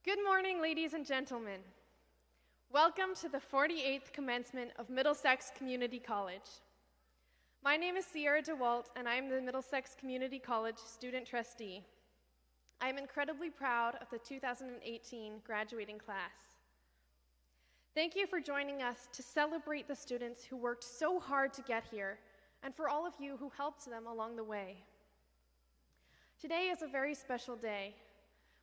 Good morning, ladies and gentlemen. Welcome to the 48th commencement of Middlesex Community College. My name is Sierra DeWalt, and I am the Middlesex Community College student trustee. I am incredibly proud of the 2018 graduating class. Thank you for joining us to celebrate the students who worked so hard to get here, and for all of you who helped them along the way. Today is a very special day,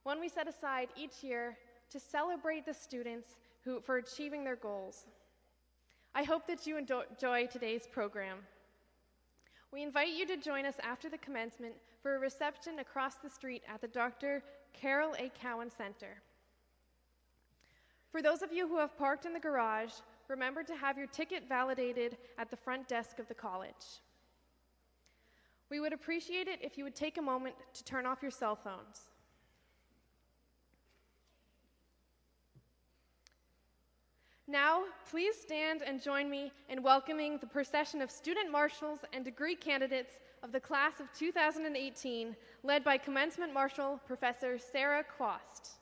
one we set aside each year to celebrate the students for achieving their goals. I hope that you enjoy today's program. We invite you to join us after the commencement for a reception across the street at the Dr. Carol A. Cowan Center. For those of you who have parked in the garage, remember to have your ticket validated at the front desk of the college. We would appreciate it if you would take a moment to turn off your cell phones. Now, please stand and join me in welcoming the procession of student marshals and degree candidates of the class of 2018, led by Commencement Marshal Professor Sarah Quast.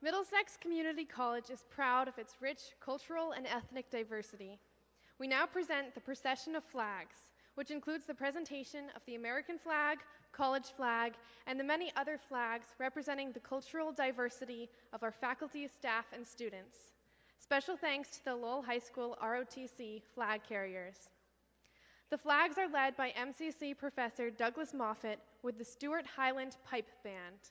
Middlesex Community College is proud of its rich cultural and ethnic diversity. We now present the Procession of Flags, which includes the presentation of the American flag, college flag, and the many other flags representing the cultural diversity of our faculty, staff, and students. Special thanks to the Lowell High School ROTC flag carriers. The flags are led by MCC Professor Douglas Moffett with the Stuart Highland Pipe Band.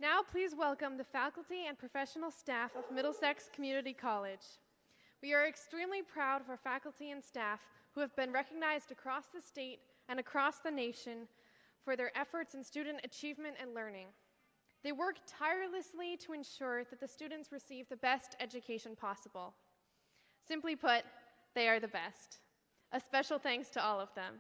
Now please welcome the faculty and professional staff of Middlesex Community College. We are extremely proud of our faculty and staff who have been recognized across the state and across the nation for their efforts in student achievement and learning. They work tirelessly to ensure that the students receive the best education possible. Simply put, they are the best. A special thanks to all of them.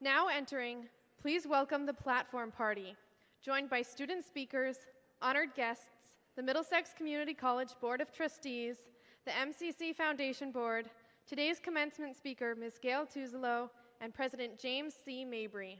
Now entering, please welcome the platform party, joined by student speakers, honored guests, the Middlesex Community College Board of Trustees, the MCC Foundation Board, today's commencement speaker, Ms. Gail Tuzelo, and President James C. Mabry.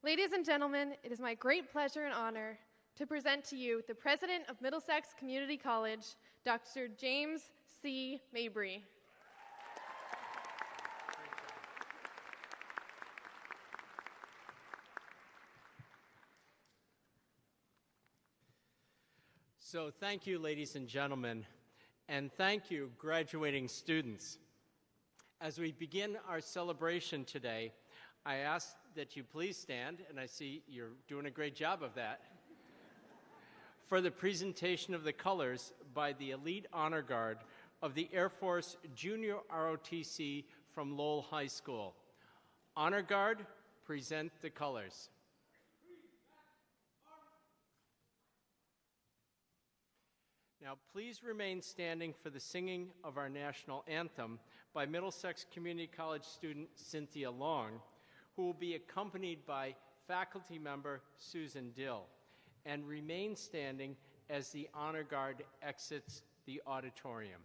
Ladies and gentlemen, it is my great pleasure and honor to present to you the President of Middlesex Community College, Dr. James C. Mabry. So thank you, ladies and gentlemen, and thank you, graduating students. As we begin our celebration today, I ask that you please stand, and I see you're doing a great job of that, for the presentation of the colors by the Elite Honor Guard of the Air Force Junior ROTC from Lowell High School. Honor Guard, present the colors. Now, please remain standing for the singing of our national anthem by Middlesex Community College student Cynthia Long, who will be accompanied by faculty member Susan Dill, and remain standing as the Honor Guard exits the auditorium.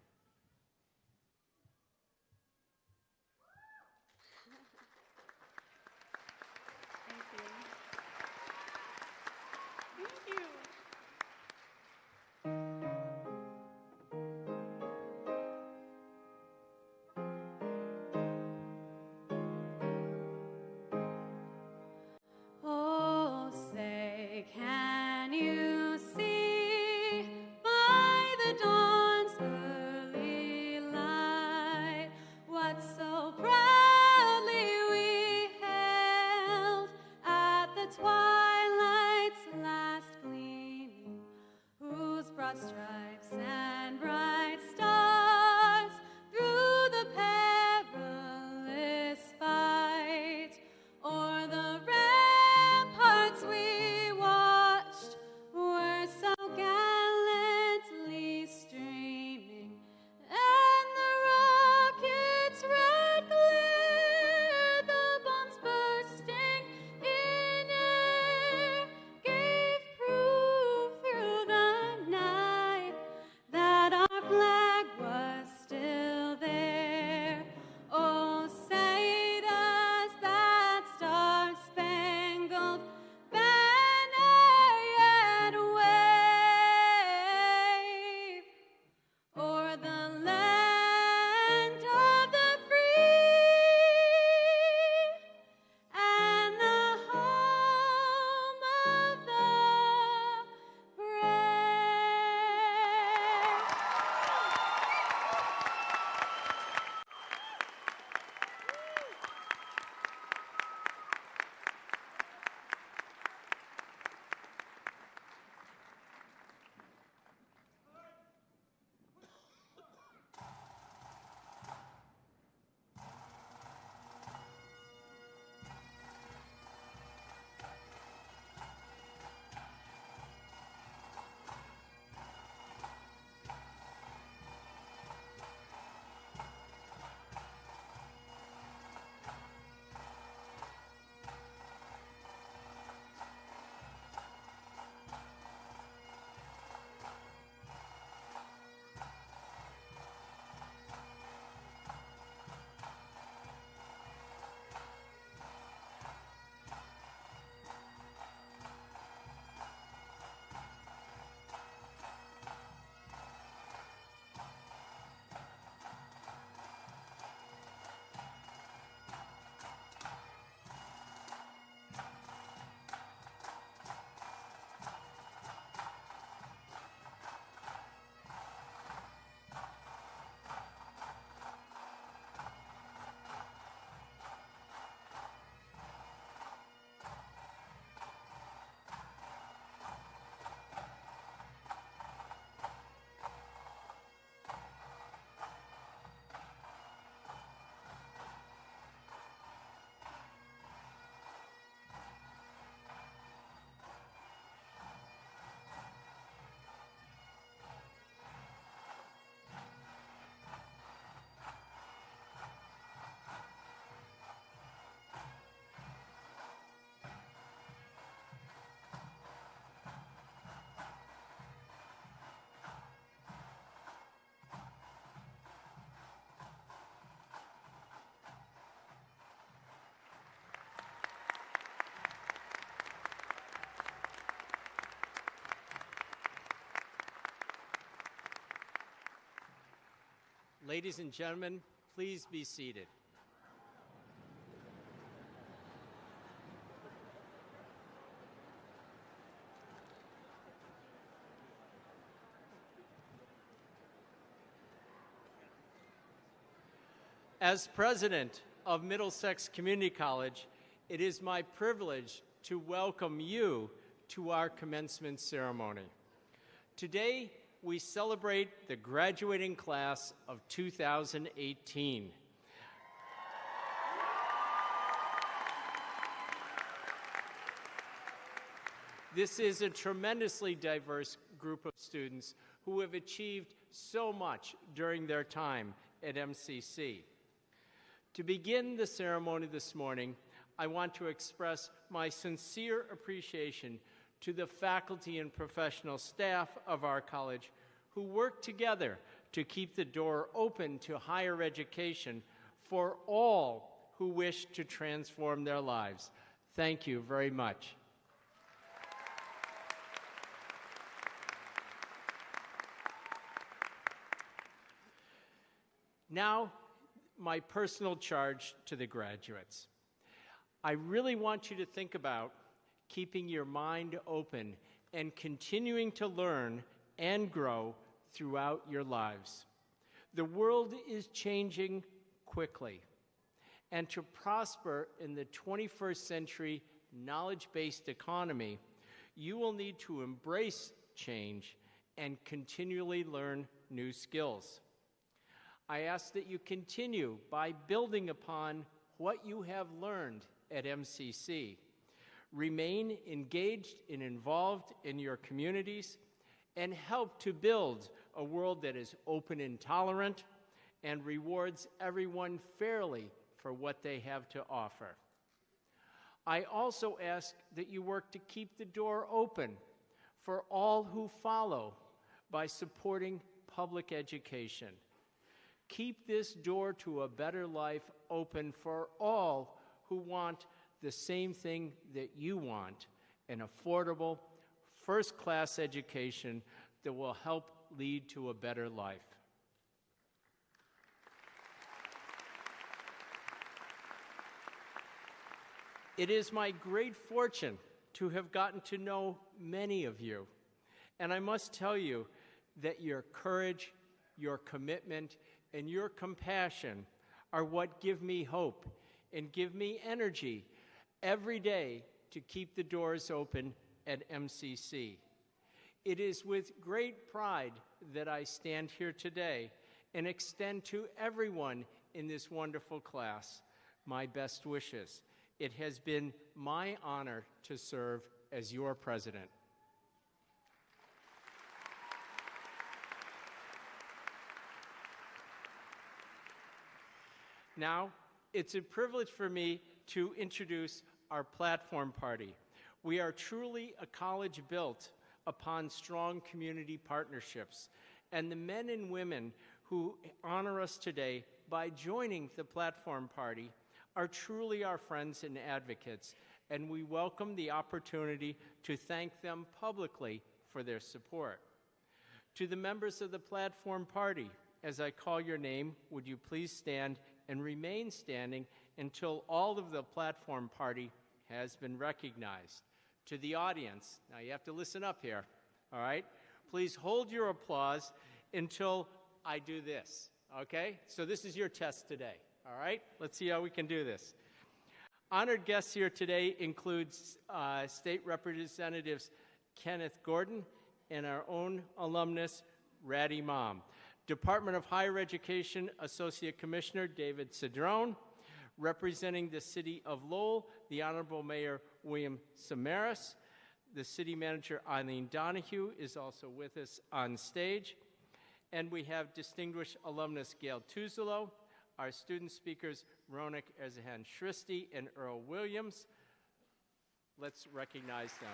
Thank you. Thank you. Oh, say, can you see by the dawn's early Ladies and gentlemen, please be seated. As president of Middlesex Community College, it is my privilege to welcome you to our commencement ceremony. Today, we celebrate the graduating class of 2018. This is a tremendously diverse group of students who have achieved so much during their time at MCC. To begin the ceremony this morning, I want to express my sincere appreciation to the faculty and professional staff of our college who work together to keep the door open to higher education for all who wish to transform their lives. Thank you very much. Now, my personal charge to the graduates. I really want you to think about keeping your mind open and continuing to learn and grow throughout your lives. The world is changing quickly, and to prosper in the 21st century knowledge-based economy, you will need to embrace change and continually learn new skills. I ask that you continue by building upon what you have learned at MCC. Remain engaged and involved in your communities and help to build a world that is open and tolerant and rewards everyone fairly for what they have to offer. I also ask that you work to keep the door open for all who follow by supporting public education. Keep this door to a better life open for all who want the same thing that you want, an affordable, first-class education that will help lead to a better life. It is my great fortune to have gotten to know many of you, and I must tell you that your courage, your commitment, and your compassion are what give me hope and give me energy every day to keep the doors open at MCC. It is with great pride that I stand here today and extend to everyone in this wonderful class my best wishes. It has been my honor to serve as your president. Now, it's a privilege for me to introduce our platform party. We are truly a college built upon strong community partnerships, and the men and women who honor us today by joining the platform party are truly our friends and advocates, and we welcome the opportunity to thank them publicly for their support. To the members of the platform party, as I call your name, would you please stand and remain standing until all of the platform party has been recognized. To the audience, now you have to listen up here, all right? Please hold your applause until I do this, okay? So this is your test today, all right? Let's see how we can do this. Honored guests here today includes State Representatives Kenneth Gordon and our own alumnus, Ratty Mom. Department of Higher Education Associate Commissioner David Cedrone, representing the City of Lowell, the Honorable Mayor William Samaras. The City Manager Eileen Donahue is also with us on stage. And we have distinguished alumnus Gail Tuzolo, our student speakers Ronak Erzahan Shristi and Earl Williams. Let's recognize them.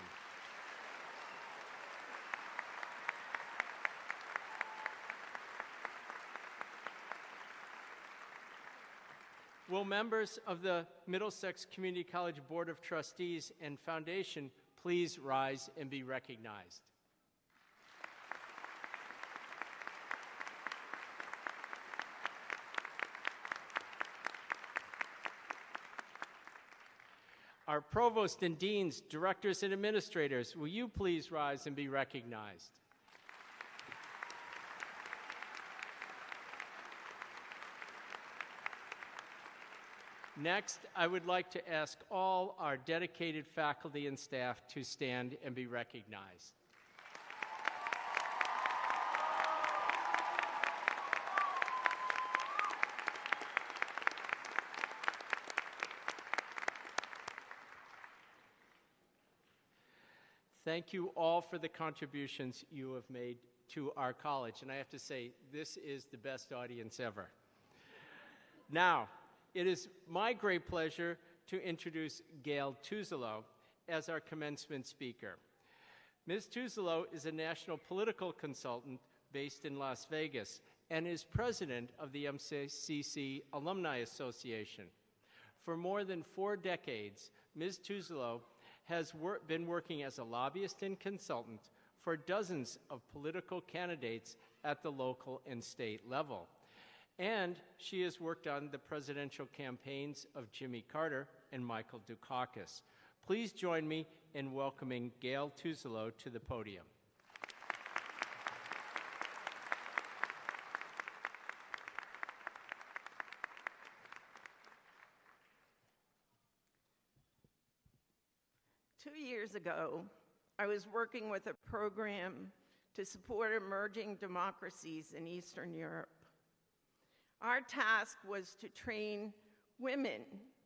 Will members of the Middlesex Community College Board of Trustees and Foundation please rise and be recognized? Our provost and deans, directors and administrators, will you please rise and be recognized? Next, I would like to ask all our dedicated faculty and staff to stand and be recognized. Thank you all for the contributions you have made to our college. And I have to say, this is the best audience ever. Now, it is my great pleasure to introduce Gail Tuzolo as our commencement speaker. Ms. Tuzolo is a national political consultant based in Las Vegas and is president of the MCCC Alumni Association. For more than 4 decades, Ms. Tuzolo has been working as a lobbyist and consultant for dozens of political candidates at the local and state level. And she has worked on the presidential campaigns of Jimmy Carter and Michael Dukakis. Please join me in welcoming Gail Tuzolo to the podium. Two years ago, I was working with a program to support emerging democracies in Eastern Europe. Our task was to train women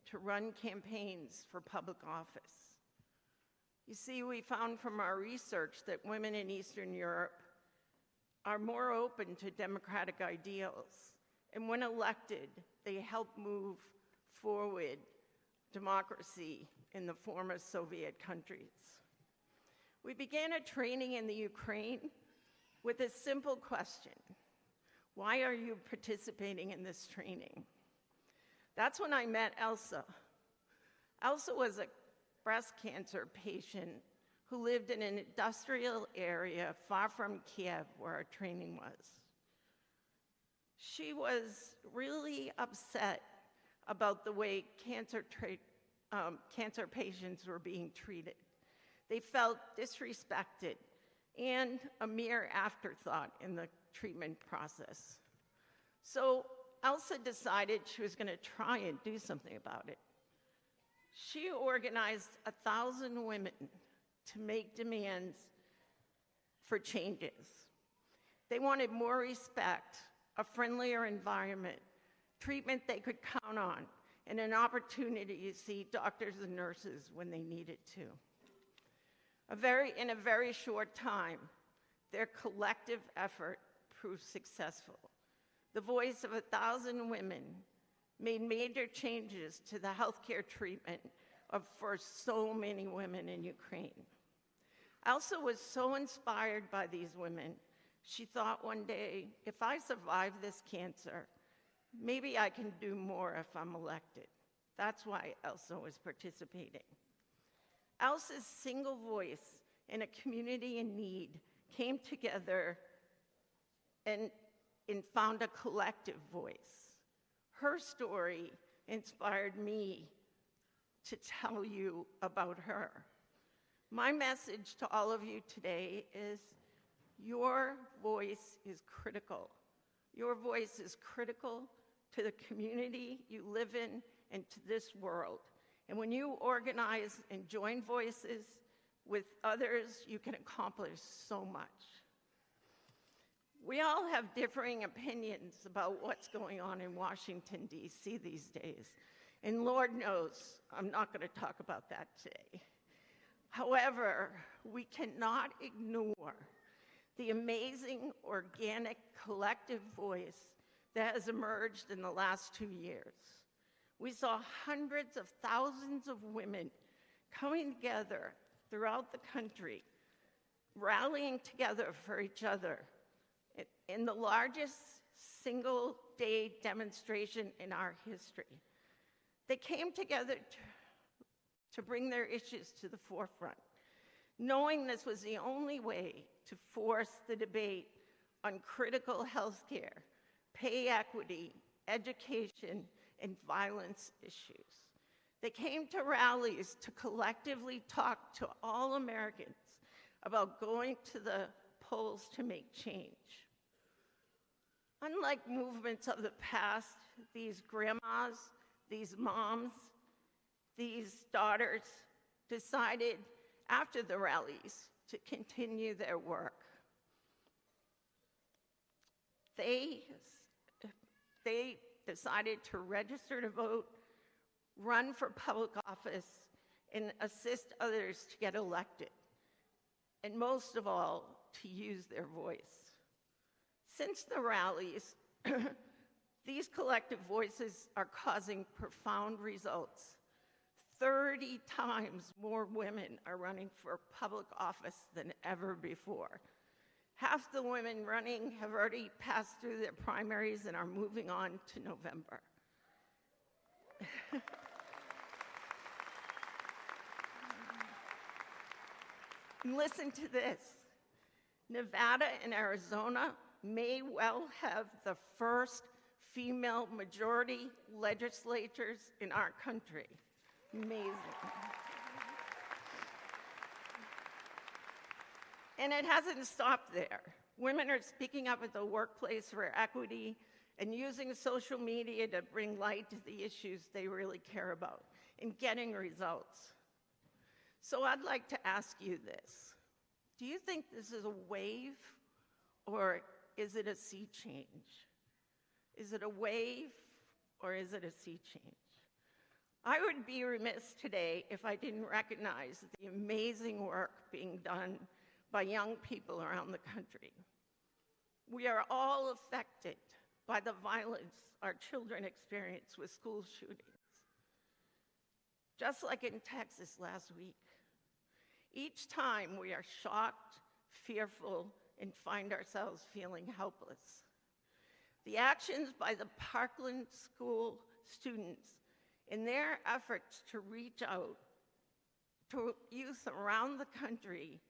to run campaigns for public office. You see, we found from our research that women in Eastern Europe are more open to democratic ideals, and when elected, they help move forward democracy in the former Soviet countries. We began a training in the Ukraine with a simple question: why are you participating in this training? That's when I met Elsa. Elsa was a breast cancer patient who lived in an industrial area far from Kiev, where our training was. She was really upset about the way cancer patients were being treated. They felt disrespected and a mere afterthought in the treatment process. So Elsa decided she was going to try and do something about it. She organized 1,000 women to make demands for changes. They wanted more respect, a friendlier environment, treatment they could count on, and an opportunity to see doctors and nurses when they needed to. In a very short time, their collective effort proved successful. The voice of 1,000 women made major changes to the healthcare treatment for so many women in Ukraine. Elsa was so inspired by these women, she thought one day, if I survive this cancer, maybe I can do more if I'm elected. That's why Elsa was participating. Elsa's single voice in a community in need came together and found a collective voice. Her story inspired me to tell you about her. My message to all of you today is your voice is critical. Your voice is critical to the community you live in and to this world. And when you organize and join voices with others, you can accomplish so much. We all have differing opinions about what's going on in Washington, D.C. these days. And Lord knows, I'm not going to talk about that today. However, we cannot ignore the amazing, organic, collective voice that has emerged in the last 2 years. We saw hundreds of thousands of women coming together throughout the country, rallying together for each other in the largest single-day demonstration in our history. They came together to bring their issues to the forefront, knowing this was the only way to force the debate on critical health care, pay equity, education, and violence issues. They came to rallies to collectively talk to all Americans about going to the polls to make change. Unlike movements of the past, these grandmas, these moms, these daughters decided after the rallies to continue their work. They decided to register to vote, run for public office, and assist others to get elected, and most of all, to use their voice. Since the rallies, these collective voices are causing profound results. 30 times more women are running for public office than ever before. Half the women running have already passed through their primaries and are moving on to November. And listen to this. Nevada and Arizona may well have the first female majority legislatures in our country. Amazing. And it hasn't stopped there. Women are speaking up at the workplace for equity and using social media to bring light to the issues they really care about and getting results. So I'd like to ask you this. Do you think this is a wave or is it a sea change? Is it a wave or is it a sea change? I would be remiss today if I didn't recognize the amazing work being done by young people around the country. We are all affected by the violence our children experience with school shootings. Just like in Texas last week. Each time we are shocked, fearful, and find ourselves feeling helpless. The actions by the Parkland School students in their efforts to reach out to youth around the country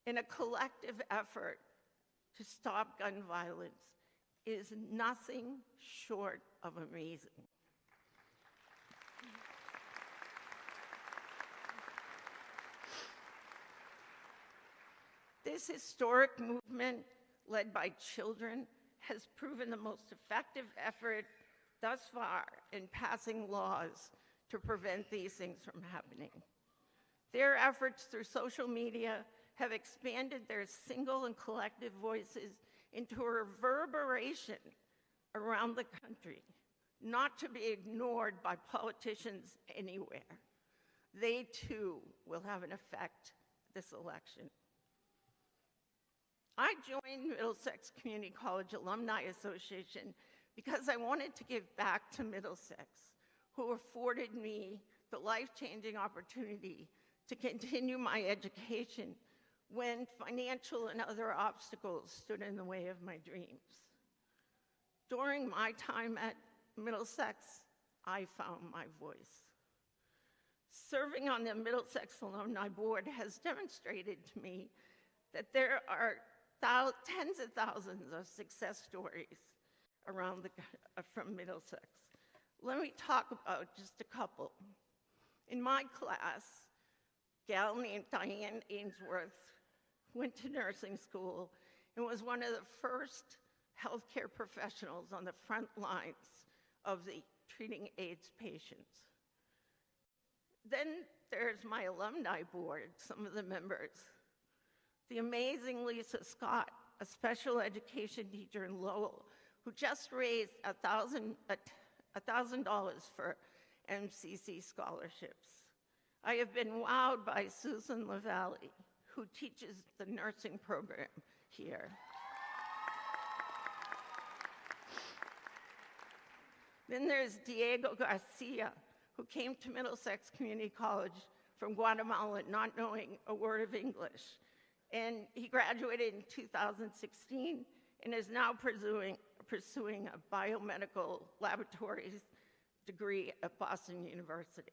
in a collective effort to stop gun violence is nothing short of amazing. This historic movement, led by children, has proven the most effective effort thus far in passing laws to prevent these things from happening. Their efforts through social media have expanded their single and collective voices into a reverberation around the country, not to be ignored by politicians anywhere. They too will have an effect this election. I joined Middlesex Community College Alumni Association because I wanted to give back to Middlesex, who afforded me the life-changing opportunity to continue my education when financial and other obstacles stood in the way of my dreams. During my time at Middlesex, I found my voice. Serving on the Middlesex Alumni Board has demonstrated to me that there are tens of thousands of success stories from Middlesex. Let me talk about just a couple. In my class, a gal named Diane Ainsworth went to nursing school and was one of the first healthcare professionals on the front lines of the treating AIDS patients. Then there's my alumni board, some of the members. The amazing Lisa Scott, a special education teacher in Lowell, who just raised $1,000 for MCC scholarships. I have been wowed by Susan LaValle, who teaches the nursing program here. Then there's Diego Garcia, who came to Middlesex Community College from Guatemala not knowing a word of English. And he graduated in 2016 and is now pursuing a biomedical laboratories degree at Boston University.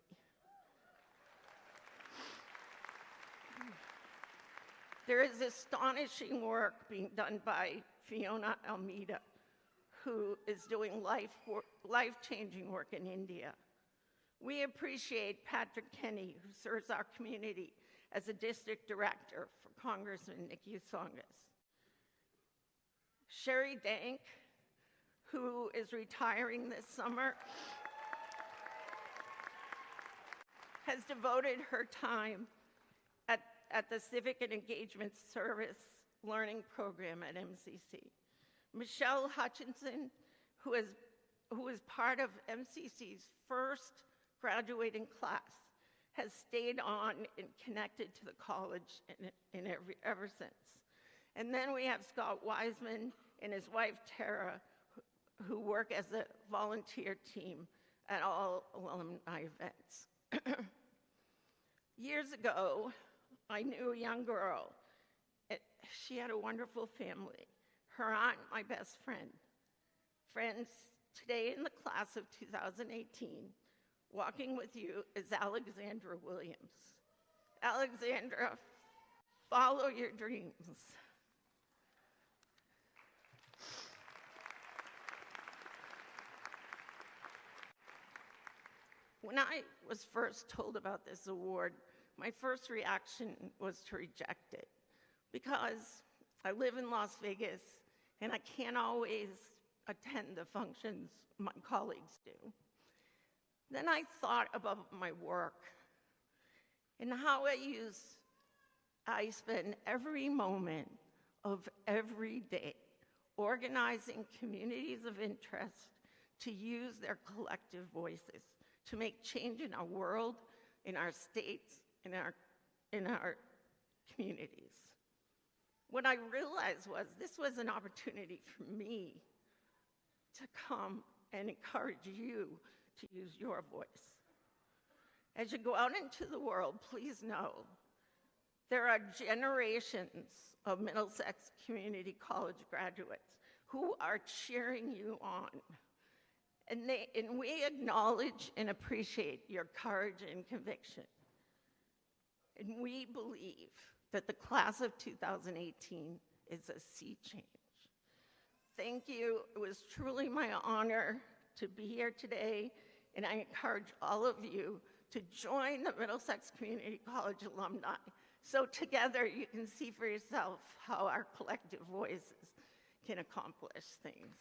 There is astonishing work being done by Fiona Almeida, who is doing life-changing work in India. We appreciate Patrick Kenny, who serves our community as a district director for Congressman Nick Usongas. Sherry Dank, who is retiring this summer, has devoted her time at the Civic and Engagement Service Learning Program at MCC. Michelle Hutchinson, who is part of MCC's first graduating class, has stayed on and connected to the college ever since. And then we have Scott Wiseman and his wife Tara, who work as a volunteer team at all alumni events. Years ago, I knew a young girl. She had a wonderful family. Her aunt, my best friend. Friends, today in the class of 2018, walking with you is Alexandra Williams. Alexandra, follow your dreams. When I was first told about this award, my first reaction was to reject it because I live in Las Vegas and I can't always attend the functions my colleagues do. Then I thought about my work and how I spend every moment of every day organizing communities of interest to use their collective voices to make change in our world, in our states, in our communities. What I realized was this was an opportunity for me to come and encourage you to use your voice. As you go out into the world, please know there are generations of Middlesex Community College graduates who are cheering you on. And we acknowledge and appreciate your courage and conviction. And we believe that the class of 2018 is a sea change. Thank you. It was truly my honor to be here today, and I encourage all of you to join the Middlesex Community College alumni so together you can see for yourself how our collective voices can accomplish things.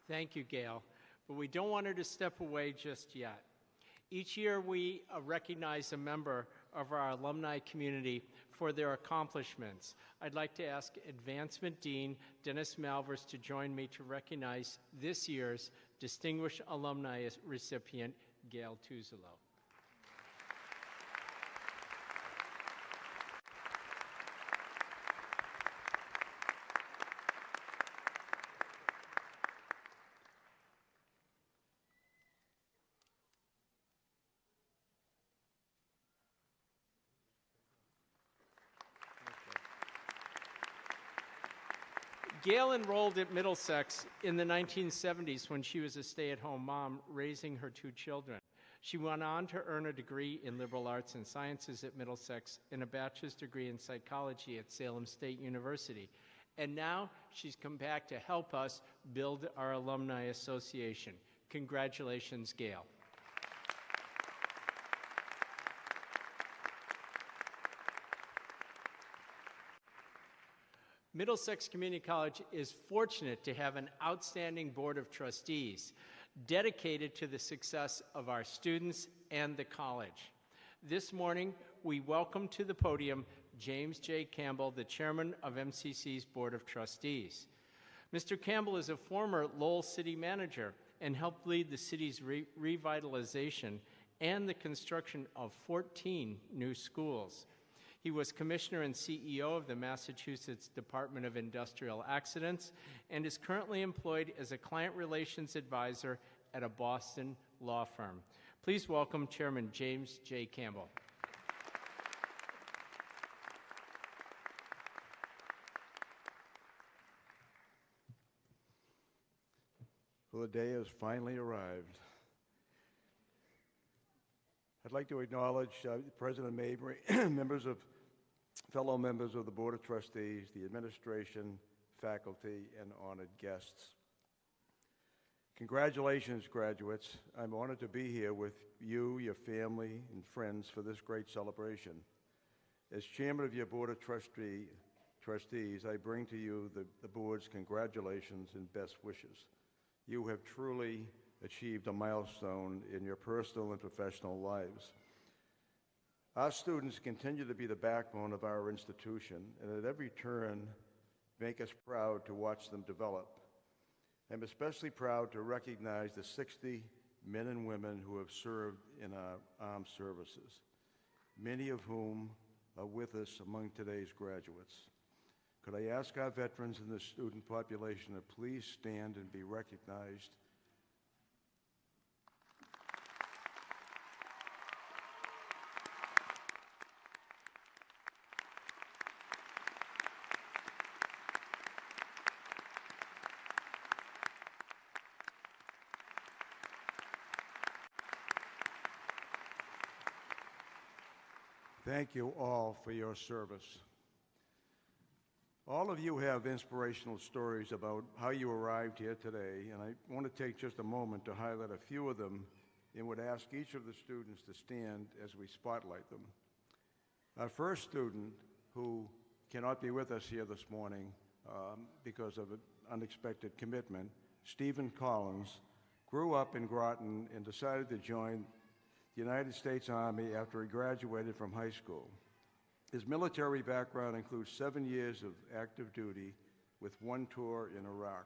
Thank you, Gail. But we don't want her to step away just yet. Each year we recognize a member of our alumni community for their accomplishments. I'd like to ask Advancement Dean Dennis Malvers to join me to recognize this year's Distinguished Alumni recipient, Gail Tuzolo. Gail enrolled at Middlesex in the 1970s when she was a stay-at-home mom raising her two children. She went on to earn a degree in liberal arts and sciences at Middlesex and a bachelor's degree in psychology at Salem State University. And now she's come back to help us build our alumni association. Congratulations, Gail. Middlesex Community College is fortunate to have an outstanding board of trustees dedicated to the success of our students and the college. This morning, we welcome to the podium James J. Campbell, the chairman of MCC's Board of Trustees. Mr. Campbell is a former Lowell city manager and helped lead the city's revitalization and the construction of 14 new schools. He was commissioner and CEO of the Massachusetts Department of Industrial Accidents and is currently employed as a client relations advisor at a Boston law firm. Please welcome Chairman James J. Campbell. Well, the day has finally arrived. I'd like to acknowledge President Mabry, fellow members of the Board of Trustees, the administration, faculty, and honored guests. Congratulations, graduates. I'm honored to be here with you, your family, and friends for this great celebration. As chairman of your Board of Trustees, I bring to you the board's congratulations and best wishes. You have truly achieved a milestone in your personal and professional lives. Our students continue to be the backbone of our institution, and at every turn make us proud to watch them develop. I'm especially proud to recognize the 60 men and women who have served in our armed services, many of whom are with us among today's graduates. Could I ask our veterans in the student population to please stand and be recognized? Thank you all for your service. All of you have inspirational stories about how you arrived here today, and I want to take just a moment to highlight a few of them and would ask each of the students to stand as we spotlight them. Our first student, who cannot be with us here this morning because of an unexpected commitment, Stephen Collins, grew up in Groton and decided to join the United States Army after he graduated from high school. His military background includes 7 years of active duty with 1 tour in Iraq.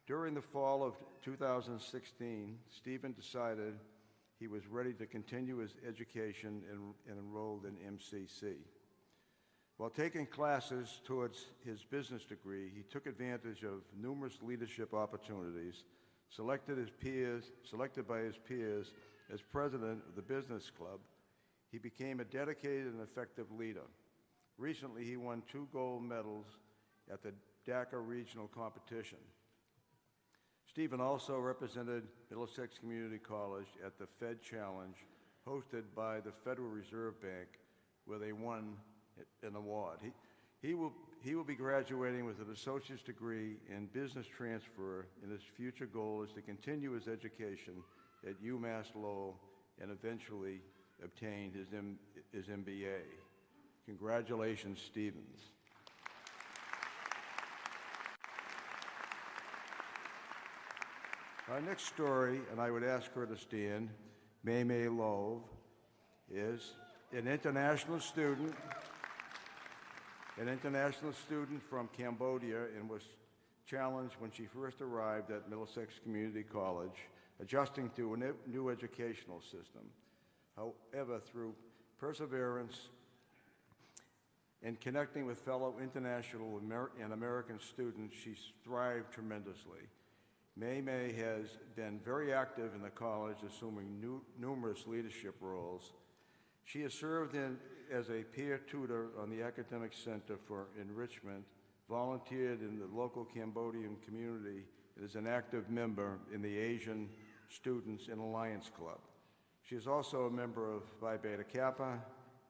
During the fall of 2016, Stephen decided he was ready to continue his education and enrolled in MCC. While taking classes towards his business degree, he took advantage of numerous leadership opportunities, selected by his peers as president of the business club. He became a dedicated and effective leader. Recently, he won 2 gold medals at the Dhaka Regional Competition. Stephen also represented Middlesex Community College at the Fed Challenge, hosted by the Federal Reserve Bank, where they won an award. He will be graduating with an associate's degree in business transfer, and his future goal is to continue his education at UMass Lowell and eventually obtain his MBA. Congratulations, Stevens. Our next story, and I would ask her to stand, May Lowell, is an international student from Cambodia, and was challenged when she first arrived at Middlesex Community College, adjusting to a new educational system. However, through perseverance and connecting with fellow international and American students, she thrived tremendously. May has been very active in the college, assuming numerous leadership roles. She has served as a peer tutor on the Academic Center for Enrichment, volunteered in the local Cambodian community, and is an active member in the Asian Students in Alliance Club. She is also a member of Phi Beta Kappa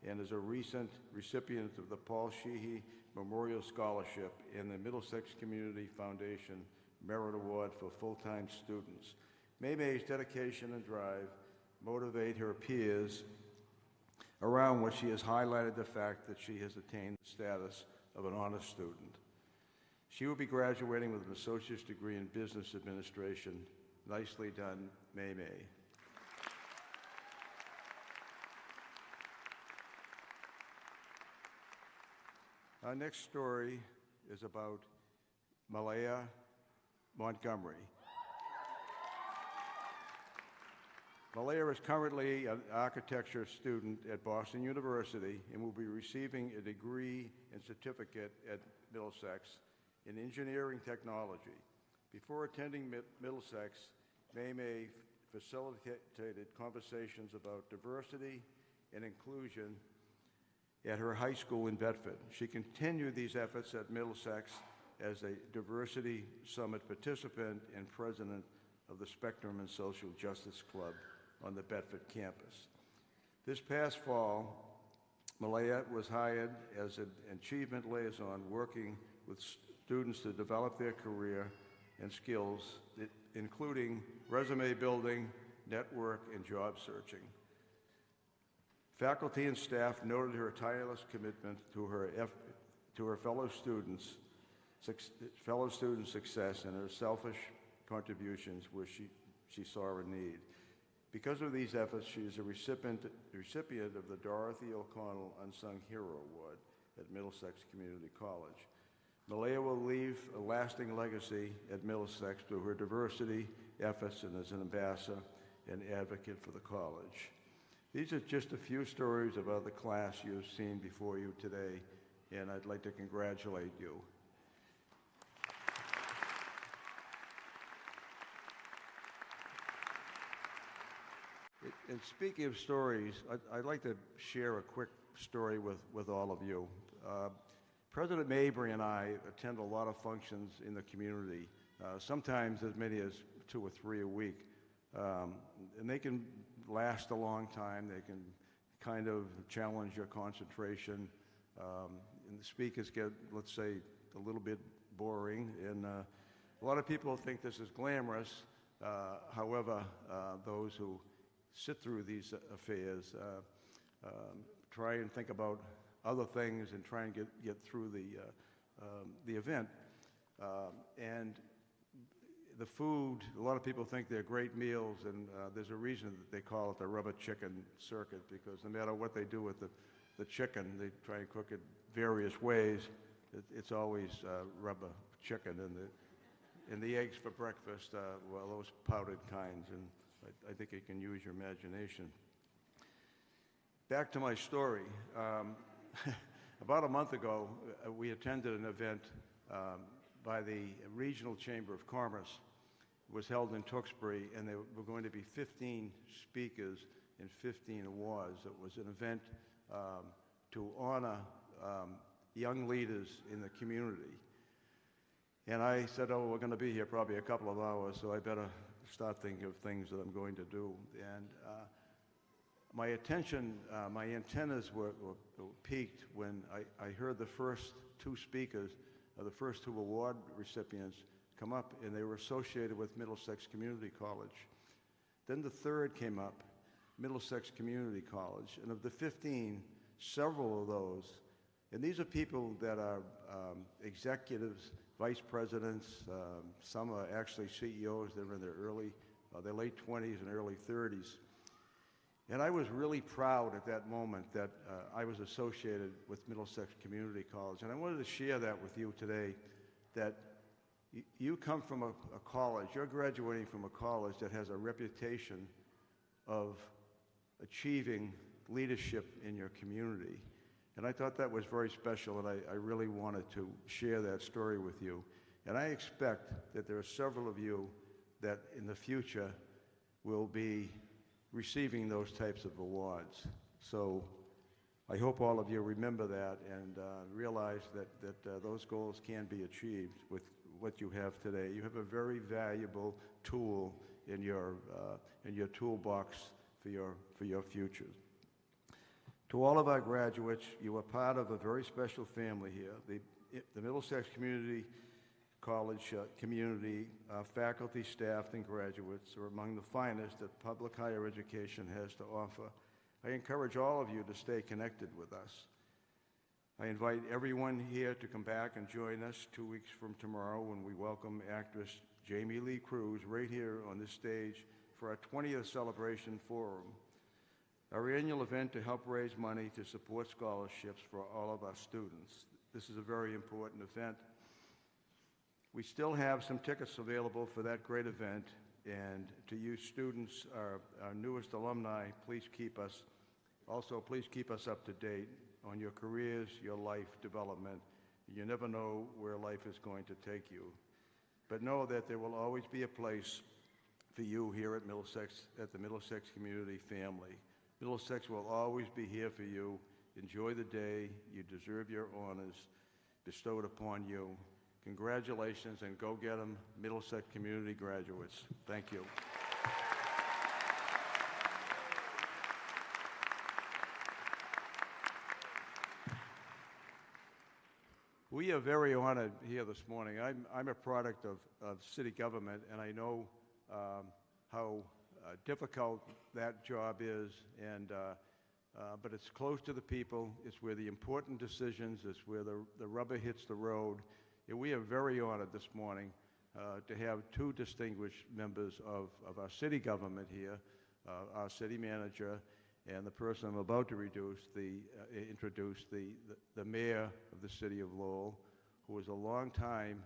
and is a recent recipient of the Paul Sheehy Memorial Scholarship and the Middlesex Community Foundation Merit Award for full-time students. May's dedication and drive motivate her peers, around which she has highlighted the fact that she has attained the status of an honor student. She will be graduating with an associate's degree in business administration. Nicely done, May. Our next story is about Malaya Montgomery. Malaya is currently an architecture student at Boston University and will be receiving a degree and certificate at Middlesex in engineering technology. Before attending Middlesex, May facilitated conversations about diversity and inclusion at her high school in Bedford. She continued these efforts at Middlesex as a Diversity Summit participant and president of the Spectrum and Social Justice Club on the Bedford campus. This past fall, Malaya was hired as an achievement liaison working with students to develop their career and skills, including resume building, network, and job searching. Faculty and staff noted her tireless commitment to her fellow students' success and her selfish contributions where she saw a need. Because of these efforts, she is a recipient of the Dorothy O'Connell Unsung Hero Award at Middlesex Community College. Malaya will leave a lasting legacy at Middlesex through her diversity efforts and as an ambassador and advocate for the college. These are just a few stories about the class you've seen before you today, and I'd like to congratulate you. And speaking of stories, I'd like to share a quick story with all of you. President Mabry and I attend a lot of functions in the community, sometimes as many as 2 or 3 a week. And they can last a long time. They can kind of challenge your concentration. And the speakers get, let's say, a little bit boring. And a lot of people think this is glamorous. However, those who sit through these affairs try and think about other things and try and get through the event. And the food, a lot of people think they're great meals, and there's a reason that they call it the rubber chicken circuit, because no matter what they do with the chicken, they try and cook it various ways. It's always rubber chicken, and the eggs for breakfast, well, those powdered kinds, and I think you can use your imagination. Back to my story. About a month ago, we attended an event by the Regional Chamber of Commerce. It was held in Tewksbury, and there were going to be 15 speakers and 15 awards. It was an event to honor young leaders in the community. And I said, oh, we're going to be here probably a couple of hours, so I better start thinking of things that I'm going to do. And my antennas were peaked when I heard the first 2 speakers, the first 2 award recipients come up, and they were associated with Middlesex Community College. Then the third came up, Middlesex Community College, and of the 15, several of those, and these are people that are executives, vice presidents, some are actually CEOs. They're in their late 20s and early 30s. And I was really proud at that moment that I was associated with Middlesex Community College. And I wanted to share that with you today, that you come from a college, you're graduating from a college that has a reputation of achieving leadership in your community. And I thought that was very special, and I really wanted to share that story with you. And I expect that there are several of you that in the future will be receiving those types of awards. So I hope all of you remember that and realize that those goals can be achieved with what you have today. You have a very valuable tool in your toolbox for your future. To all of our graduates, you are part of a very special family here. The Middlesex Community College community, faculty, staff, and graduates are among the finest that public higher education has to offer. I encourage all of you to stay connected with us. I invite everyone here to come back and join us 2 weeks from tomorrow when we welcome actress Jamie Lee Cruz right here on this stage for our 20th Celebration Forum, our annual event to help raise money to support scholarships for all of our students. This is a very important event. We still have some tickets available for that great event, and to you students, our newest alumni, please keep us up to date on your careers, your life development. You never know where life is going to take you. But know that there will always be a place for you here at Middlesex, at the Middlesex community family. Middlesex will always be here for you. Enjoy the day. You deserve your honors bestowed upon you. Congratulations, and go get them, Middlesex community graduates. Thank you. We are very honored here this morning. I'm a product of city government, and I know how difficult that job is, but it's close to the people. It's where the important decisions, it's where the rubber hits the road. And we are very honored this morning to have two distinguished members of our city government here, our city manager, and the person I'm about to introduce, the mayor of the city of Lowell, who was a long-time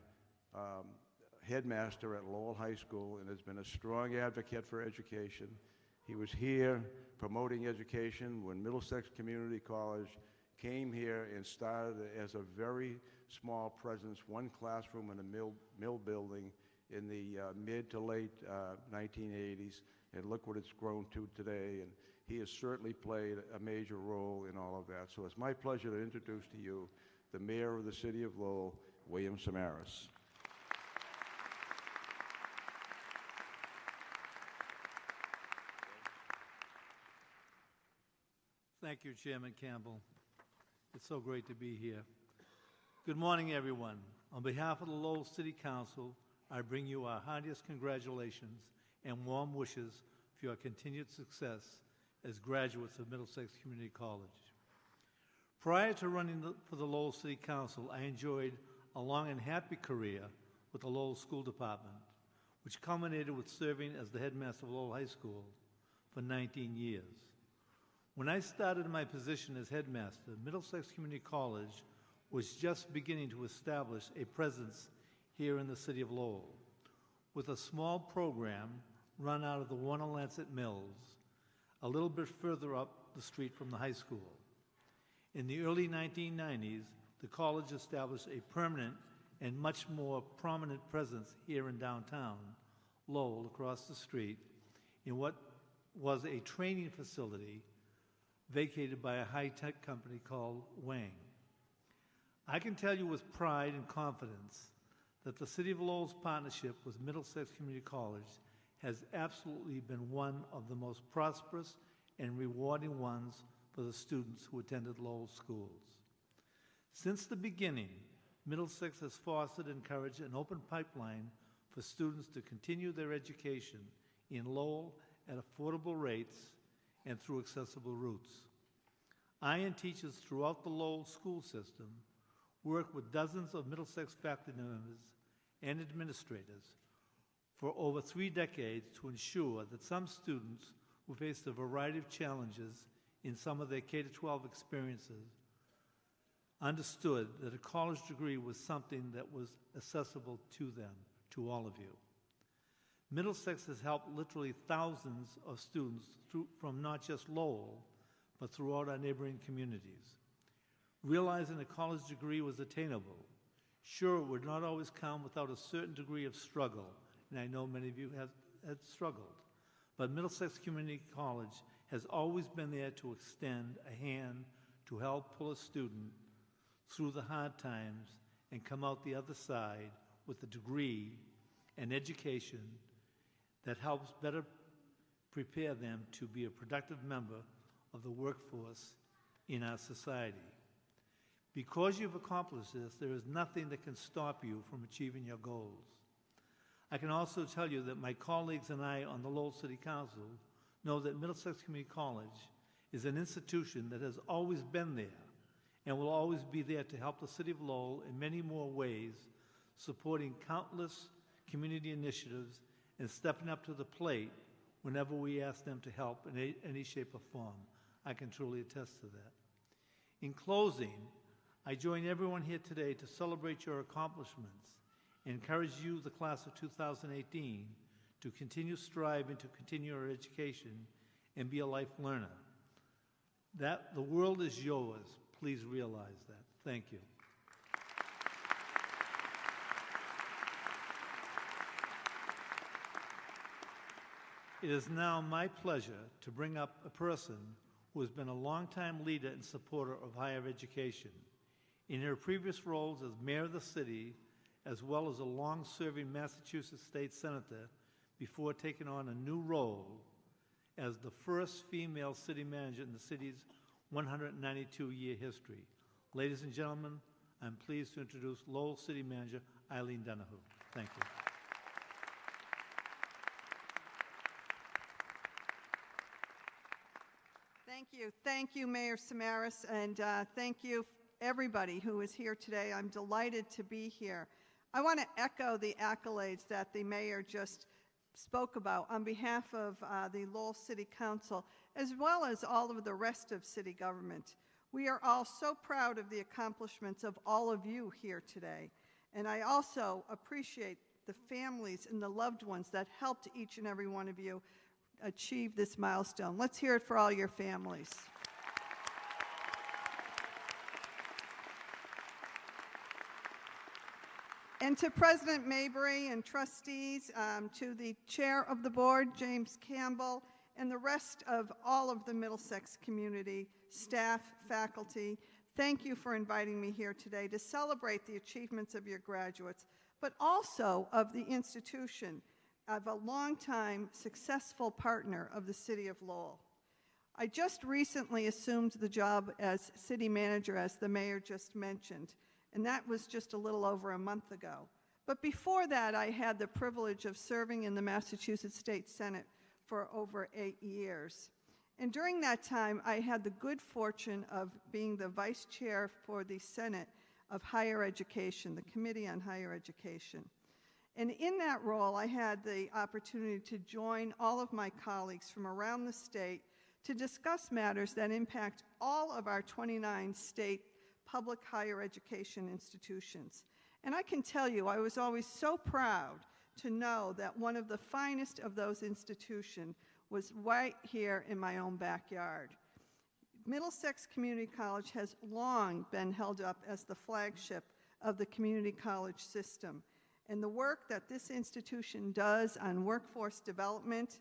headmaster at Lowell High School and has been a strong advocate for education. He was here promoting education when Middlesex Community College came here and started as a very small presence, one classroom in a mill building in the mid to late 1980s, and look what it's grown to today. And he has certainly played a major role in all of that. So it's my pleasure to introduce to you the mayor of the city of Lowell, William Samaras. Thank you, Chairman Campbell. It's so great to be here. Good morning, everyone. On behalf of the Lowell City Council, I bring you our heartiest congratulations and warm wishes for your continued success as graduates of Middlesex Community College. Prior to running for the Lowell City Council, I enjoyed a long and happy career with the Lowell School Department, which culminated with serving as the headmaster of Lowell High School for 19 years. When I started my position as headmaster, Middlesex Community College was just beginning to establish a presence here in the city of Lowell, with a small program run out of the Warner-Lancet Mills, a little bit further up the street from the high school. In the early 1990s, the college established a permanent and much more prominent presence here in downtown Lowell, across the street, in what was a training facility vacated by a high-tech company called Wang. I can tell you with pride and confidence that the City of Lowell's partnership with Middlesex Community College has absolutely been one of the most prosperous and rewarding ones for the students who attended Lowell schools. Since the beginning, Middlesex has fostered and encouraged an open pipeline for students to continue their education in Lowell at affordable rates and through accessible routes. I and teachers throughout the Lowell school system work with dozens of Middlesex faculty members and administrators for over 3 decades to ensure that some students who faced a variety of challenges in some of their K-12 experiences understood that a college degree was something that was accessible to them, to all of you. Middlesex has helped literally thousands of students from not just Lowell, but throughout our neighboring communities. Realizing a college degree was attainable, sure, it would not always come without a certain degree of struggle, and I know many of you have struggled, but Middlesex Community College has always been there to extend a hand to help pull a student through the hard times and come out the other side with a degree and education that helps better prepare them to be a productive member of the workforce in our society. Because you've accomplished this, there is nothing that can stop you from achieving your goals. I can also tell you that my colleagues and I on the Lowell City Council know that Middlesex Community College is an institution that has always been there and will always be there to help the City of Lowell in many more ways, supporting countless community initiatives and stepping up to the plate whenever we ask them to help in any shape or form. I can truly attest to that. In closing, I join everyone here today to celebrate your accomplishments and encourage you, the class of 2018, to continue striving to continue your education and be a life learner. That the world is yours. Please realize that. Thank you. It is now my pleasure to bring up a person who has been a longtime leader and supporter of higher education. In her previous roles as mayor of the city, as well as a long-serving Massachusetts state senator, before taking on a new role as the first female city manager in the city's 192-year history. Ladies and gentlemen, I'm pleased to introduce Lowell City Manager Eileen Donahue. Thank you. Thank you, Mayor Samaras, and thank you, everybody who is here today. I'm delighted to be here. I want to echo the accolades that the mayor just spoke about on behalf of the Lowell City Council, as well as all of the rest of city government. We are all so proud of the accomplishments of all of you here today, and I also appreciate the families and the loved ones that helped each and every one of you achieve this milestone. Let's hear it for all your families. And to President Mabry and trustees, to the chair of the board, James Campbell, and the rest of all of the Middlesex community, staff, faculty, thank you for inviting me here today to celebrate the achievements of your graduates, but also of the institution of a longtime successful partner of the city of Lowell. I just recently assumed the job as city manager, as the mayor just mentioned, and that was just a little over a month ago. But before that, I had the privilege of serving in the Massachusetts State Senate for over 8 years. And during that time, I had the good fortune of being the vice chair for the Senate of Higher Education, the Committee on Higher Education. And in that role, I had the opportunity to join all of my colleagues from around the state to discuss matters that impact all of our 29 state public higher education institutions. And I can tell you, I was always so proud to know that one of the finest of those institutions was right here in my own backyard. Middlesex Community College has long been held up as the flagship of the community college system. And the work that this institution does on workforce development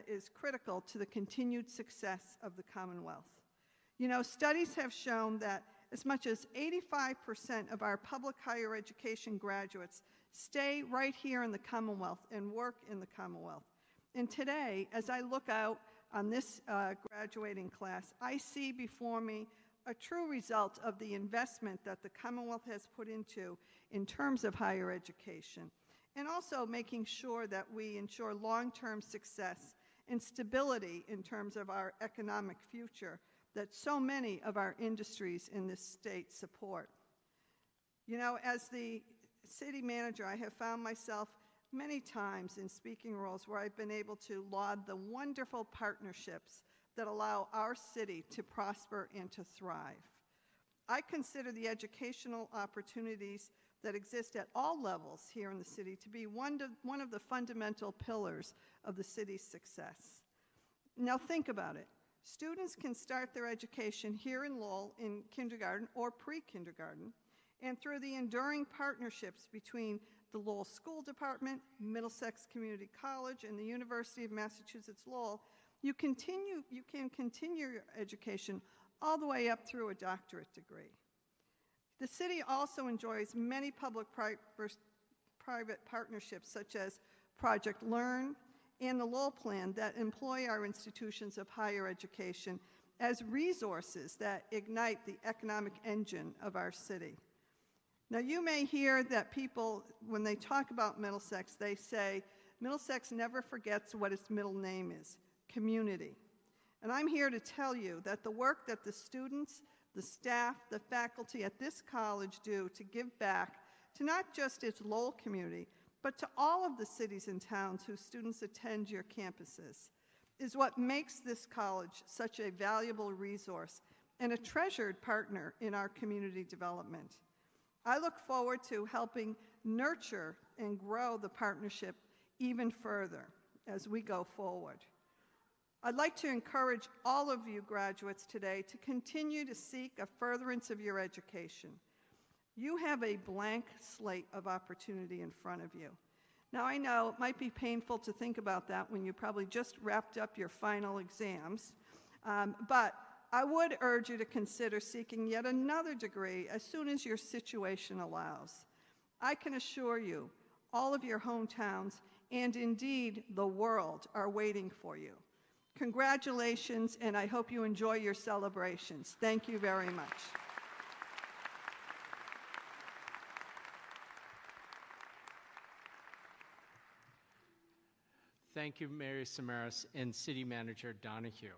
is critical to the continued success of the Commonwealth. You know, studies have shown that as much as 85% of our public higher education graduates stay right here in the Commonwealth and work in the Commonwealth. And today, as I look out on this graduating class, I see before me a true result of the investment that the Commonwealth has put into in terms of higher education, and also making sure that we ensure long-term success and stability in terms of our economic future that so many of our industries in this state support. You know, as the city manager, I have found myself many times in speaking roles where I've been able to laud the wonderful partnerships that allow our city to prosper and to thrive. I consider the educational opportunities that exist at all levels here in the city to be one of the fundamental pillars of the city's success. Now think about it. Students can start their education here in Lowell in kindergarten or pre-kindergarten, and through the enduring partnerships between the Lowell School Department, Middlesex Community College, and the University of Massachusetts Lowell, you can continue your education all the way up through a doctorate degree. The city also enjoys many public-private partnerships such as Project Learn and the Lowell Plan that employ our institutions of higher education as resources that ignite the economic engine of our city. Now you may hear that people, when they talk about Middlesex, they say, Middlesex never forgets what its middle name is, community. And I'm here to tell you that the work that the students, the staff, the faculty at this college do to give back to not just its Lowell community, but to all of the cities and towns whose students attend your campuses, is what makes this college such a valuable resource and a treasured partner in our community development. I look forward to helping nurture and grow the partnership even further as we go forward. I'd like to encourage all of you graduates today to continue to seek a furtherance of your education. You have a blank slate of opportunity in front of you. Now, I know it might be painful to think about that when you probably just wrapped up your final exams, but I would urge you to consider seeking yet another degree as soon as your situation allows. I can assure you, all of your hometowns, and indeed the world, are waiting for you. Congratulations, and I hope you enjoy your celebrations. Thank you very much. Thank you, Mary Samaras and City Manager Donahue.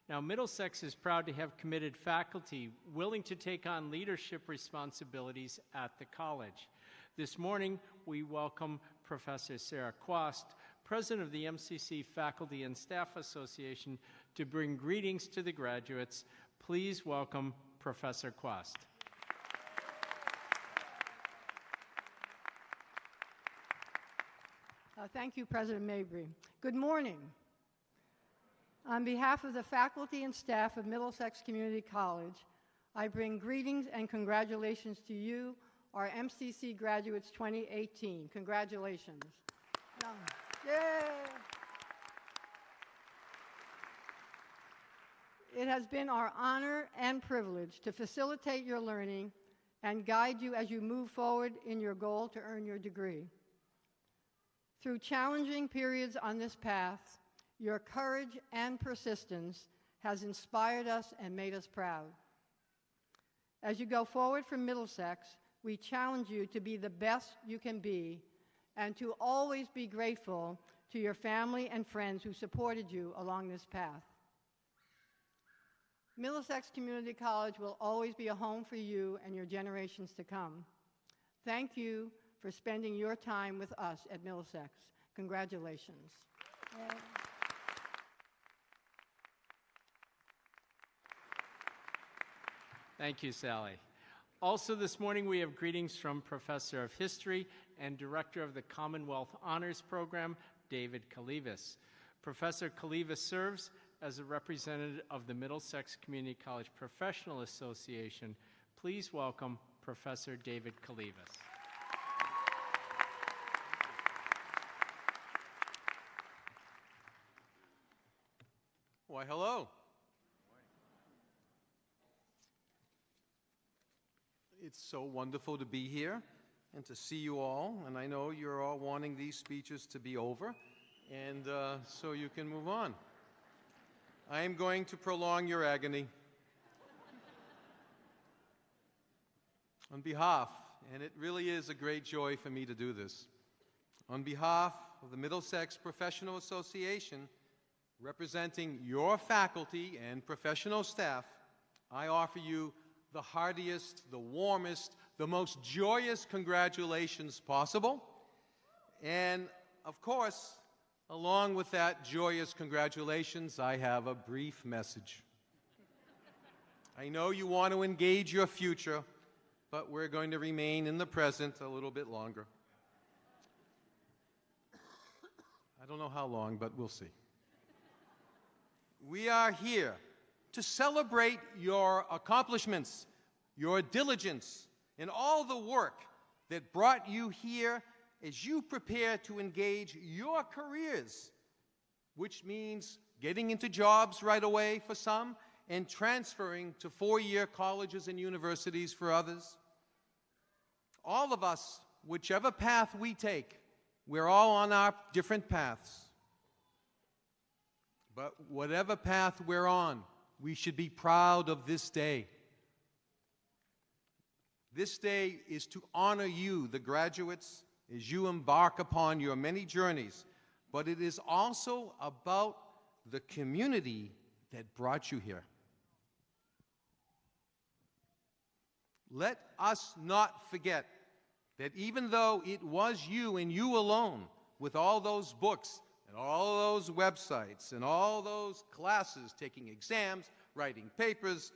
Now, Middlesex is proud to have committed faculty willing to take on leadership responsibilities at the college. This morning, we welcome Professor Sarah Quast, President of the MCC Faculty and Staff Association, to bring greetings to the graduates. Please welcome Professor Quast. Thank you, President Mabry. Good morning. On behalf of the faculty and staff of Middlesex Community College, I bring greetings and congratulations to you, our MCC graduates 2018. Congratulations. Yay! It has been our honor and privilege to facilitate your learning and guide you as you move forward in your goal to earn your degree. Through challenging periods on this path, your courage and persistence has inspired us and made us proud. As you go forward from Middlesex, we challenge you to be the best you can be and to always be grateful to your family and friends who supported you along this path. Middlesex Community College will always be a home for you and your generations to come. Thank you for spending your time with us at Middlesex. Congratulations. Thank you, Sally. Also this morning, we have greetings from Professor of History and Director of the Commonwealth Honors Program, David Kalivas. Professor Kalivas serves as a representative of the Middlesex Community College Professional Association. Please welcome Professor David Kalivas. Why, hello. It's so wonderful to be here and to see you all, and I know you're all wanting these speeches to be over, and so you can move on. I am going to prolong your agony. On behalf, and it really is a great joy for me to do this, on behalf of the Middlesex Professional Association, representing your faculty and professional staff, I offer you the heartiest, the warmest, the most joyous congratulations possible. And, of course, along with that joyous congratulations, I have a brief message. I know you want to engage your future, but we're going to remain in the present a little bit longer. I don't know how long, but we'll see. We are here to celebrate your accomplishments, your diligence, and all the work that brought you here as you prepare to engage your careers, which means getting into jobs right away for some and transferring to four-year colleges and universities for others. All of us, whichever path we take, we're all on our different paths. But whatever path we're on, we should be proud of this day. This day is to honor you, the graduates, as you embark upon your many journeys, but it is also about the community that brought you here. Let us not forget that even though it was you and you alone, with all those books and all those websites and all those classes, taking exams, writing papers,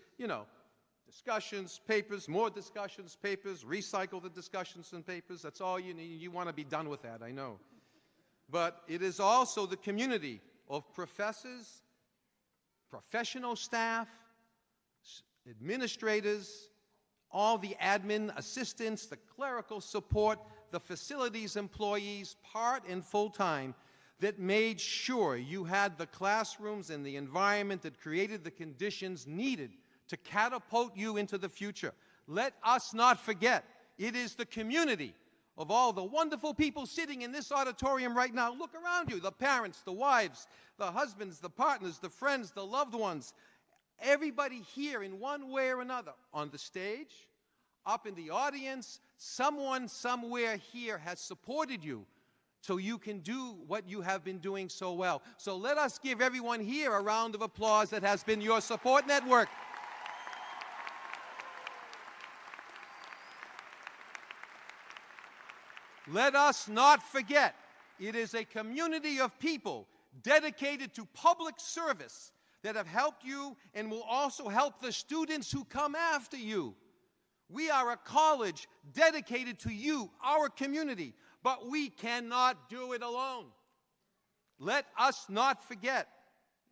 discussions, papers, more discussions, papers, recycle the discussions and papers. That's all you need. You want to be done with that, I know. But it is also the community of professors, professional staff, administrators, all the admin assistants, the clerical support, the facilities employees, part and full-time, that made sure you had the classrooms and the environment that created the conditions needed to catapult you into the future. Let us not forget, it is the community of all the wonderful people sitting in this auditorium right now. Look around you, the parents, the wives, the husbands, the partners, the friends, the loved ones. Everybody here in one way or another, on the stage, up in the audience, someone somewhere here has supported you so you can do what you have been doing so well. So let us give everyone here a round of applause that has been your support network. Let us not forget, it is a community of people dedicated to public service that have helped you and will also help the students who come after you. We are a college dedicated to you, our community, but we cannot do it alone. Let us not forget.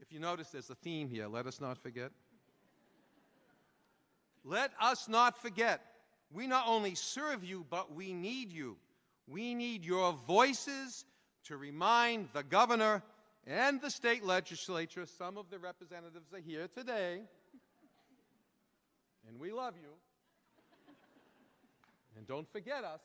If you notice, there's a theme here. Let us not forget. Let us not forget. We not only serve you, but we need you. We need your voices to remind the governor and the state legislature. Some of the representatives are here today, and we love you. And don't forget us.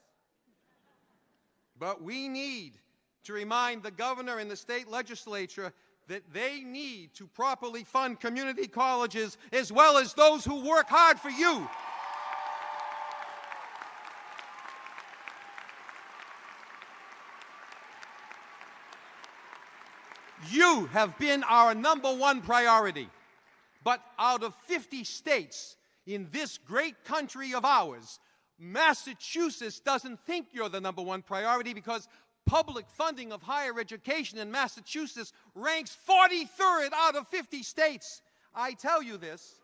But we need to remind the governor and the state legislature that they need to properly fund community colleges as well as those who work hard for you. You have been our #1 priority. But out of 50 states in this great country of ours, Massachusetts doesn't think you're the #1 priority because public funding of higher education in Massachusetts ranks 43rd out of 50 states. I tell you this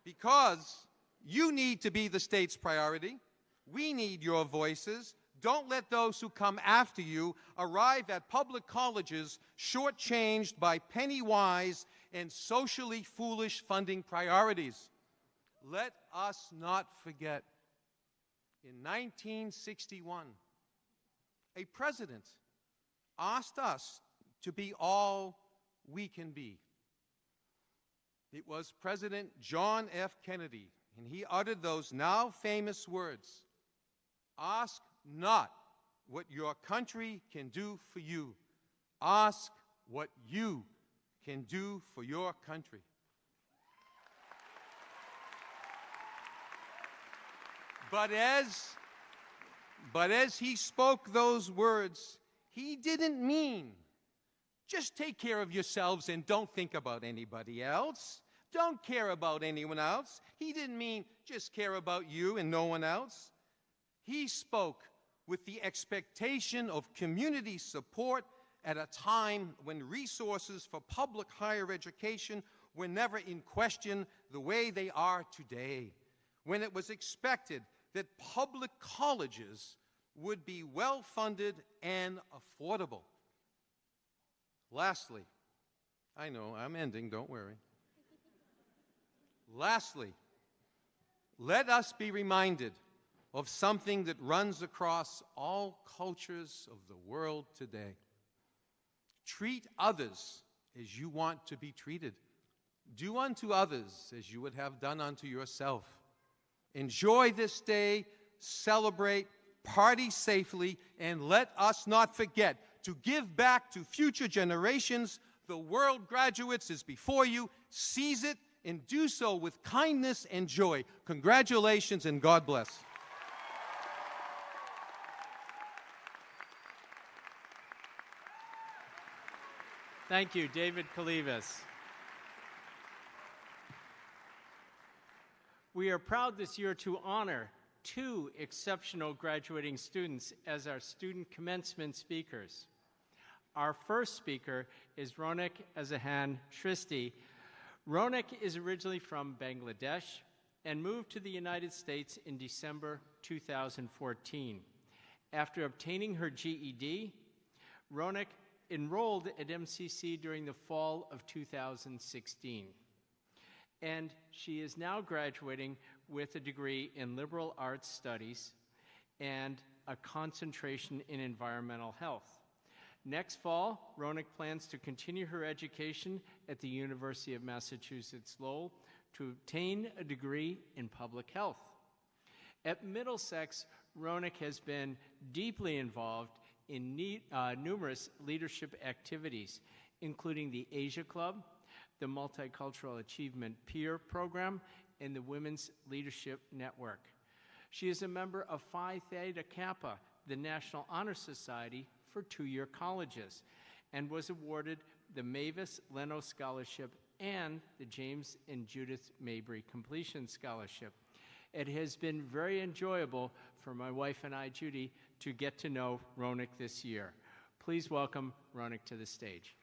because you need to be the state's priority. We need your voices. Don't let those who come after you arrive at public colleges shortchanged by penny-wise and socially foolish funding priorities. Let us not forget, in 1961, a president asked us to be all we can be. It was President John F. Kennedy, and he uttered those now famous words, "Ask not what your country can do for you. Ask what you can do for your country." But as he spoke those words, he didn't mean just take care of yourselves and don't think about anybody else. Don't care about anyone else. He didn't mean just care about you and no one else. He spoke with the expectation of community support at a time when resources for public higher education were never in question the way they are today, when it was expected that public colleges would be well-funded and affordable. Lastly, I know, I'm ending, don't worry. Lastly, let us be reminded of something that runs across all cultures of the world today. Treat others as you want to be treated. Do unto others as you would have done unto yourself. Enjoy this day, celebrate, party safely, and let us not forget to give back to future generations. The world, graduates, is before you. Seize it and do so with kindness and joy. Congratulations and God bless. Thank you, David Kalivas. We are proud this year to honor 2 exceptional graduating students as our student commencement speakers. Our first speaker is Ronak Azahan Shristi. Ronak is originally from Bangladesh and moved to the United States in December 2014. After obtaining her GED, Ronak enrolled at MCC during the fall of 2016. And she is now graduating with a degree in liberal arts studies and a concentration in environmental health. Next fall, Ronak plans to continue her education at the University of Massachusetts Lowell to obtain a degree in public health. At Middlesex, Ronak has been deeply involved in numerous leadership activities, including the Asia Club, the Multicultural Achievement Peer Program, and the Women's Leadership Network. She is a member of Phi Theta Kappa, the National Honor Society for two-year colleges, and was awarded the Mavis Leno Scholarship and the James and Judith Mabry Completion Scholarship. It has been very enjoyable for my wife and I, Judy, to get to know Ronak this year. Please welcome Ronak to the stage.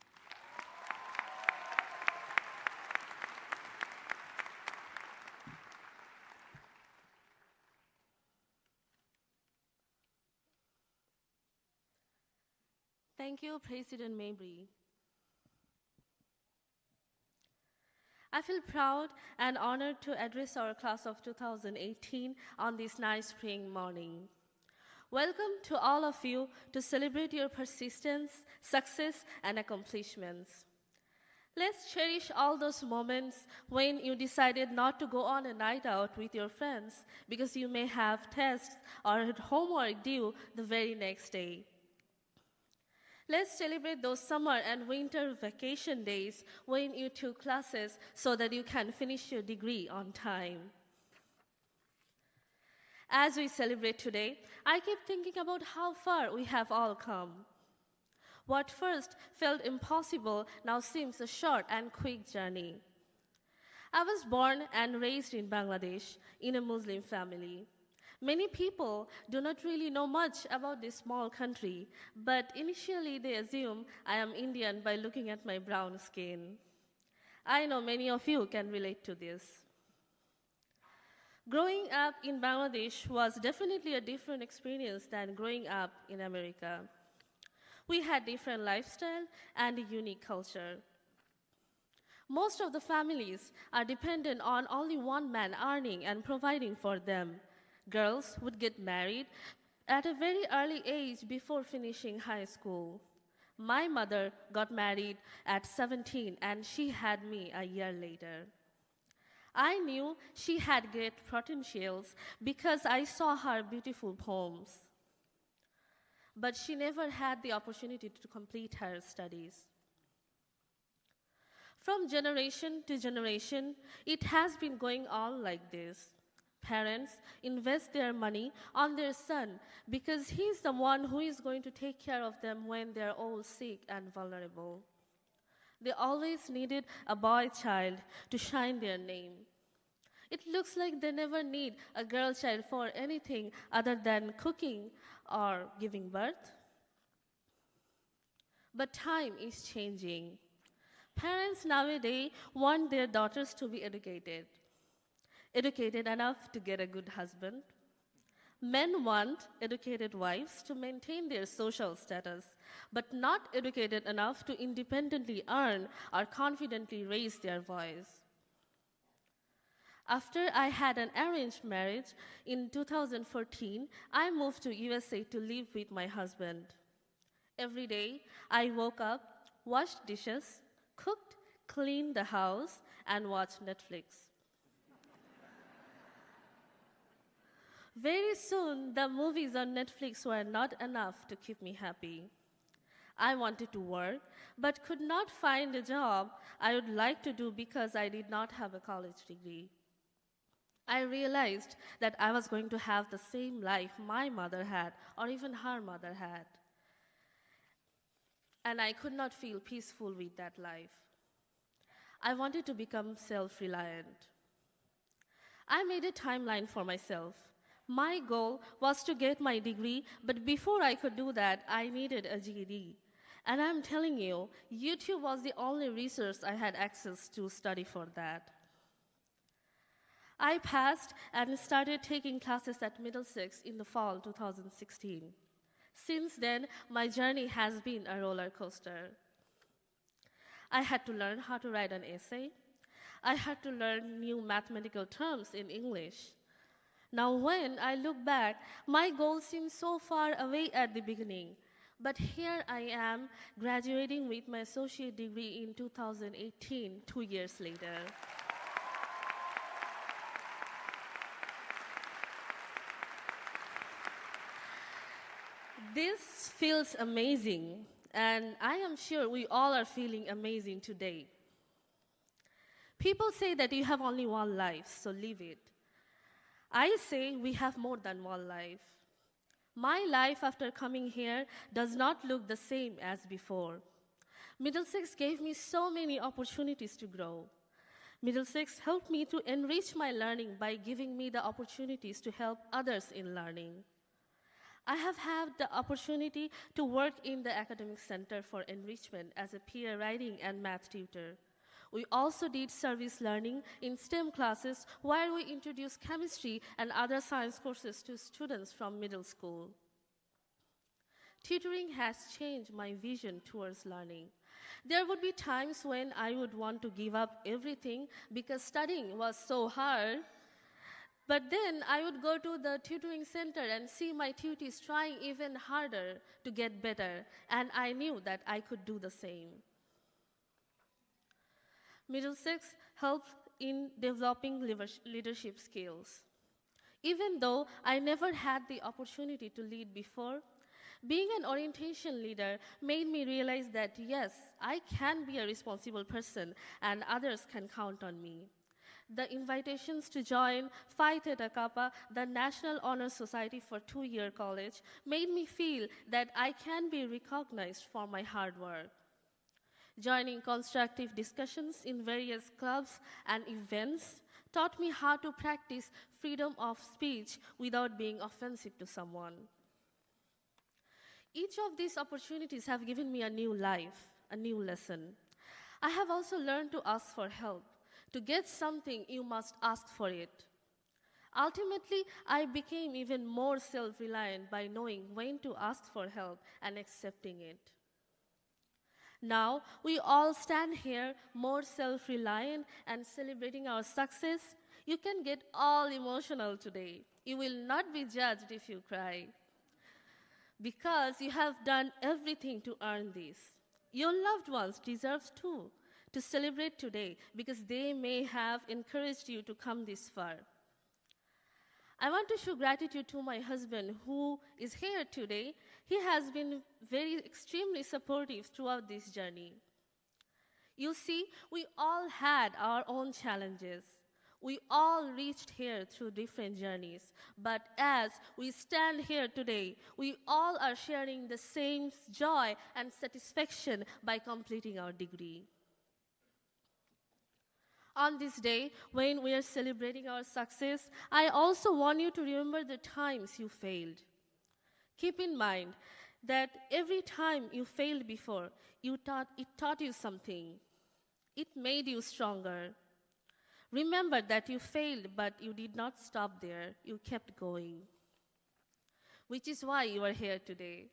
Thank you, President Mabry. I feel proud and honored to address our class of 2018 on this nice spring morning. Welcome to all of you to celebrate your persistence, success, and accomplishments. Let's cherish all those moments when you decided not to go on a night out with your friends because you may have tests or homework due the very next day. Let's celebrate those summer and winter vacation days when you took classes so that you can finish your degree on time. As we celebrate today, I keep thinking about how far we have all come. What first felt impossible now seems a short and quick journey. I was born and raised in Bangladesh in a Muslim family. Many people do not really know much about this small country, but initially they assume I am Indian by looking at my brown skin. I know many of you can relate to this. Growing up in Bangladesh was definitely a different experience than growing up in America. We had different lifestyle and a unique culture. Most of the families are dependent on only one man earning and providing for them. Girls would get married at a very early age before finishing high school. My mother got married at 17 and she had me a year later. I knew she had great potentials because I saw her beautiful poems. But she never had the opportunity to complete her studies. From generation to generation, it has been going on like this. Parents invest their money on their son because he's the one who is going to take care of them when they're all sick and vulnerable. They always needed a boy child to shine their name. It looks like they never need a girl child for anything other than cooking or giving birth. But time is changing. Parents nowadays want their daughters to be educated enough to get a good husband. Men want educated wives to maintain their social status, but not educated enough to independently earn or confidently raise their voice. After I had an arranged marriage in 2014, I moved to USA to live with my husband. Every day, I woke up, washed dishes, cooked, cleaned the house, and watched Netflix. Very soon, the movies on Netflix were not enough to keep me happy. I wanted to work, but could not find a job I would like to do because I did not have a college degree. I realized that I was going to have the same life my mother had, or even her mother had. And I could not feel peaceful with that life. I wanted to become self-reliant. I made a timeline for myself. My goal was to get my degree, but before I could do that, I needed a GED. And I'm telling you, YouTube was the only resource I had access to study for that. I passed and started taking classes at Middlesex in the fall 2016. Since then, my journey has been a roller coaster. I had to learn how to write an essay. I had to learn new mathematical terms in English. Now, when I look back, my goal seemed so far away at the beginning. But here I am, graduating with my associate degree in 2018, 2 years later. This feels amazing, and I am sure we all are feeling amazing today. People say that you have only one life, so live it. I say we have more than one life. My life after coming here does not look the same as before. Middlesex gave me so many opportunities to grow. Middlesex helped me to enrich my learning by giving me the opportunities to help others in learning. I have had the opportunity to work in the Academic Center for Enrichment as a peer writing and math tutor. We also did service learning in STEM classes where we introduced chemistry and other science courses to students from middle school. Tutoring has changed my vision towards learning. There would be times when I would want to give up everything because studying was so hard. But then I would go to the tutoring center and see my tutees trying even harder to get better, and I knew that I could do the same. Middlesex helped in developing leadership skills. Even though I never had the opportunity to lead before, being an orientation leader made me realize that yes, I can be a responsible person and others can count on me. The invitations to join Phi Theta Kappa, the National Honor Society for two-year college, made me feel that I can be recognized for my hard work. Joining constructive discussions in various clubs and events taught me how to practice freedom of speech without being offensive to someone. Each of these opportunities have given me a new life, a new lesson. I have also learned to ask for help. To get something, you must ask for it. Ultimately, I became even more self-reliant by knowing when to ask for help and accepting it. Now, we all stand here more self-reliant and celebrating our success. You can get all emotional today. You will not be judged if you cry, because you have done everything to earn this. Your loved ones deserve too to celebrate today because they may have encouraged you to come this far. I want to show gratitude to my husband who is here today. He has been extremely supportive throughout this journey. You see, we all had our own challenges. We all reached here through different journeys. But as we stand here today, we all are sharing the same joy and satisfaction by completing our degree. On this day, when we are celebrating our success, I also want you to remember the times you failed. Keep in mind that every time you failed before, it taught you something. It made you stronger. Remember that you failed, but you did not stop there. You kept going, which is why you are here today.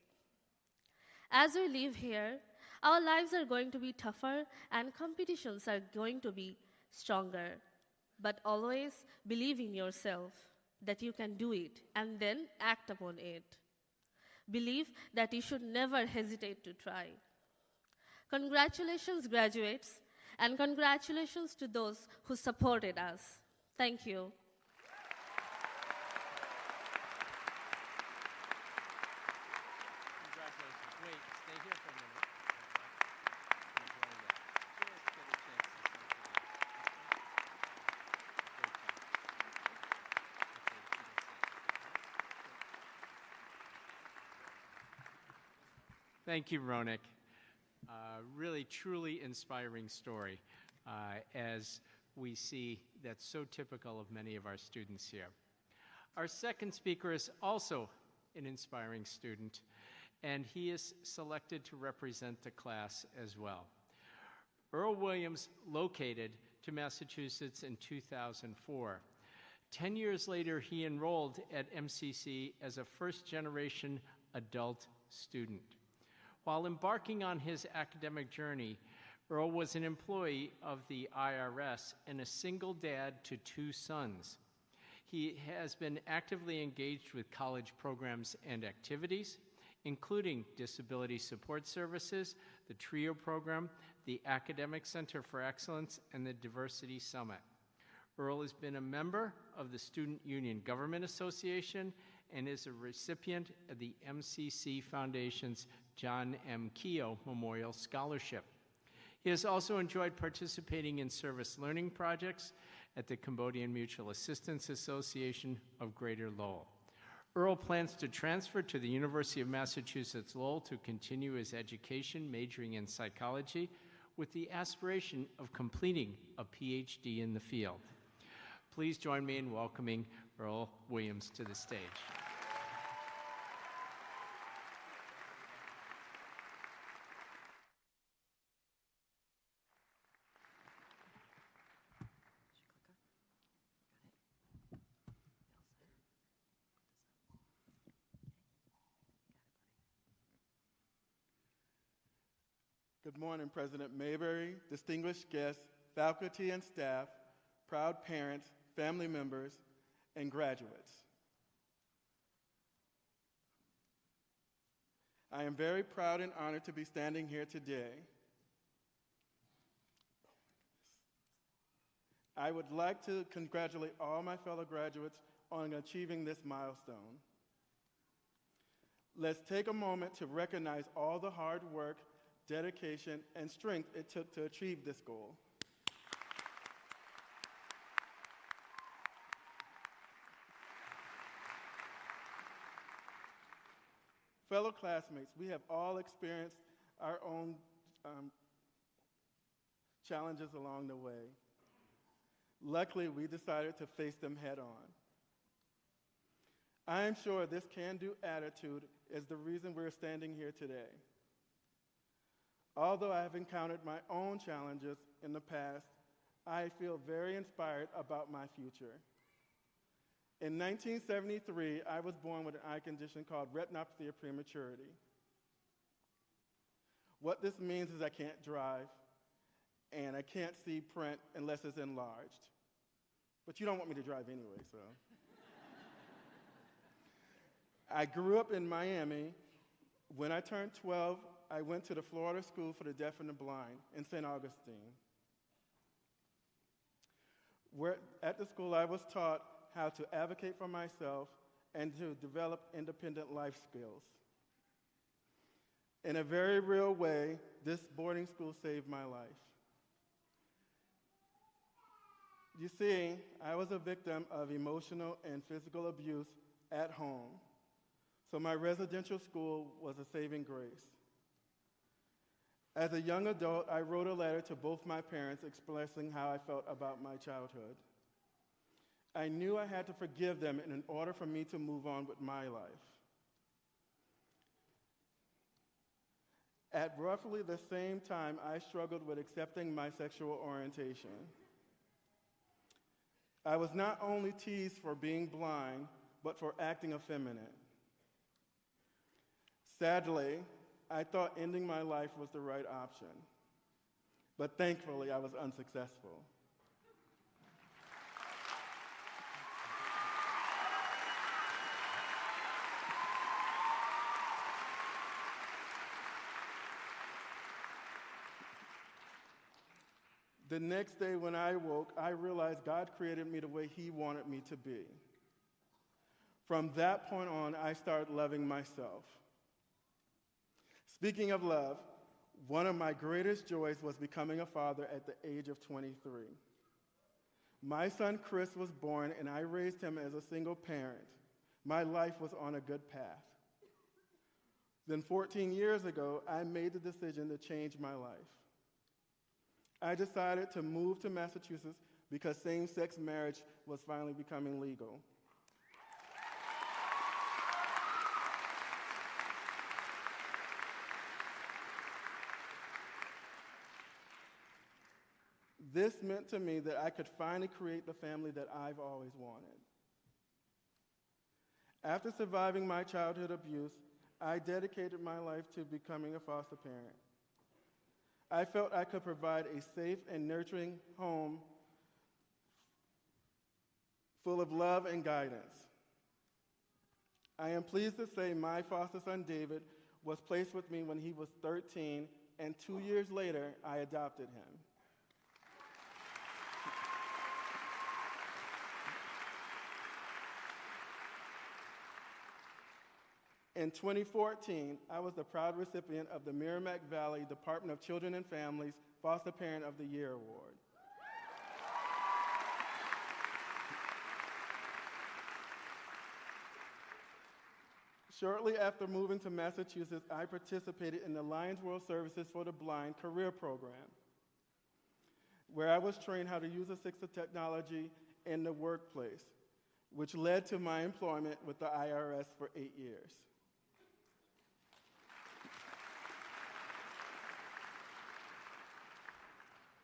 As we live here, our lives are going to be tougher and competitions are going to be stronger. But always believe in yourself that you can do it and then act upon it. Believe that you should never hesitate to try. Congratulations, graduates, and congratulations to those who supported us. Thank you. Congratulations. Wait, stay here for a minute. Thank you, Ronak. Really, truly inspiring story, as we see that's so typical of many of our students here. Our second speaker is also an inspiring student, and he is selected to represent the class as well. Earl Williams located to Massachusetts in 2004. 10 years later, he enrolled at MCC as a first-generation adult student. While embarking on his academic journey, Earl was an employee of the IRS and a single dad to 2 sons. He has been actively engaged with college programs and activities, including Disability Support Services, the TRIO program, the Academic Center for Excellence, and the Diversity Summit. Earl has been a member of the Student Union Government Association and is a recipient of the MCC Foundation's John M. Keogh Memorial Scholarship. He has also enjoyed participating in service learning projects at the Cambodian Mutual Assistance Association of Greater Lowell. Earl plans to transfer to the University of Massachusetts Lowell to continue his education, majoring in psychology, with the aspiration of completing a PhD in the field. Please join me in welcoming Earl Williams to the stage. Good morning, President Mayberry, distinguished guests, faculty and staff, proud parents, family members, and graduates. I am very proud and honored to be standing here today. I would like to congratulate all my fellow graduates on achieving this milestone. Let's take a moment to recognize all the hard work, dedication, and strength it took to achieve this goal. Fellow classmates, we have all experienced our own challenges along the way. Luckily, we decided to face them head on. I am sure this can-do attitude is the reason we're standing here today. Although I have encountered my own challenges in the past, I feel very inspired about my future. In 1973, I was born with an eye condition called retinopathy of prematurity. What this means is I can't drive, and I can't see print unless it's enlarged. But you don't want me to drive anyway, so. I grew up in Miami. When I turned 12, I went to the Florida School for the Deaf and the Blind in St. Augustine. At the school, I was taught how to advocate for myself and to develop independent life skills. In a very real way, this boarding school saved my life. You see, I was a victim of emotional and physical abuse at home, so my residential school was a saving grace. As a young adult, I wrote a letter to both my parents expressing how I felt about my childhood. I knew I had to forgive them in order for me to move on with my life. At roughly the same time, I struggled with accepting my sexual orientation. I was not only teased for being blind, but for acting effeminate. Sadly, I thought ending my life was the right option, but thankfully I was unsuccessful. The next day when I woke, I realized God created me the way He wanted me to be. From that point on, I started loving myself. Speaking of love, one of my greatest joys was becoming a father at the age of 23. My son Chris was born, and I raised him as a single parent. My life was on a good path. Then 14 years ago, I made the decision to change my life. I decided to move to Massachusetts because same-sex marriage was finally becoming legal. This meant to me that I could finally create the family that I've always wanted. After surviving my childhood abuse, I dedicated my life to becoming a foster parent. I felt I could provide a safe and nurturing home full of love and guidance. I am pleased to say my foster son David was placed with me when he was 13, and 2 years later, I adopted him. In 2014, I was the proud recipient of the Merrimack Valley Department of Children and Families Foster Parent of the Year Award. Shortly after moving to Massachusetts, I participated in the Lions World Services for the Blind career program, where I was trained how to use assistive technology in the workplace, which led to my employment with the IRS for 8 years.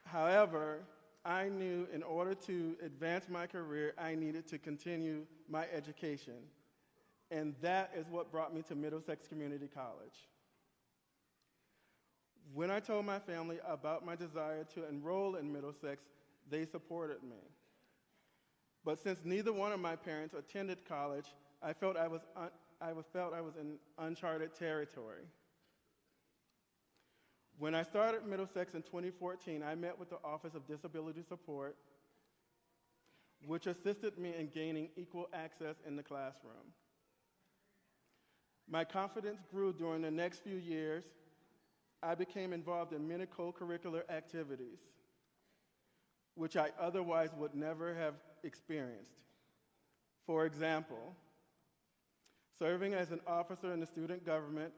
However, I knew in order to advance my career, I needed to continue my education. And that is what brought me to Middlesex Community College. When I told my family about my desire to enroll in Middlesex, they supported me. But since neither one of my parents attended college, I felt I was in uncharted territory. When I started Middlesex in 2014, I met with the Office of Disability Support, which assisted me in gaining equal access in the classroom. My confidence grew during the next few years. I became involved in many co-curricular activities, which I otherwise would never have experienced. For example, serving as an officer in the student government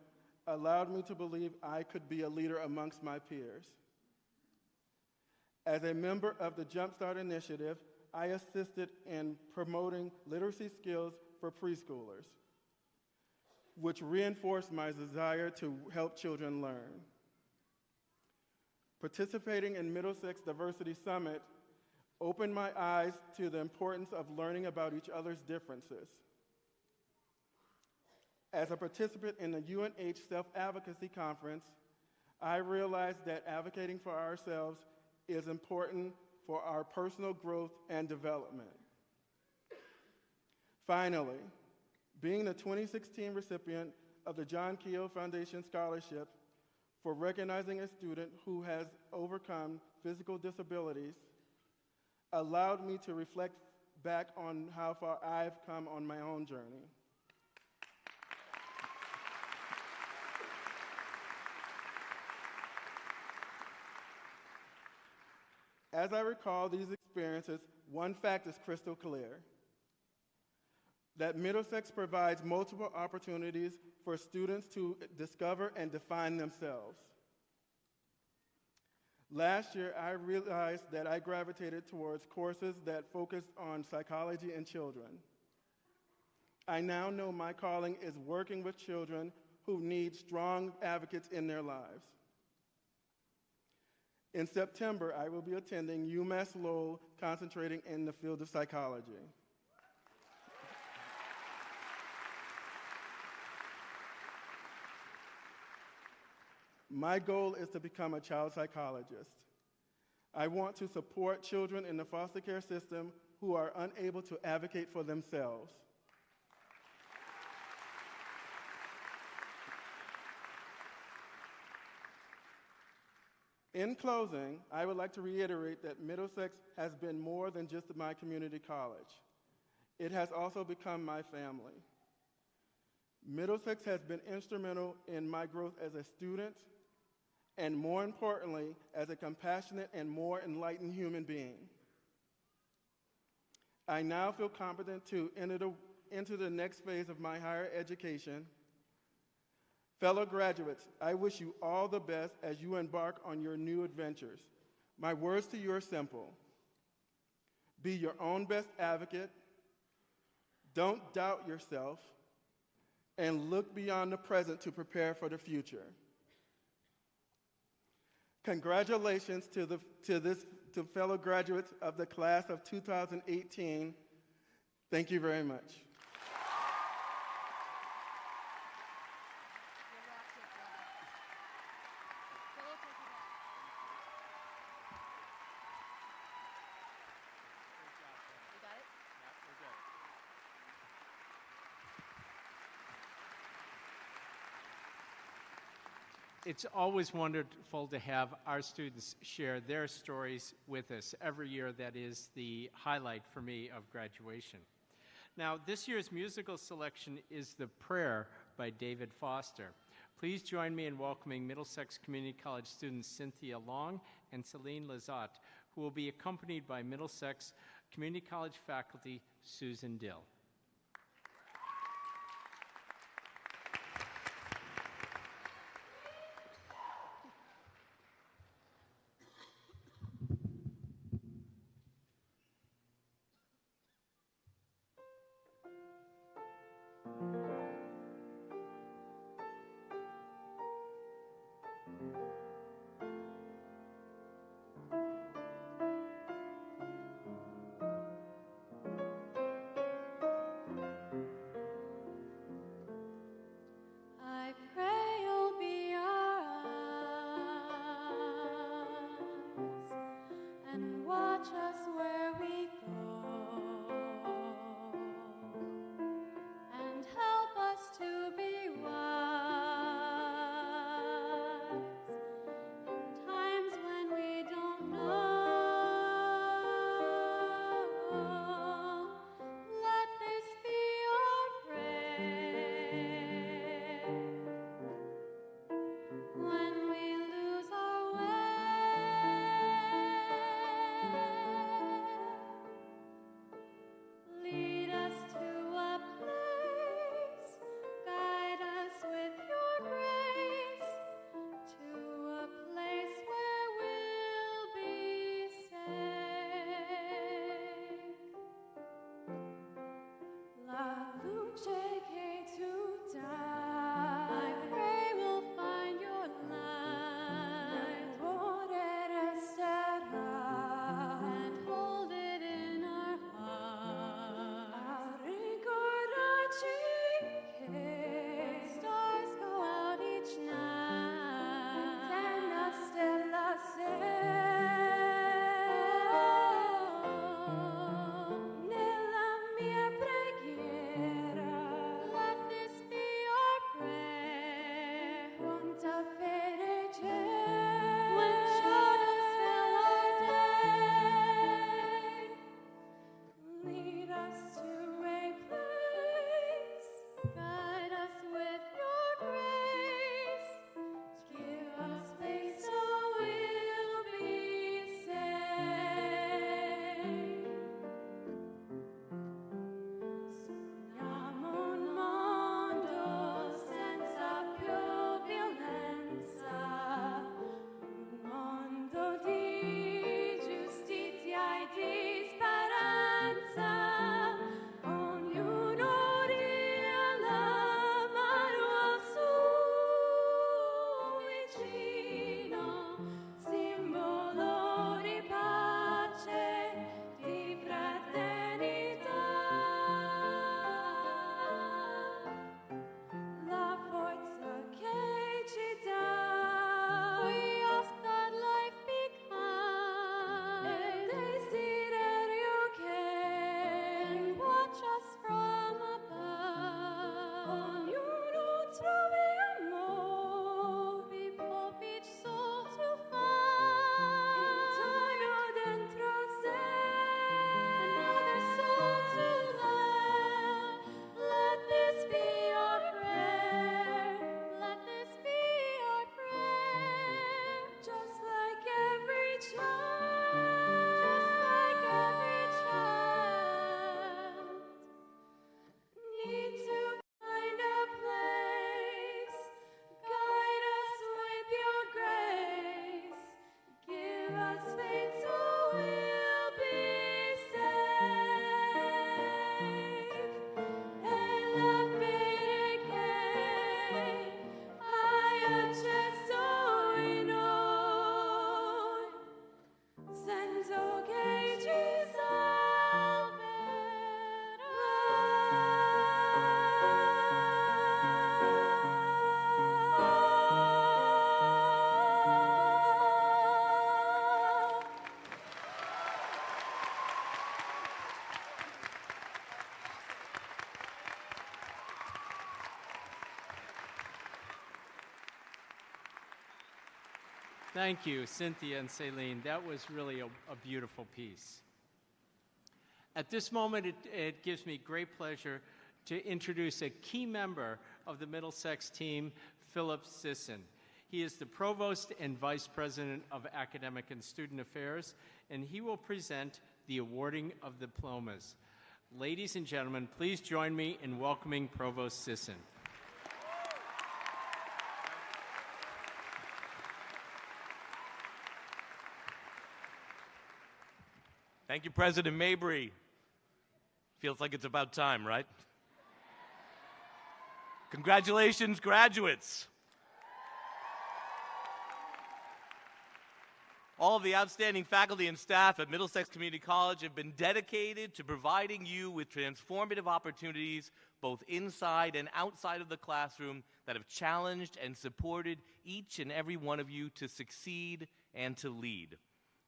allowed me to believe I could be a leader amongst my peers. As a member of the Jumpstart Initiative, I assisted in promoting literacy skills for preschoolers, which reinforced my desire to help children learn. Participating in Middlesex Diversity Summit opened my eyes to the importance of learning about each other's differences. As a participant in the UNH Self-Advocacy Conference, I realized that advocating for ourselves is important for our personal growth and development. Finally, being the 2016 recipient of the John Keogh Foundation Scholarship for recognizing a student who has overcome physical disabilities allowed me to reflect back on how far I've come on my own journey. As I recall these experiences, one fact is crystal clear: that Middlesex provides multiple opportunities for students to discover and define themselves. Last year, I realized that I gravitated towards courses that focused on psychology and children. I now know my calling is working with children who need strong advocates in their lives. In September, I will be attending UMass Lowell, concentrating in the field of psychology. My goal is to become a child psychologist. I want to support children in the foster care system who are unable to advocate for themselves. In closing, I would like to reiterate that Middlesex has been more than just my community college. It has also become my family. Middlesex has been instrumental in my growth as a student, and more importantly, as a compassionate and more enlightened human being. I now feel competent to enter the next phase of my higher education. Fellow graduates, I wish you all the best as you embark on your new adventures. My words to you are simple: be your own best advocate, don't doubt yourself, and look beyond the present to prepare for the future. Congratulations to fellow graduates of the class of 2018. Thank you very much. It's always wonderful to have our students share their stories with us. Every year, that is the highlight for me of graduation. Now, this year's musical selection is The Prayer by David Foster. Please join me in welcoming Middlesex Community College students Cynthia Long and Celine Lizotte, who will be accompanied by Middlesex Community College faculty Susan Dill. Thank you, Cynthia and Celine. That was really a beautiful piece. At this moment, it gives me great pleasure to introduce a key member of the Middlesex team, Philip Sisson. He is the Provost and Vice President of Academic and Student Affairs, and he will present the awarding of diplomas. Ladies and gentlemen, please join me in welcoming Provost Sisson. Thank you, President Mabry. Feels like it's about time, right? Congratulations, graduates. All of the outstanding faculty and staff at Middlesex Community College have been dedicated to providing you with transformative opportunities both inside and outside of the classroom that have challenged and supported each and every one of you to succeed and to lead.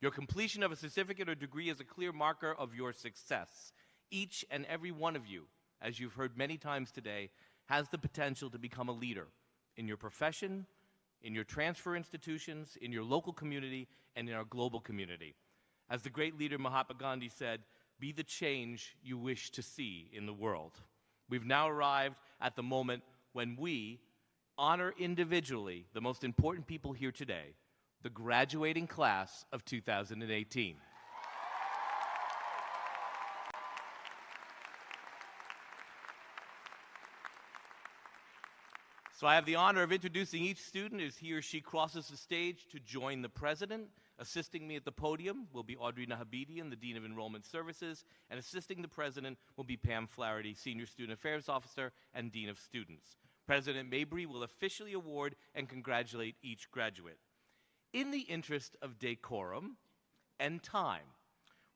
Your completion of a certificate or degree is a clear marker of your success. Each and every one of you, as you've heard many times today, has the potential to become a leader in your profession, in your transfer institutions, in your local community, and in our global community. As the great leader Mahatma Gandhi said, be the change you wish to see in the world. We've now arrived at the moment when we honor individually the most important people here today, the graduating class of 2018. So I have the honor of introducing each student as he or she crosses the stage to join the president. Assisting me at the podium will be Audrey Nahabedian, the Dean of Enrollment Services, and assisting the president will be Pam Flaherty, Senior Student Affairs Officer and Dean of Students. President Mabry will officially award and congratulate each graduate. In the interest of decorum and time,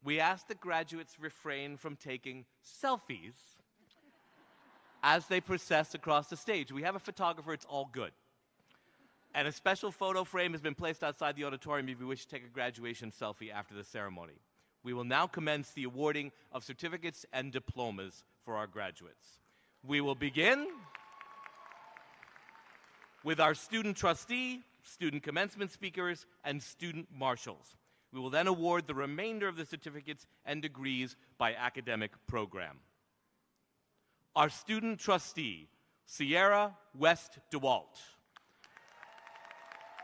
we ask that graduates refrain from taking selfies as they process across the stage. We have a photographer, it's all good. And a special photo frame has been placed outside the auditorium if you wish to take a graduation selfie after the ceremony. We will now commence the awarding of certificates and diplomas for our graduates. We will begin with our student trustee, student commencement speakers, and student marshals. We will then award the remainder of the certificates and degrees by academic program. Our student trustee, Sierra West DeWalt.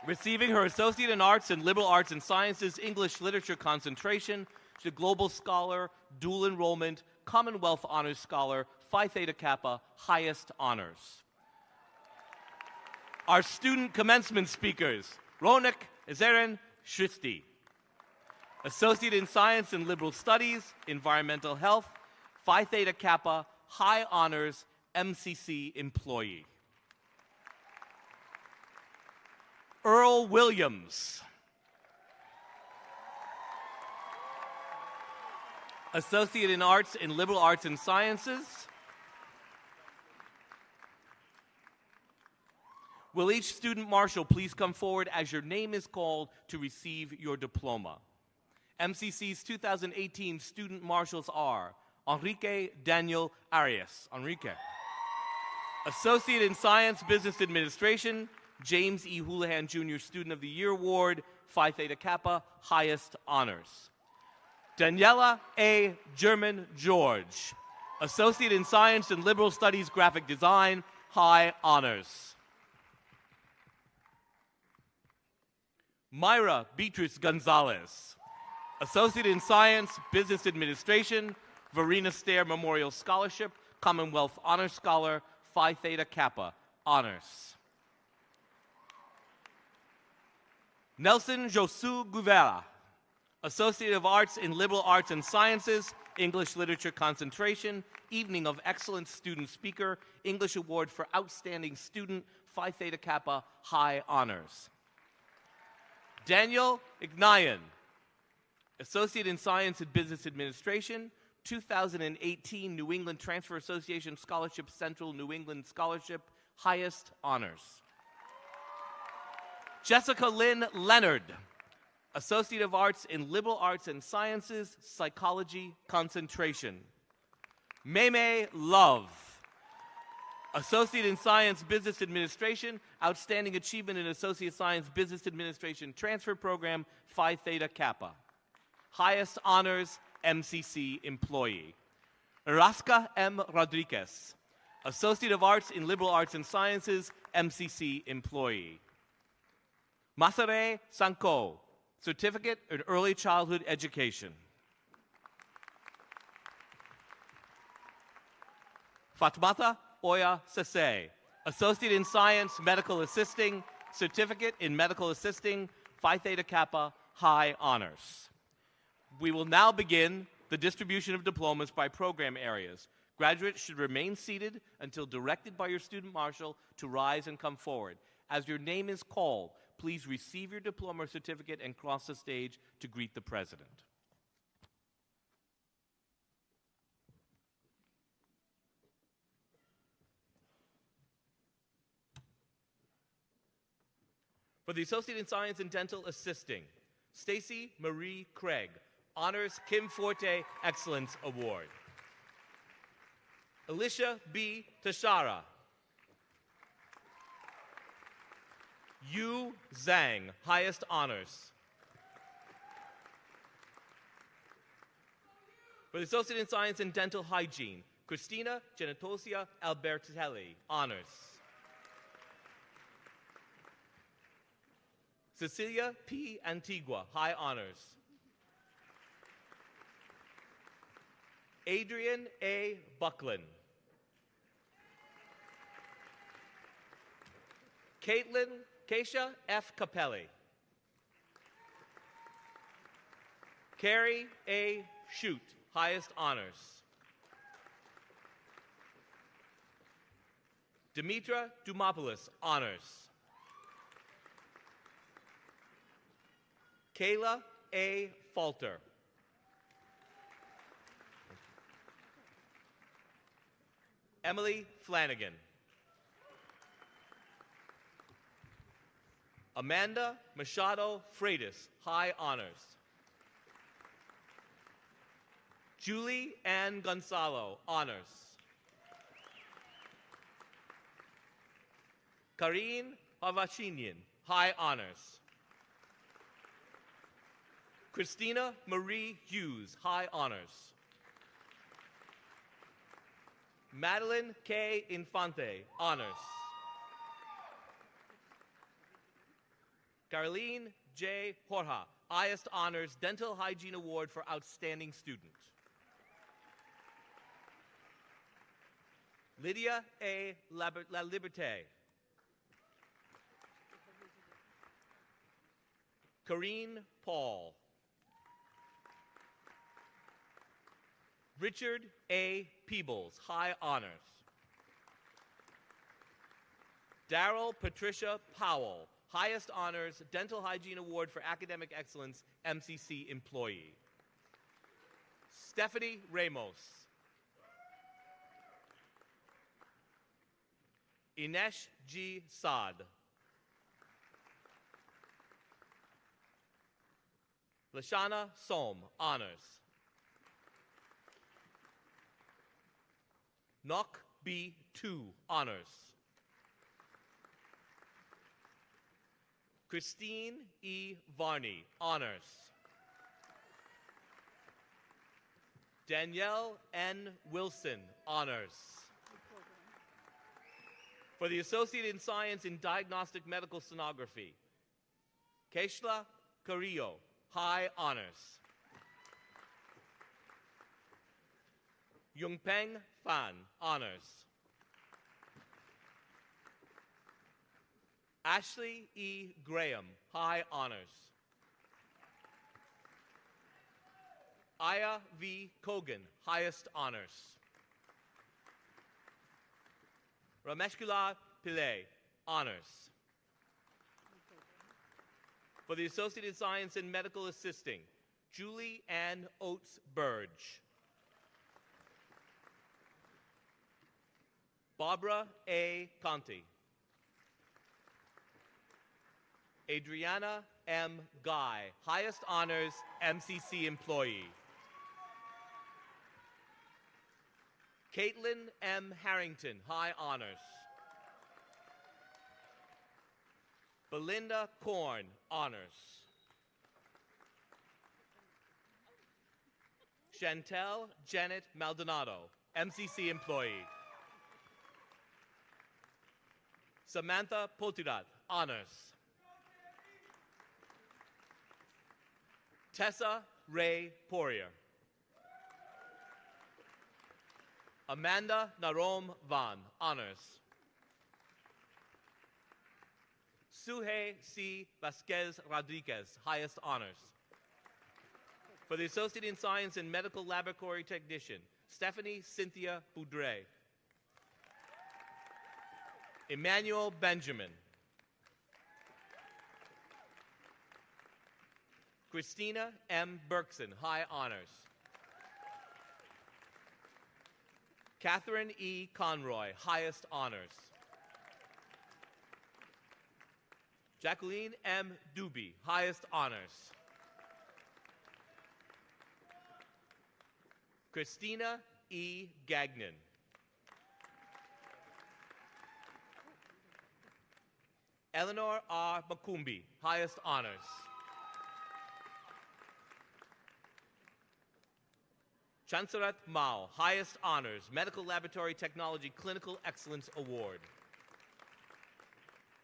Receiving her Associate in Arts and Liberal Arts and Sciences English Literature concentration, she's a Global Scholar, Dual Enrollment, Commonwealth Honors Scholar, Phi Theta Kappa, highest honors. Our student commencement speakers, Ronak Ezeren Shristi. Associate in Science and Liberal Studies, Environmental Health, Phi Theta Kappa, high honors, MCC employee. Earl Williams. Associate in Arts in Liberal Arts and Sciences. Will each student marshal please come forward as your name is called to receive your diploma? MCC's 2018 student marshals are Enrique Daniel Arias. Enrique. Associate in Science, Business Administration, James E. Houlihan Jr. Student of the Year Award, Phi Theta Kappa, highest honors. Daniela A. German George. Associate in Science and Liberal Studies, Graphic Design, high honors. Myra Beatrice Gonzalez. Associate in Science, Business Administration, Verena Stair Memorial Scholarship, Commonwealth Honor Scholar, Phi Theta Kappa, honors. Nelson Josu Guvera, Associate of Arts in Liberal Arts and Sciences, English Literature concentration, Evening of Excellence Student Speaker, English Award for Outstanding Student, Phi Theta Kappa, high honors. Daniel Ignayan, Associate in Science and Business Administration, 2018 New England Transfer Association Scholarship Central New England Scholarship, highest honors. Jessica Lynn Leonard, Associate of Arts in Liberal Arts and Sciences, Psychology concentration. Meme Love, Associate in Science Business Administration, Outstanding Achievement in Associate Science Business Administration Transfer Program, Phi Theta Kappa. Highest Honors, MCC Employee. Rasca M. Rodriguez, Associate of Arts in Liberal Arts and Sciences, MCC Employee. Masare Sanko, Certificate in Early Childhood Education. Fatmata Oya Sese, Associate in Science Medical Assisting, Certificate in Medical Assisting, Phi Theta Kappa, High Honors. We will now begin the distribution of diplomas by program areas. Graduates should remain seated until directed by your student marshal to rise and come forward. As your name is called, please receive your diploma or certificate and cross the stage to greet the president. For the Associate in Science and Dental Assisting, Stacy Marie Craig, Honors Kim Forte Excellence Award. Alicia B. Tashara. Yu Zhang, Highest Honors. For the Associate in Science and Dental Hygiene, Christina Genetosia Albertelli, Honors. Cecilia P. Antigua, High Honors. Adrian A. Buckland. Keisha F. Capelli. Carrie A. Shute, Highest Honors. Dimitra Dumopoulos, Honors. Kayla A. Falter. Emily Flanagan. Amanda Machado Freitas, High Honors. Julie Ann Gonzalo, Honors. Karine Havachinian, High Honors. Christina Marie Hughes, High Honors. Madeline K. Infante, Honors. Caroline J. Jorja, Highest Honors, Dental Hygiene Award for Outstanding Student. Lydia A. La Liberté. Corrine Paul. Richard A. Peebles, High Honors. Daryl Patricia Powell, Highest Honors, Dental Hygiene Award for Academic Excellence, MCC Employee. Stephanie Ramos. Inesh G. Saad. Lashana Som, Honors. Nok B2, Honors. Christine E. Varney, Honors. Danielle N. Wilson, Honors. For the Associate in Science in Diagnostic Medical Sonography, Keishla Carrillo, High Honors. Yungpeng Fan, Honors. Ashley E. Graham, High Honors. Aya V. Kogan, Highest Honors. Rameshkula Pillay, Honors. For the Associate in Science in Medical Assisting, Julie Ann Oates Burge. Barbara A. Conti. Adriana M. Guy, Highest Honors, MCC Employee. Caitlin M. Harrington, High Honors. Belinda Korn, honors. Chantel Janet Maldonado, MCC employee. Samantha Potirat, honors. Tessa Ray Poirier. Amanda Narom Van, honors. Suhe C. Vasquez Rodriguez, highest honors. For the Associate in Science and Medical Laboratory Technician, Stephanie Cynthia Boudre. Emmanuel Benjamin. Christina M. Berkson, high honors. Catherine E. Conroy, highest honors. Jacqueline M. Doobie, highest honors. Christina E. Gagnon. Eleanor R. Makumbi, highest honors. Chansarat Mao, highest honors, Medical Laboratory Technology Clinical Excellence Award.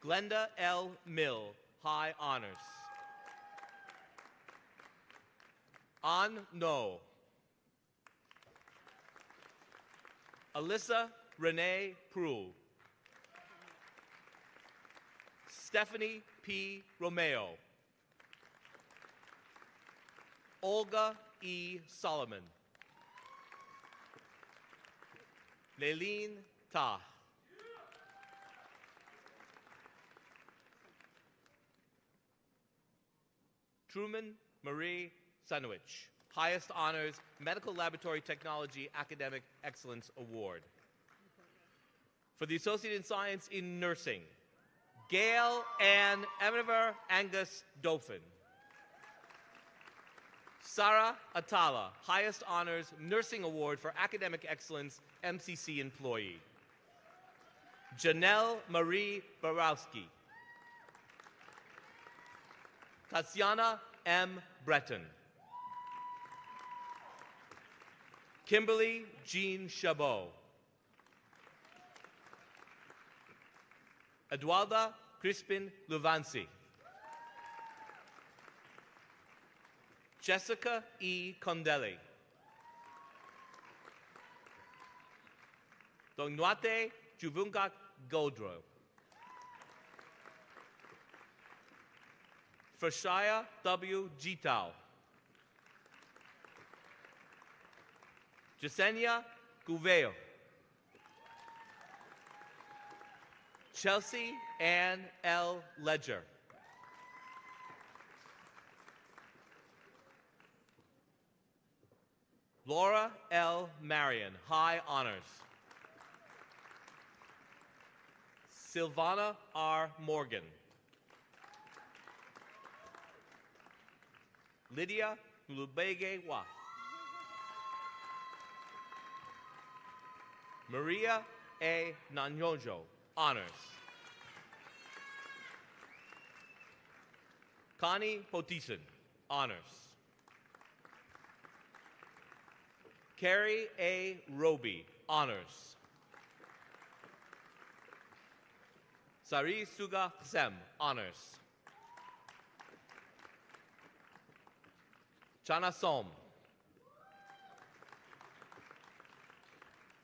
Glenda L. Mill, high honors. An No. Alyssa Renee Prue. Stephanie P. Romeo. Olga E. Solomon. Leilene Ta. Truman Marie Sanowich, highest honors, Medical Laboratory Technology Academic Excellence Award. For the Associate in Science in Nursing, Gail Ann Eminiver Angus Dauphin. Sarah Atala, highest honors, Nursing Award for Academic Excellence, MCC employee. Janelle Marie Borowski. Tatiana M. Breton. Kimberly Jean Chabot. Eduarda Crispin Luvansi. Jessica E. Condeli. Dongnuate Juvungak Godro. Frashaya W. Gitao. Jasenia Guveo. Chelsea Ann L. Ledger. Laura L. Marion, high honors. Silvana R. Morgan. Lydia Lubege Wa. Maria A. Nanyojo, honors. Connie Potison, honors. Carrie A. Roby, honors. Sari Suga Sem, honors. Chana Som.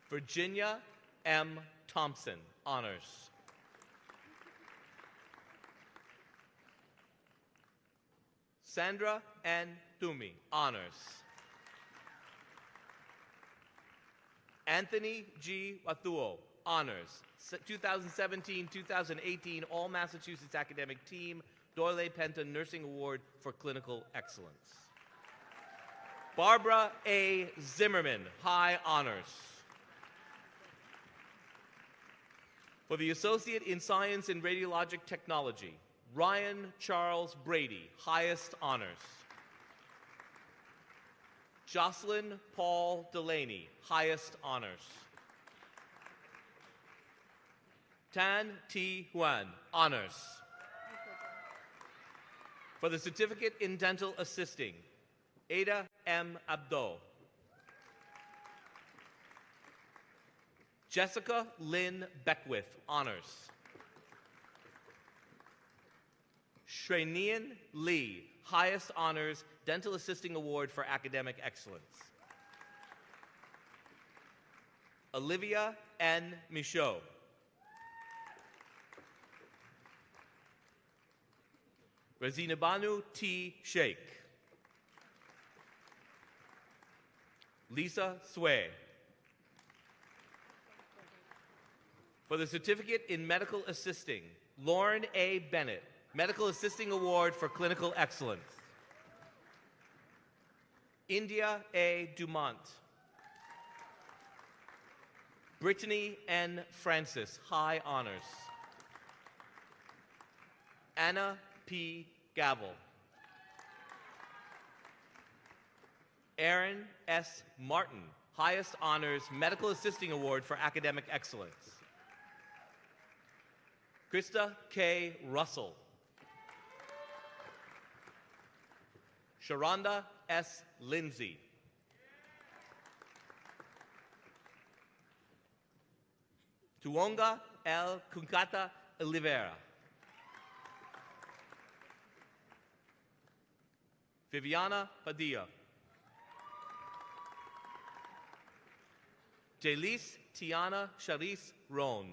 Virginia M. Thompson, honors. Sandra N. Toomey, honors. Anthony G. Wathuo, honors. 2017-2018 All Massachusetts Academic Team, Doyle Penton Nursing Award for Clinical Excellence. Barbara A. Zimmerman, high honors. For the Associate in Science and Radiologic Technology, Ryan Charles Brady, highest honors. Jocelyn Paul Delaney, highest honors. Tan T. Huan, honors. For the certificate in dental assisting, Ada M. Abdo. Jessica Lynn Beckwith, honors. Shrenian Lee, highest honors, Dental Assisting Award for Academic Excellence. Olivia N. Michaud. Razinabanu T. Sheikh. Lisa Sway. For the certificate in medical assisting, Lauren A. Bennett, Medical Assisting Award for Clinical Excellence. India A. Dumont. Brittany N. Francis, high honors. Anna P. Gavel. Aaron S. Martin, highest honors, Medical Assisting Award for Academic Excellence. Krista K. Russell. Sharonda S. Lindsay. Tuonga L. Kunkata Oliveira. Viviana Padilla. Jaylise Tiana Charis Roan.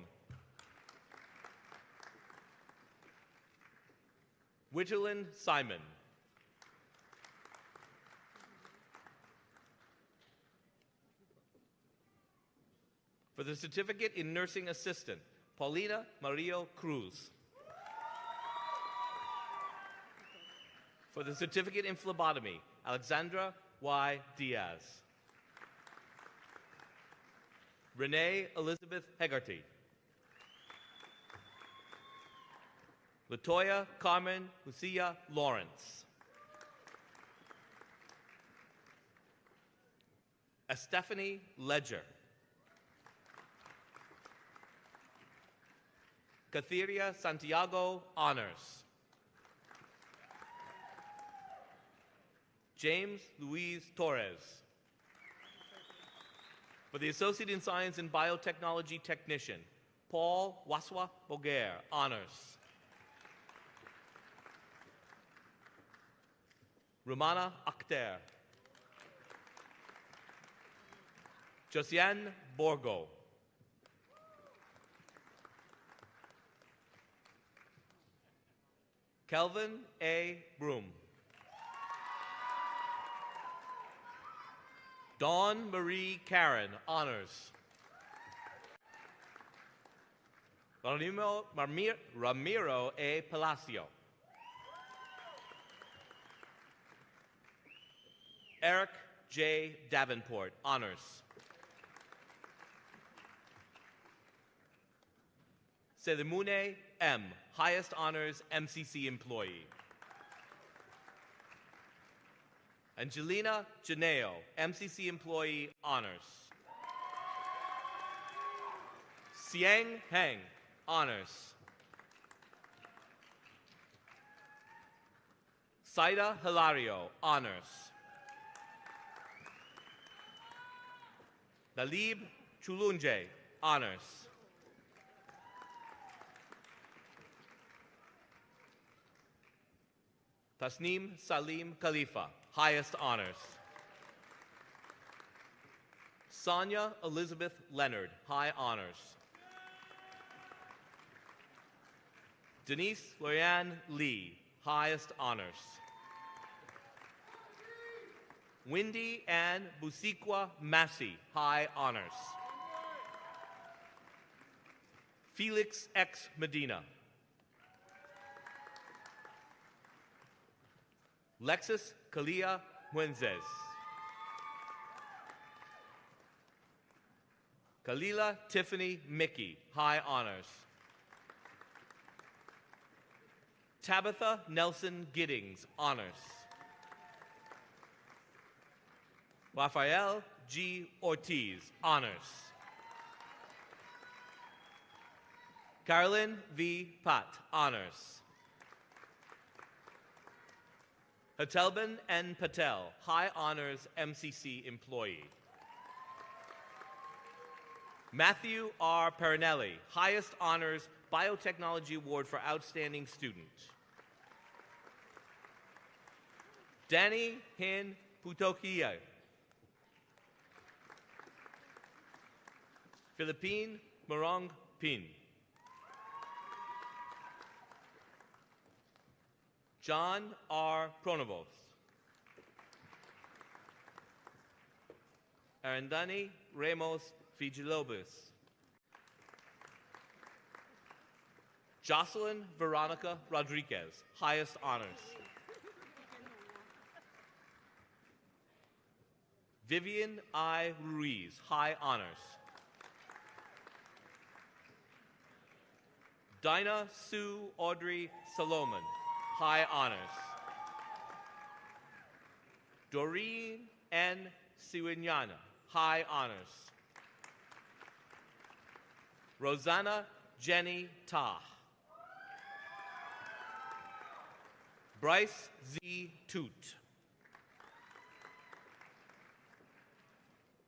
Witterlin Simon. For the certificate in nursing assistant, Paulina Mario Cruz. For the certificate in phlebotomy, Alexandra Y. Diaz. Renee Elizabeth Hegarty. Latoya Carmen Lucia Lawrence. Estefany Ledger. Catheria Santiago, honors. James Luis Torres. For the Associate in Science and Biotechnology Technician, Paul Waswa Boguer, honors. Romana Akhter. Josiane Borgo. Kelvin A. Broom. Dawn Marie Karen, honors. Ramiro A. Palacio. Eric J. Davenport, honors. Selimune M., highest honors MCC employee. Angelina Janeo, MCC employee, honors. Sieng Heng, honors. Saida Hilario, honors. Dalib Chulunje, honors. Tasneem Salim Khalifa, highest honors. Sonia Elizabeth Leonard, high honors. Denise Lorianne Lee, highest honors. Wendy Ann Busikwa Massey, high honors. Felix X. Medina. Lexus Kalia Muenzes. Kalila Tiffany Mickey, high honors. Tabitha Nelson Giddings, honors. Rafael G. Ortiz, honors. Carolyn V. Pat, honors. Patelban N. Patel, High Honors MCC Employee. Matthew R. Perinelli, Highest Honors Biotechnology Award for Outstanding Student. Danny Hin Putokia, Philippine Morong Pin. John R. Pronovos. Arendani Ramos Vigilobis. Jocelyn Veronica Rodriguez, highest honors. Vivian I. Ruiz, high honors. Dinah Sue Audrey Solomon, high honors. Doreen N. Siwinyana, high honors. Rosanna Jenny Ta. Bryce Z. Toot.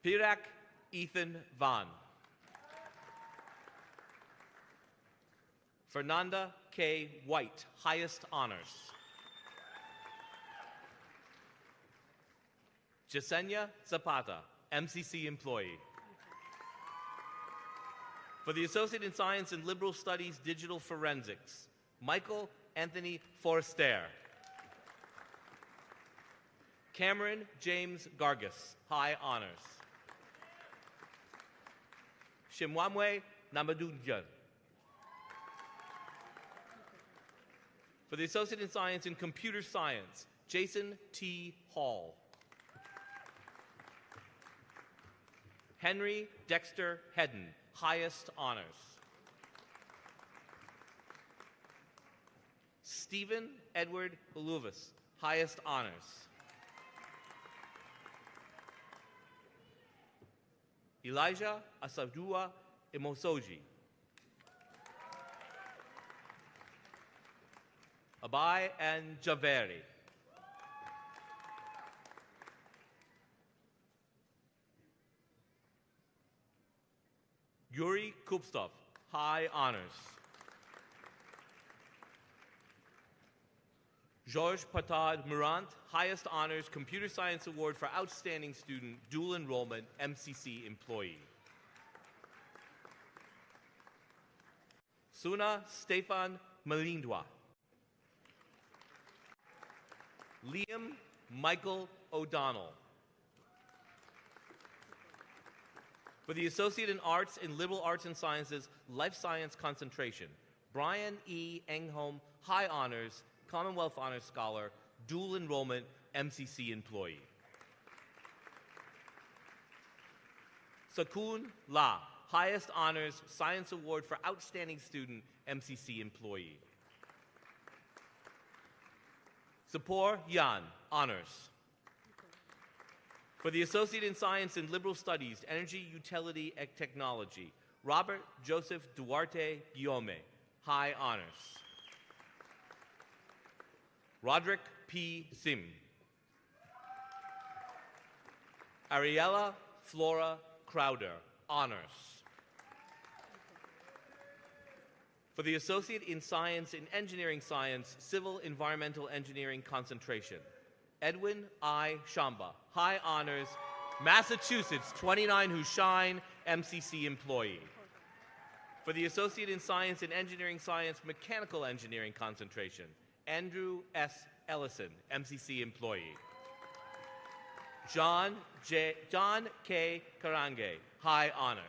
Pirak Ethan Van. Fernanda K. White, highest honors. Jasenia Zapata, MCC employee. For the Associate in Science and Liberal Studies Digital Forensics, Michael Anthony Forster. Cameron James Gargus, high honors. Shimwamwe Namadunjan. For the Associate in Science in Computer Science, Jason T. Hall. Henry Dexter Hedden, highest honors. Stephen Edward Beluvis, highest honors. Elijah Asadua Imosoji. Abai and Javeri. Yuri Kupstov, high honors. Georges Patard Murant, highest honors, Computer Science Award for Outstanding Student, Dual Enrollment, MCC employee. Suna Stefan Malindwa. Liam Michael O'Donnell. For the Associate in Arts in Liberal Arts and Sciences, Life Science concentration, Brian E. Engholm, high honors, Commonwealth Honors Scholar, Dual Enrollment, MCC employee. Sakun La, highest honors, Science Award for Outstanding Student, MCC employee. Sapor Yan, honors. For the Associate in Science and Liberal Studies, Energy, Utility, and Technology, Robert Joseph Duarte Guillaume, high honors. Roderick P. Sim. Ariella Flora Crowder, honors. For the Associate in Science and Engineering Science, Civil Environmental Engineering concentration, Edwin I. Shamba, high honors, Massachusetts, 29 who shine, MCC employee. For the Associate in Science and Engineering Science, Mechanical Engineering concentration, Andrew S. Ellison, MCC employee. John K. Karange, high honors.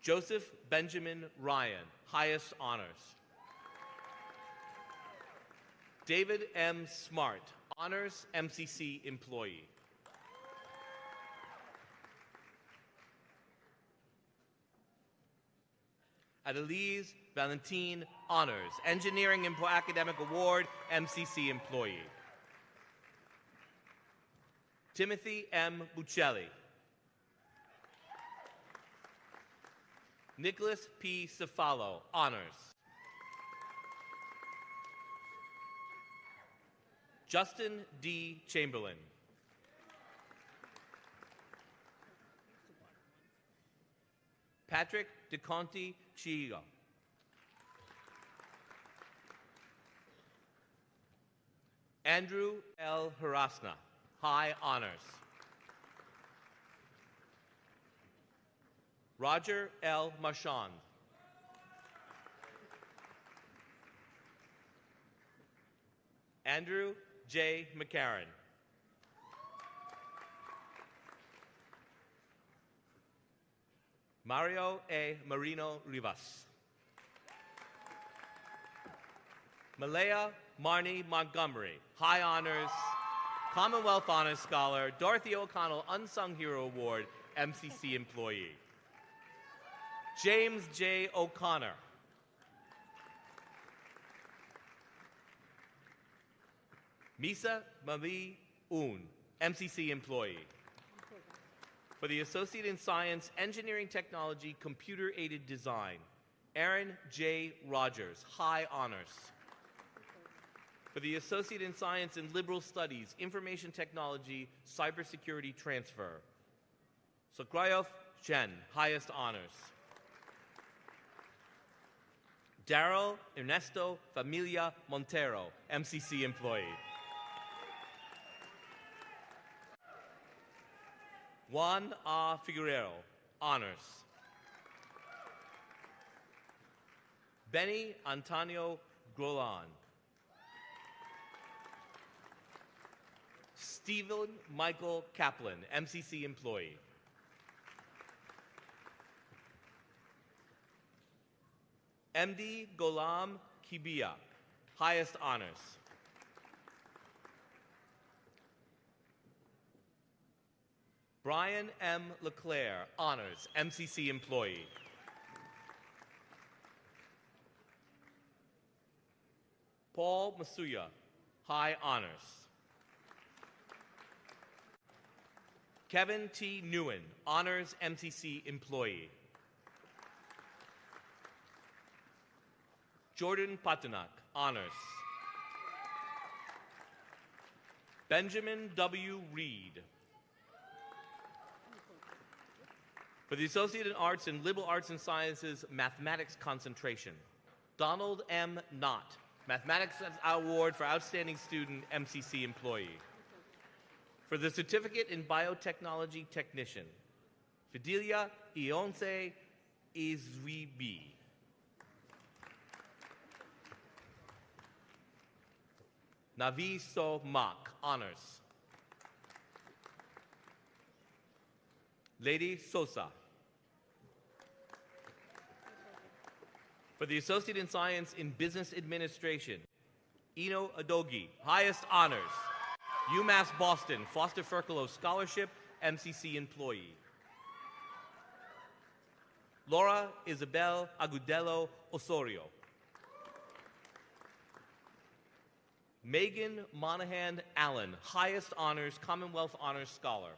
Joseph Benjamin Ryan, highest honors. David M. Smart, honors, MCC employee. Adelise Valentine, honors, Engineering and Academic Award, MCC employee. Timothy M. Buccelli. Nicholas P. Cefalo, honors. Justin D. Chamberlain. Patrick DeConti Chiga. Andrew L. Harasna, High Honors. Roger L. Marchand. Andrew J. McCarran. Mario A. Marino Rivas. Malaya Marnie Montgomery, High Honors, Commonwealth Honors Scholar, Dorothy O'Connell Unsung Hero Award, MCC Employee. James J. O'Connor. Misa Marie Un, MCC Employee. For the Associate in Science, Engineering Technology, Computer-Aided Design, Aaron J. Rogers, High Honors. For the Associate in Science and Liberal Studies, Information Technology, Cybersecurity Transfer, Sokrayov Chen, Highest Honors. Daryl Ernesto Familia Montero, MCC Employee. Juan A. Figueroa, Honors. Benny Antonio Grolan. Stephen Michael Kaplan, MCC Employee. MD Golam Kibia, Highest Honors. Brian M. LeClaire, Honors, MCC Employee. Paul Masuya, High Honors. Kevin T. Newen, Honors, MCC Employee. Jordan Patanak, Honors. Benjamin W. Reed. For the Associate in Arts and Liberal Arts and Sciences, Mathematics Concentration, Donald M. Knott, Mathematics Award for Outstanding Student, MCC Employee. For the Certificate in Biotechnology Technician, Fidelia Ionce Izwibi. Navi So Mak, Honors. Lady Sosa. For the Associate in Science in Business Administration, Ino Adogi, Highest Honors. UMass Boston, Foster Ferkalow Scholarship, MCC Employee. Laura Isabel Agudelo Osorio. Megan Monahan Allen, Highest Honors, Commonwealth Honors Scholar.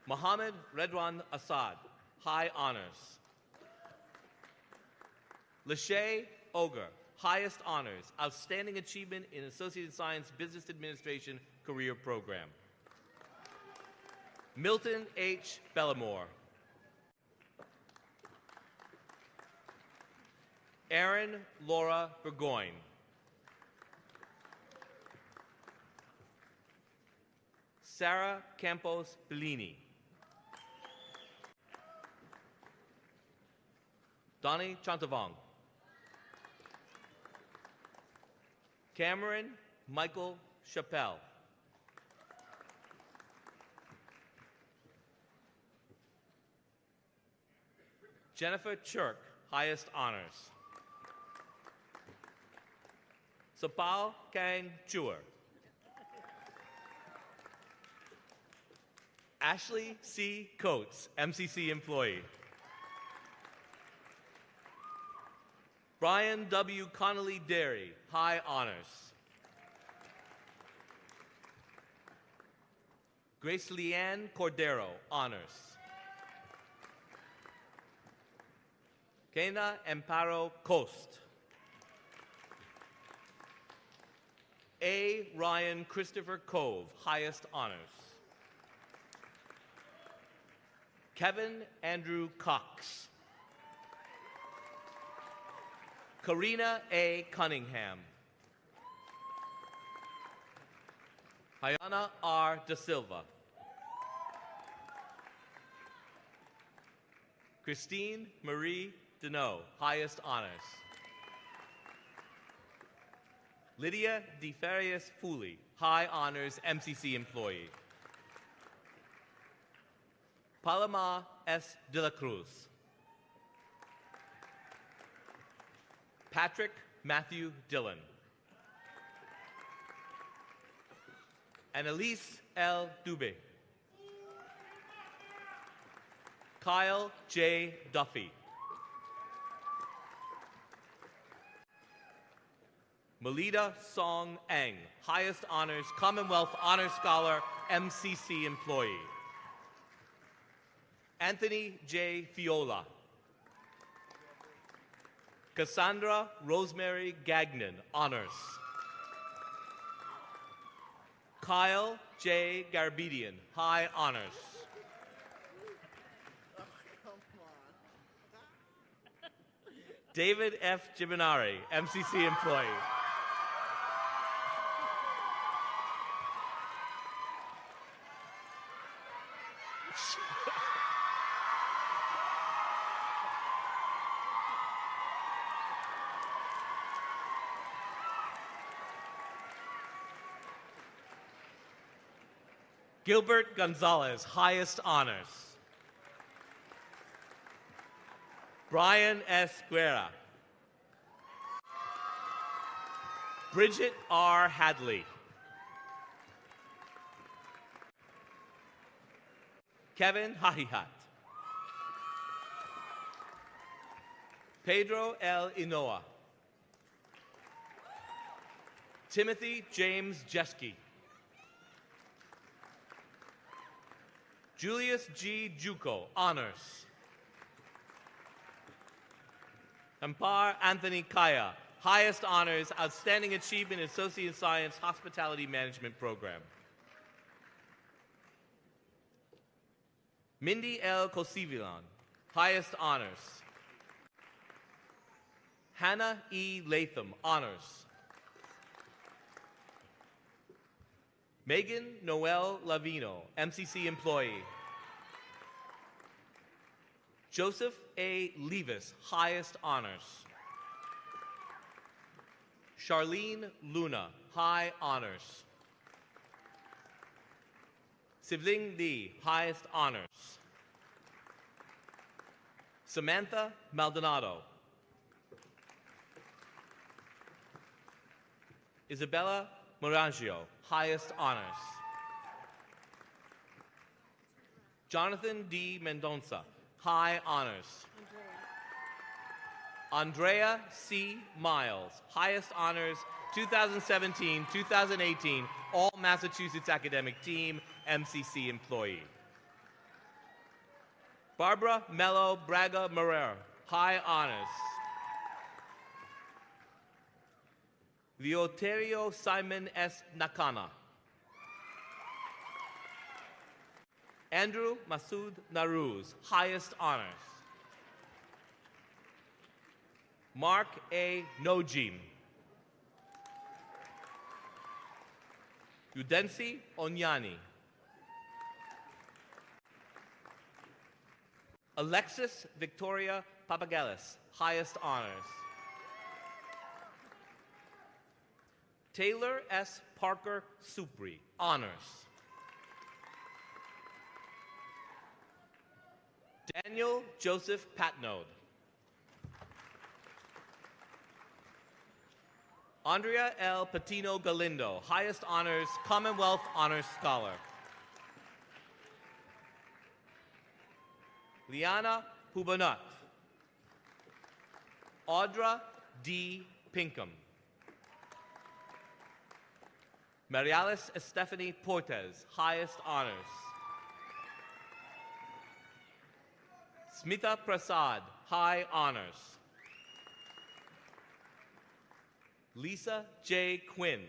Mohammed Redwan Assad, High Honors. Lachey Oger, Highest Honors, Outstanding Achievement in Associated Science Business Administration Career Program. Milton H. Bellamore. Aaron Laura Burgoyne. Sarah Campos Bellini. Donnie Chantavong. Cameron Michael Chappelle. Jennifer Chirk, Highest Honors. Sapal Kang Chua. Ashley C. Coates, MCC Employee. Brian W. Connolly Derry, High Honors. Grace Leanne Cordero, Honors. Kena Amparo Coast. A. Ryan Christopher Cove, highest honors. Kevin Andrew Cox. Karina A. Cunningham. Hayana R. Da Silva. Christine Marie Deneau, highest honors. Lydia DeFarias Fooley, high honors MCC employee. Paloma S. De La Cruz. Patrick Matthew Dillon. Annalise L. Dubé. Kyle J. Duffy. Melita Song Eng, highest honors Commonwealth Honor Scholar, MCC employee. Anthony J. Fiola. Cassandra Rosemary Gagnon, honors. Kyle J. Garbedian, high honors. David F. Giminari, MCC employee. Gilbert Gonzalez, highest honors. Brian S. Guerra. Bridget R. Hadley. Kevin Hahihat. Pedro L. Inoa. Timothy James Jeske. Julius G. Juco, honors. Ampar Anthony Kaya, highest honors, outstanding achievement in Associate Science Hospitality Management Program. Mindy L. Kosivilan, highest honors. Hannah E. Latham, honors. Megan Noel Lavino, MCC employee. Joseph A. Levis, highest honors. Charlene Luna, high honors. Sibling Lee, highest honors. Samantha Maldonado. Isabella Morangio, highest honors. Jonathan D. Mendonça, high honors. Andrea C. Miles, highest honors, 2017-2018, All Massachusetts Academic Team, MCC employee. Barbara Mello Braga Morer, high honors. Leoterio Simon S. Nakana. Andrew Masood Naruz, highest honors. Mark A. Nojim. Udensi Onyani. Alexis Victoria Papagelis, highest honors. Taylor S. Parker Supri, honors. Daniel Joseph Patnode. Andrea L. Patino Galindo, highest honors, Commonwealth Honors Scholar. Liana Hubanut. Audra D. Pinkham. Marialis Estefany Portes, highest honors. Smita Prasad, high honors. Lisa J. Quinn.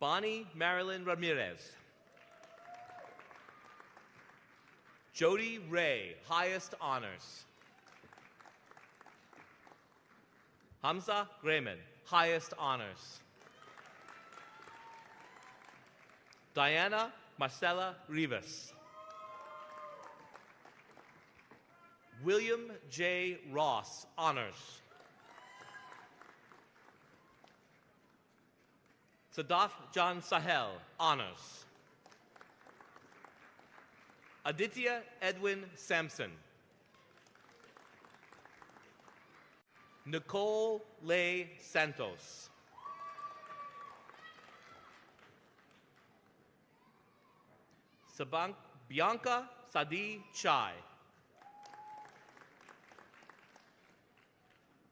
Bonnie Marilyn Ramirez. Jody Ray, highest honors. Hamza Grayman, highest honors. Diana Marcela Rivas. William J. Ross, honors. Sadaf John Sahel, honors. Aditya Edwin Sampson. Nicole Leigh Santos. Bianca Sadi Chai.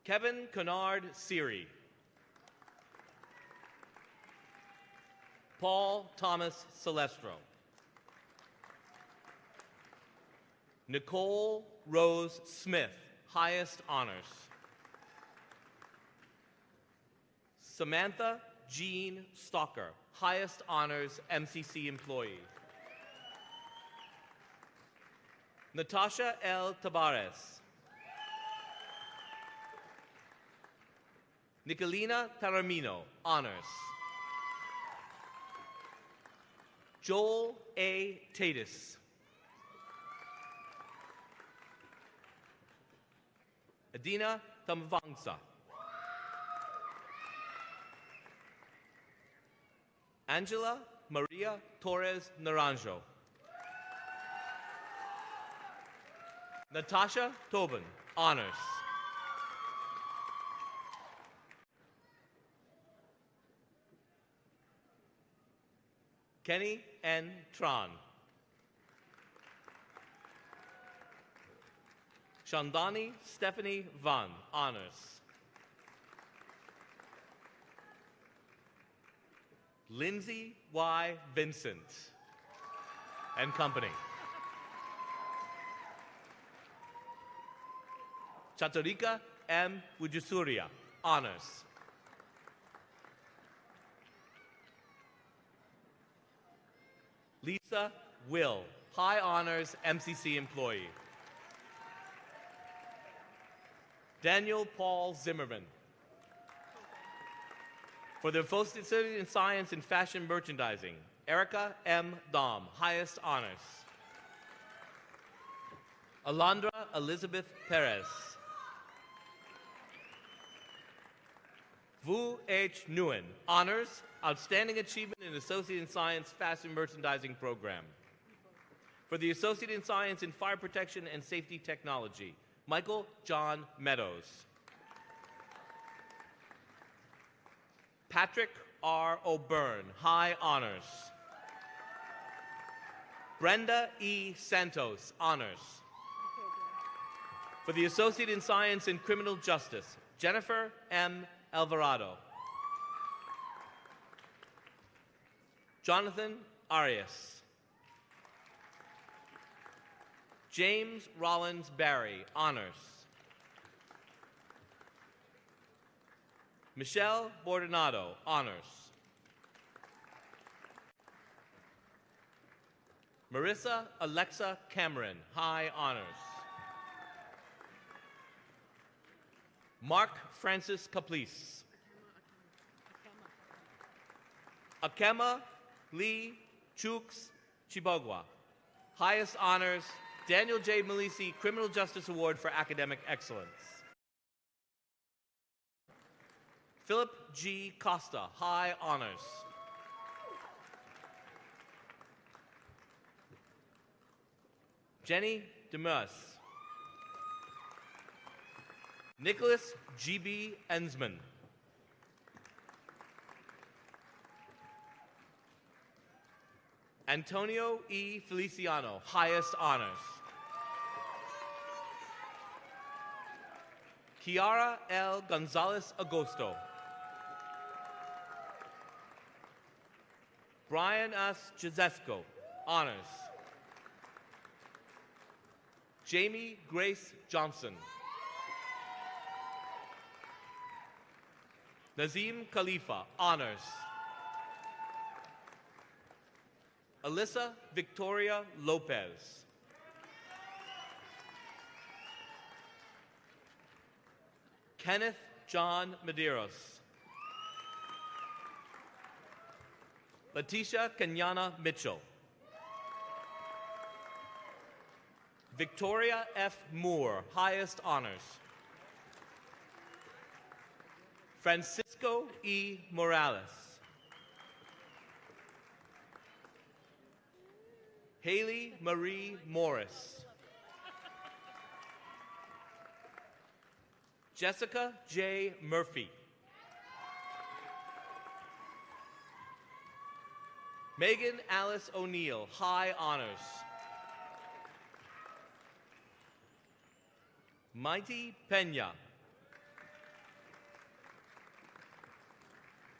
Kevin Kennard Siri. Paul Thomas Celestro. Nicole Rose Smith, highest honors. Samantha Jean Stalker, highest honors MCC employee. Natasha L. Tavares. Nicolina Taramino, honors. Joel A. Tatis. Adina Tamvangsa. Angela Maria Torres Naranjo. Natasha Tobin, honors. Kenny N. Tran. Shandani Stephanie Van, honors. Lindsay Y. Vincent and company. Chaturika M. Wujasuria, honors. Lisa Will, high honors MCC employee. Daniel Paul Zimmerman. For the Associate in Science and Fashion Merchandising, Erica M. Dom, highest honors. Alondra Elizabeth Perez. Vu H. Nguyen, honors, outstanding achievement in Associate in Science Fashion Merchandising program. For the Associate in Science in Fire Protection and Safety Technology, Michael John Meadows. Patrick R. O'Byrne, high honors. Brenda E. Santos, honors. For the Associate in Science in Criminal Justice, Jennifer M. Alvarado. Jonathan Arias. James Rollins Barry, honors. Michelle Bordonado, honors. Marissa Alexa Cameron, high honors. Mark Francis Caplice. Akema Lee Chooks Chibogwa, highest honors, Daniel J. Malisi Criminal Justice Award for Academic Excellence. Philip G. Costa, high honors. Jenny Demus. Nicholas G.B. Ensman. Antonio E. Feliciano, highest honors. Kiara L. Gonzalez Agosto. Brian S. Gizesko, honors. Jamie Grace Johnson. Nazim Khalifa, honors. Alyssa Victoria Lopez. Kenneth John Medeiros. Leticia Kenyana Mitchell. Victoria F. Moore, highest honors. Francisco E. Morales. Haley Marie Morris. Jessica J. Murphy. Megan Alice O'Neill, high honors. Mighty Pena.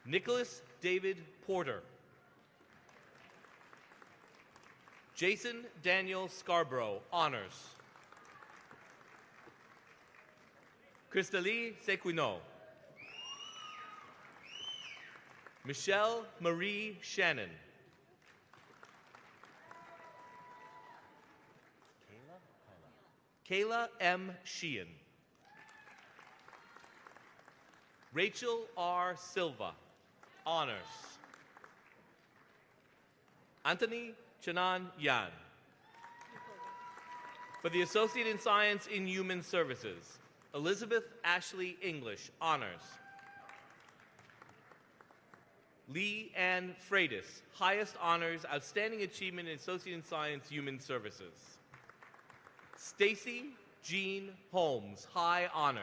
Nicholas David Porter. Jason Daniel Scarborough, honors. Crystalie Sequino. Michelle Marie Shannon. Kayla M. Sheehan. Rachel R. Silva, honors. Anthony Chanan Yan. For the Associate in Science in Human Services, Elizabeth Ashley English, honors. Lee Ann Freitas, highest honors, outstanding achievement in Associate in Science Human Services. Stacy Jean Holmes, high honors.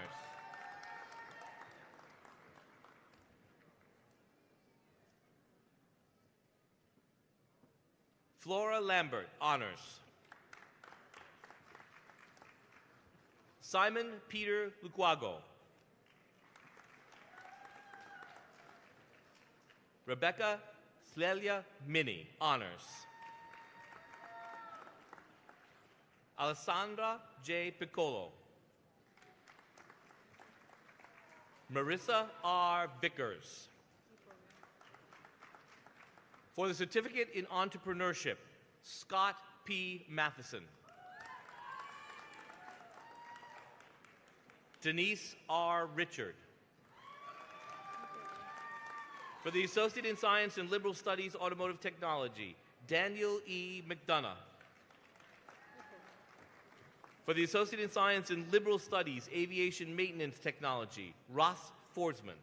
Flora Lambert, honors. Simon Peter Luquago. Rebecca Slelia Minnie, honors. Alessandra J. Piccolo. Marissa R. Vickers. For the Certificate in Entrepreneurship, Scott P. Matheson. Denise R. Richard. For the Associate in Science and Liberal Studies Automotive Technology, Daniel E. McDonough. For the Associate in Science and Liberal Studies Aviation Maintenance Technology, Ross Forsman.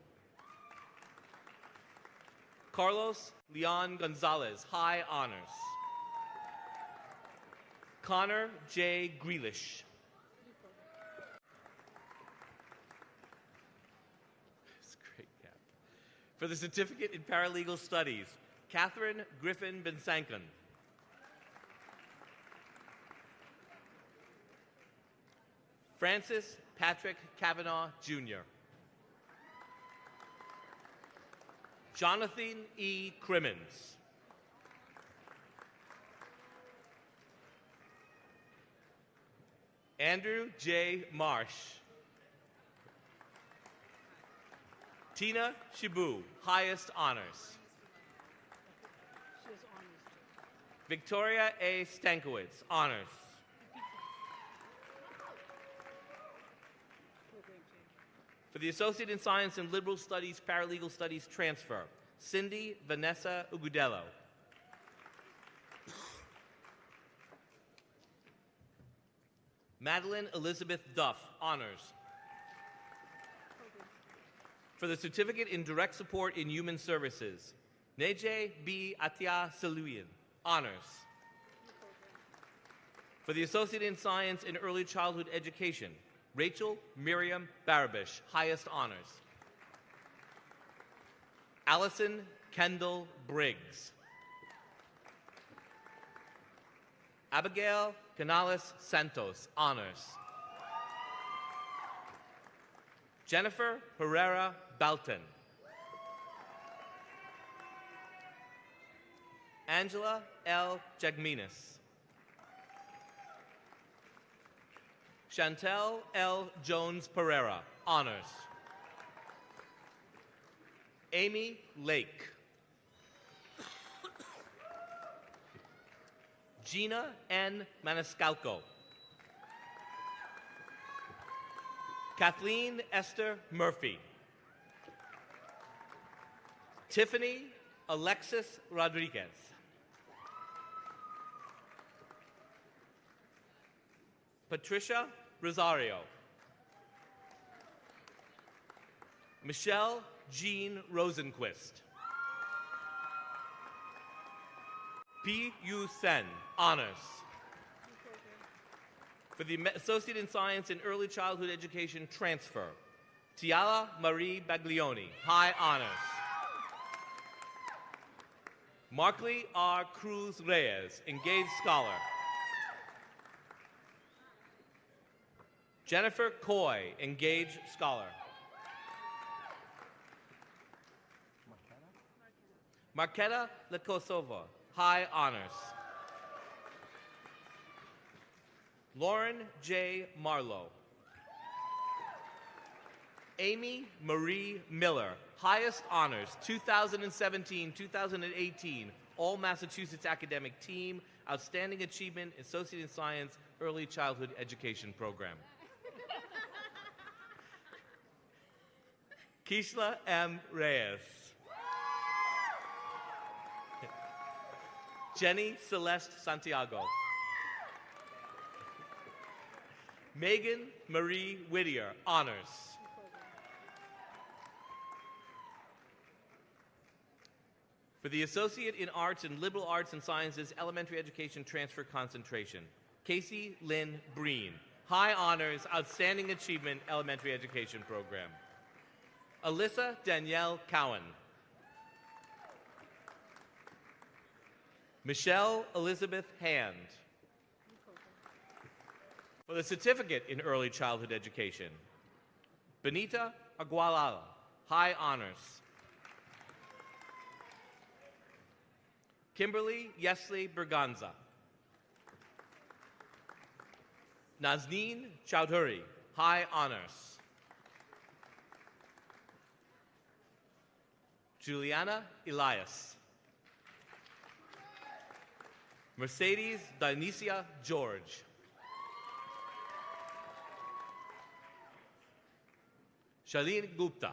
Carlos Leon Gonzalez, high honors. Connor J. Grealish. That's a great cap. For the Certificate in Paralegal Studies, Catherine Griffin Bensanken. Francis Patrick Kavanaugh, Jr. Jonathan E. Crimmins. Andrew J. Marsh. Tina Shibu, highest honors. Victoria A. Stankiewicz, honors. For the Associate in Science and Liberal Studies Paralegal Studies transfer, Cindy Vanessa Ugudello. Madeline Elizabeth Duff, honors. For the Certificate in Direct Support in Human Services, Neje B. Atia Saluyan, honors. For the Associate in Science in Early Childhood Education, Rachel Miriam Barabish, highest honors. Allison Kendall Briggs. Abigail Canales Santos, honors. Jennifer Herrera Balton. Angela L. Jagminis. Chantel L. Jones Pereira, honors. Amy Lake. Gina N. Maniscalco. Kathleen Esther Murphy. Tiffany Alexis Rodriguez. Patricia Rosario. Michelle Jean Rosenquist. P. Yu Sen, honors. For the Associate in Science in Early Childhood Education transfer, Tiala Marie Baglioni, high honors. Markley R. Cruz Reyes, engaged scholar. Jennifer Coy, engaged scholar. Marketa Lekosova, high honors. Lauren J. Marlowe. Amy Marie Miller, highest honors, 2017-2018, All Massachusetts Academic Team, Outstanding Achievement, Associate in Science, Early Childhood Education Program. Kishla M. Reyes. Jenny Celeste Santiago. Megan Marie Whittier, honors. For the Associate in Arts and Liberal Arts and Sciences Elementary Education Transfer Concentration, Casey Lynn Breen, high honors, outstanding achievement, elementary education program. Alyssa Danielle Cowan. Michelle Elizabeth Hand. For the Certificate in Early Childhood Education, Benita Agualala, high honors. Kimberly Yesley Berganza. Nazneen Chowdhury, high honors. Juliana Elias. Mercedes Dionysia George. Shaleen Gupta.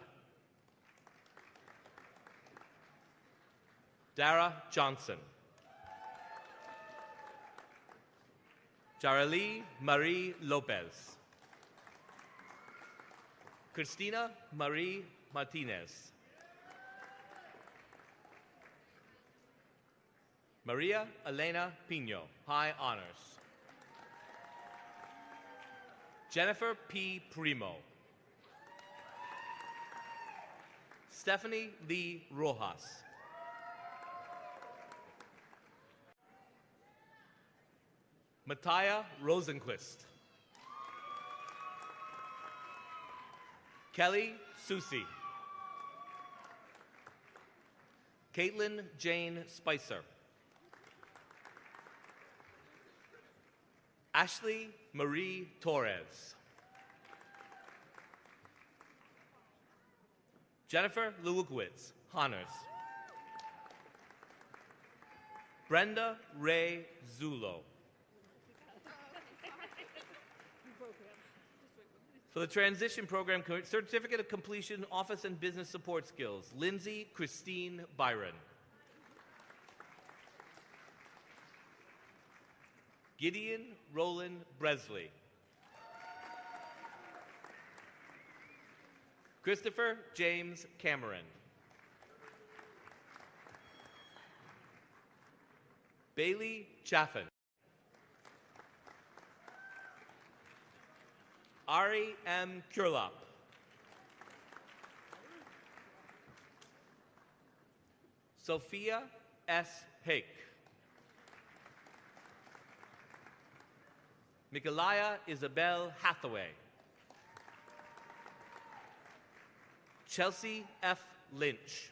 Dara Johnson. Jarali Marie Lopez. Christina Marie Martinez. Maria Elena Pino, high honors. Jennifer P. Primo. Stephanie Lee Rojas. Mattia Rosenquist. Kelly Susi. Caitlin Jane Spicer. Ashley Marie Torres. Jennifer Lewikowitz, honors. Brenda Ray Zulo. For the Transition Program, Certificate of Completion, Office and Business Support Skills, Lindsay Christine Byron. Gideon Roland Bresley. Christopher James Cameron. Bailey Chaffin. Ari M. Kurlop. Sophia S. Hake. Mikalaya Isabel Hathaway. Chelsea F. Lynch.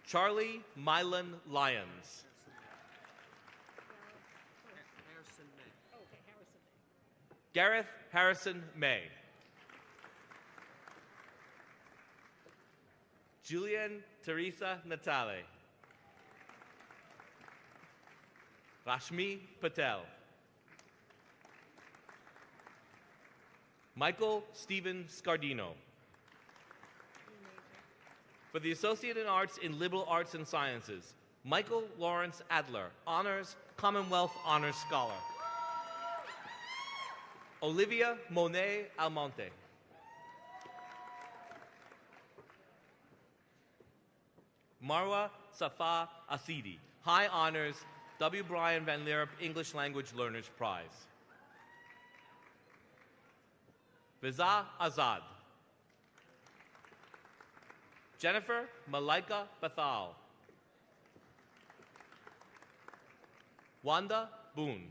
Charlie Milan Lyons. Gareth Harrison May. Julian Teresa Natale. Rashmi Patel. Michael Stephen Scardino. For the Associate in Arts in Liberal Arts and Sciences, Michael Lawrence Adler, Honors, Commonwealth Honors Scholar. Olivia Monet Almonte. Marwa Safa Asidi, High Honors, W. Brian Van Lierop English Language Learners Prize. Viza Azad. Jennifer Malaika Bathal. Wanda Boone.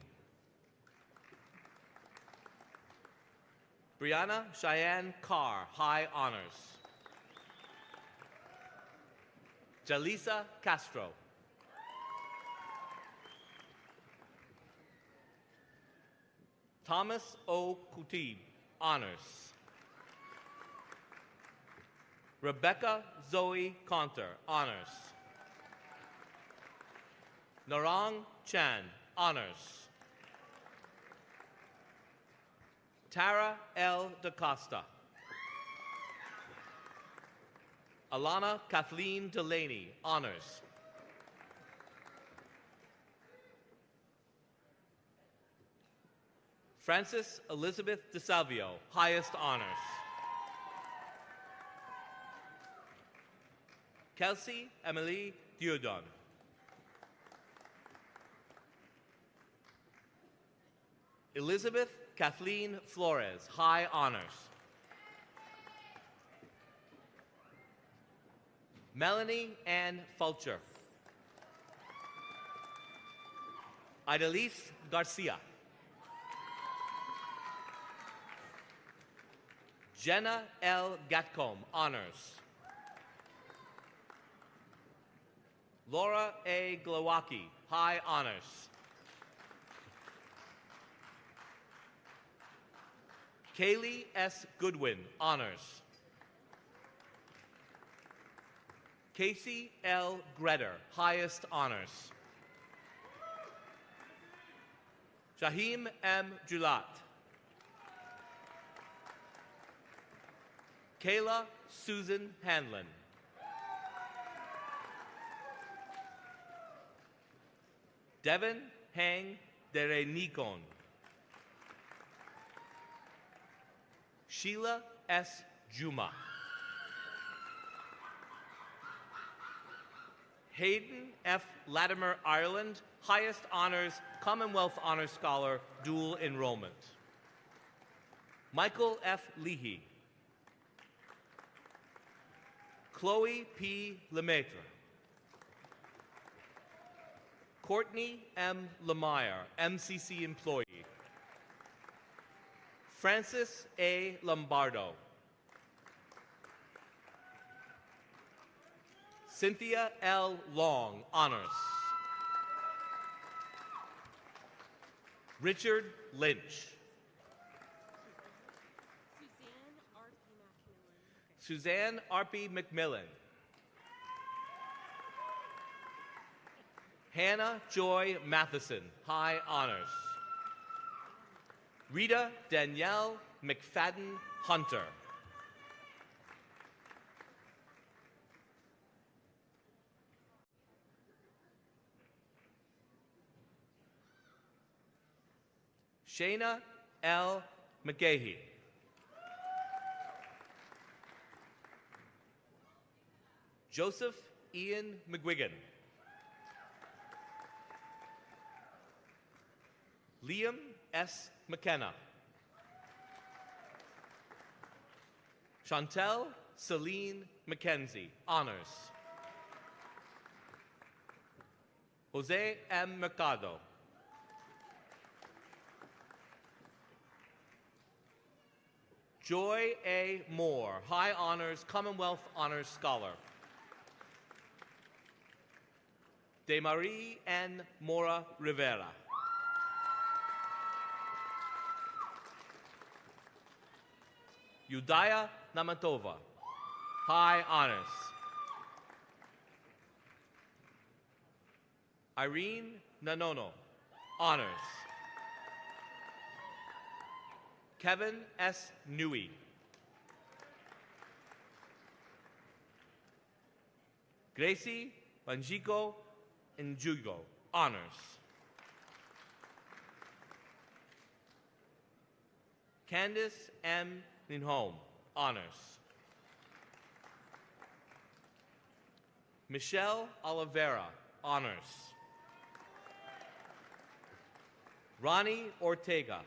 Brianna Cheyenne Carr, High Honors. Jalisa Castro. Thomas O. Kutib, Honors. Rebecca Zoe Conter, Honors. Narang Chan, Honors. Tara L. DaCosta. Alana Kathleen Delaney, Honors. Frances Elizabeth DeSalvio, highest honors. Kelsey Emily Diodon. Elizabeth Kathleen Flores, high honors. Melanie Ann Fulcher. Idalise Garcia. Jenna L. Gatcombe, honors. Laura A. Glowacki, high honors. Kaylee S. Goodwin, honors. Casey L. Greder, highest honors. Shahim M. Julat. Kayla Susan Hanlon. Devin Hang Derenikon. Sheila S. Juma. Hayden F. Latimer Ireland, highest honors, Commonwealth Honors Scholar, dual enrollment. Michael F. Leahy. Chloe P. Lemaitre. Courtney M. Lemire, MCC employee. Francis A. Lombardo. Cynthia L. Long, honors. Richard Lynch. Suzanne Arpey McMillan. Hannah Joy Matheson, high honors. Rita Danielle McFadden Hunter. Shayna L. McGahey. Joseph Ian McGuigan. Liam S. McKenna. Chantel Celine McKenzie, honors. Jose M. Mercado. Joy A. Moore, high honors, Commonwealth Honors Scholar. DeMarie N. Mora Rivera. Udaya Namatova, high honors. Irene Nanono. honors. Kevin S. Newey. Gracie Banjico Njugo, honors. Candice M. Ninholm, honors. Michelle Oliveira, honors. Ronnie Ortega.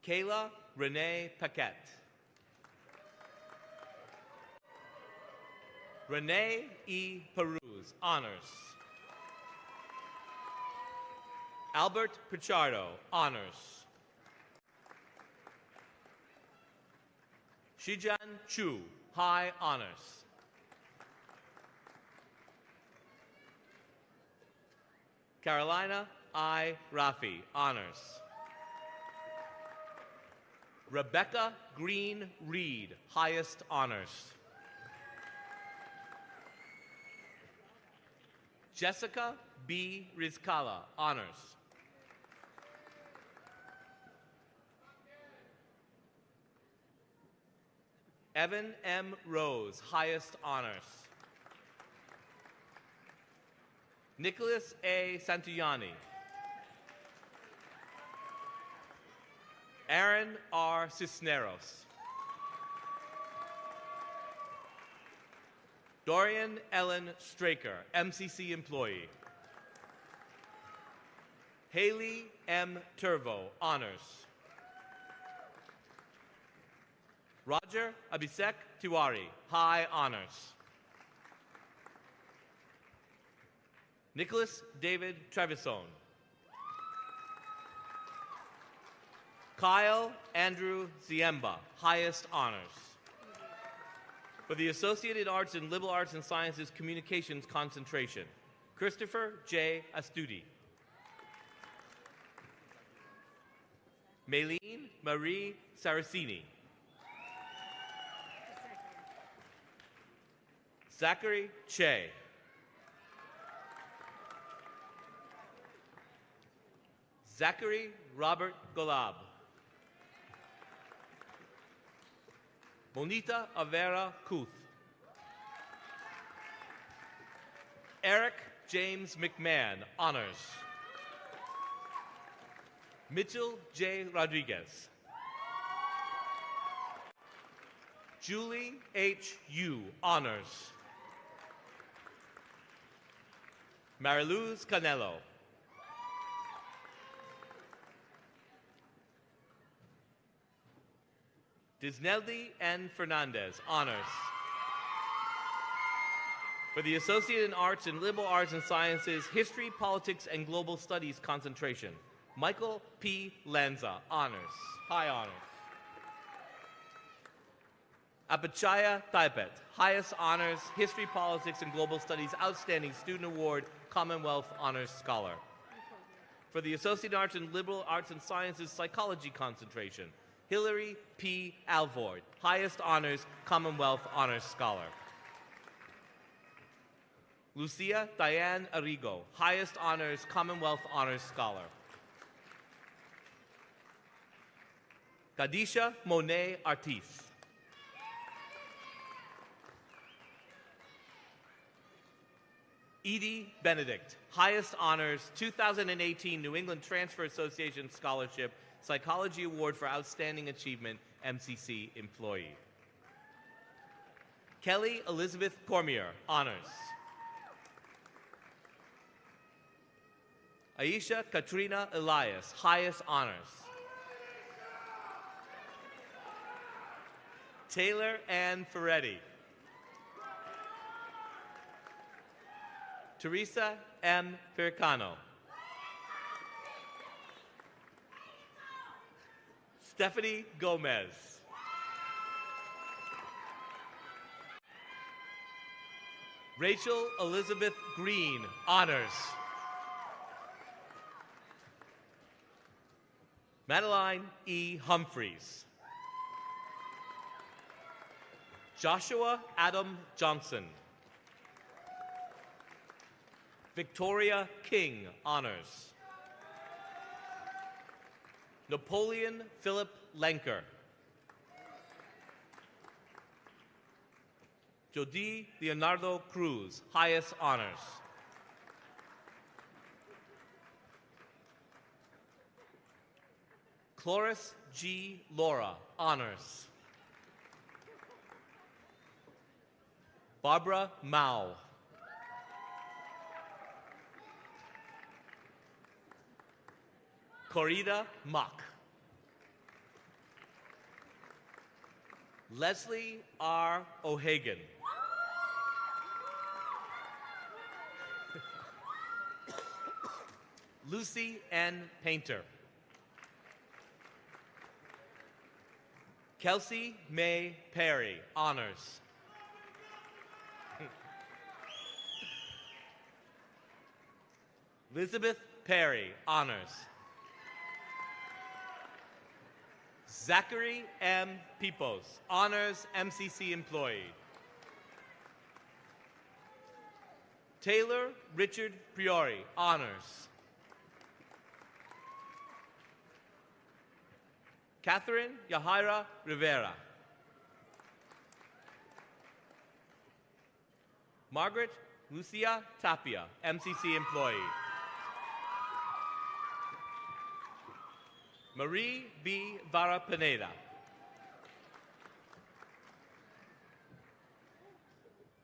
Kayla Renee Paquette. Renee E. Peruz, honors. Albert Pichardo, honors. Shijan Chu, high honors. Carolina I. Rafi, honors. Rebecca Green Reed, highest honors. Jessica B. Rizkala, honors. Evan M. Rose, highest honors. Nicholas A. Santillani. Aaron R. Cisneros. Dorian Ellen Straker, MCC employee. Haley M. Turvo, honors. Roger Abhisek Tiwari, high honors. Nicholas David Trevisan. Kyle Andrew Ziemba, highest honors. For the Associated Arts and Liberal Arts and Sciences Communications concentration, Christopher J. Astudi. Maylene Marie Saracini. Zachary Che. Zachary Robert Golab. Monita Avera Kuth. Eric James McMahon, honors. Mitchell J. Rodriguez. Julie H. Yu, honors. Mariluz Canelo. Disneldi N. Fernandez, honors. For the Associated Arts and Liberal Arts and Sciences, History, Politics, and Global Studies concentration, Michael P. Lanza, honors, high honors. Apachaya Taipet, highest honors, History, Politics, and Global Studies, Outstanding Student Award, Commonwealth Honors Scholar. For the Associated Arts and Liberal Arts and Sciences Psychology concentration, Hillary P. Alvord, highest honors, Commonwealth Honors Scholar. Lucia Diane Arrigo, highest honors, Commonwealth Honors Scholar. Kadisha Monet Artis. Edie Benedict, highest honors, 2018 New England Transfer Association Scholarship, Psychology Award for Outstanding Achievement, MCC employee. Kelly Elizabeth Cormier, honors. Aisha Katrina Elias, highest honors. Taylor Ann Ferretti. Teresa M. Fircano. Stephanie Gomez. Rachel Elizabeth Green, honors. Madeline E. Humphreys. Joshua Adam Johnson. Victoria King, honors. Napoleon Philip Lenker. Jodi Leonardo Cruz, highest honors. Cloris G. Laura, honors. Barbara Mao. Corrida Mock. Leslie R. O'Hagan. Lucy N. Painter. Kelsey May Perry, honors. Elizabeth Perry, honors. Zachary M. Pipos, honors MCC employee. Taylor Richard Priori, honors. Catherine Yahaira Rivera. Margaret Lucia Tapia, MCC employee. Marie B. Vara Pineda.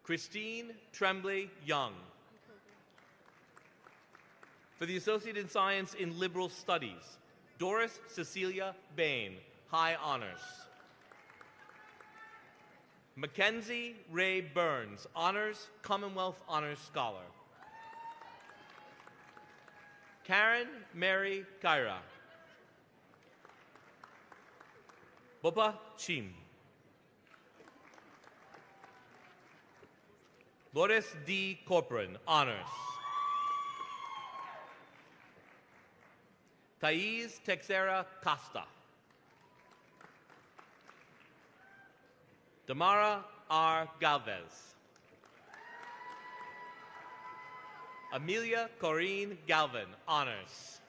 Christine Tremblay Young. For the Associate in Science in Liberal Studies, Doris Cecilia Bain, high honors. Mackenzie Ray Burns, honors, Commonwealth Honors Scholar. Karen Mary Kaira. Bopa Chim. Lourdes D. Corcoran, honors. Thais Texera Costa. Damara R. Galvez. Amelia Corrine Galvin, honors.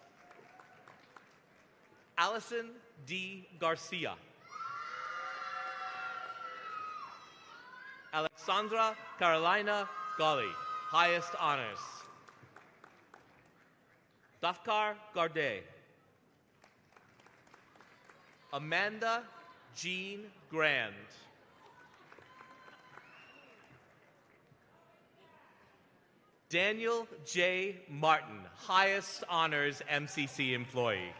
Allison D. Garcia. Alexandra Carolina Gully, highest honors. Dafkar Garde. Amanda Jean Grand. Daniel J. Martin, highest honors MCC employee.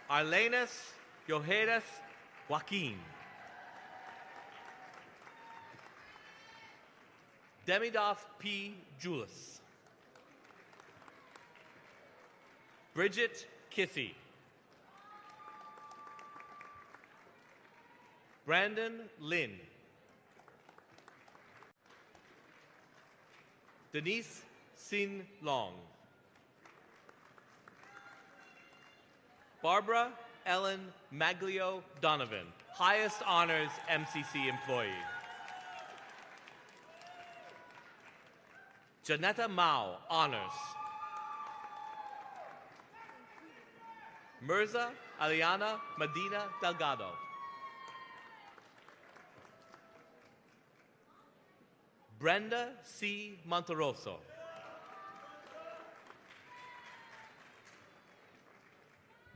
Arlenis Yohedes Joaquin. Demidoff P. Julis. Bridget Kissy. Brandon Lin. Denise Sin Long. Barbara Ellen Maglio Donovan, highest honors MCC employee. Janetta Mao, honors. Mirza Aliana Medina Delgado. Brenda C. Monteroso.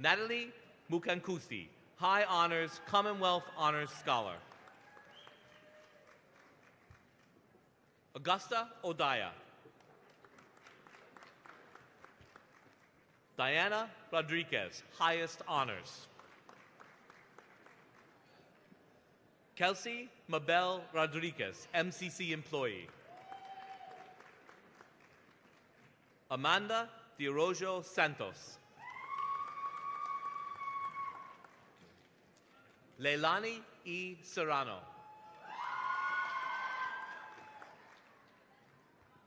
Natalie Mukankusi, high honors Commonwealth Honors Scholar. Augusta Odaya. Diana Rodriguez, highest honors. Kelsey Mabel Rodriguez, MCC employee. Amanda Diorojo Santos. Leilani E. Serrano.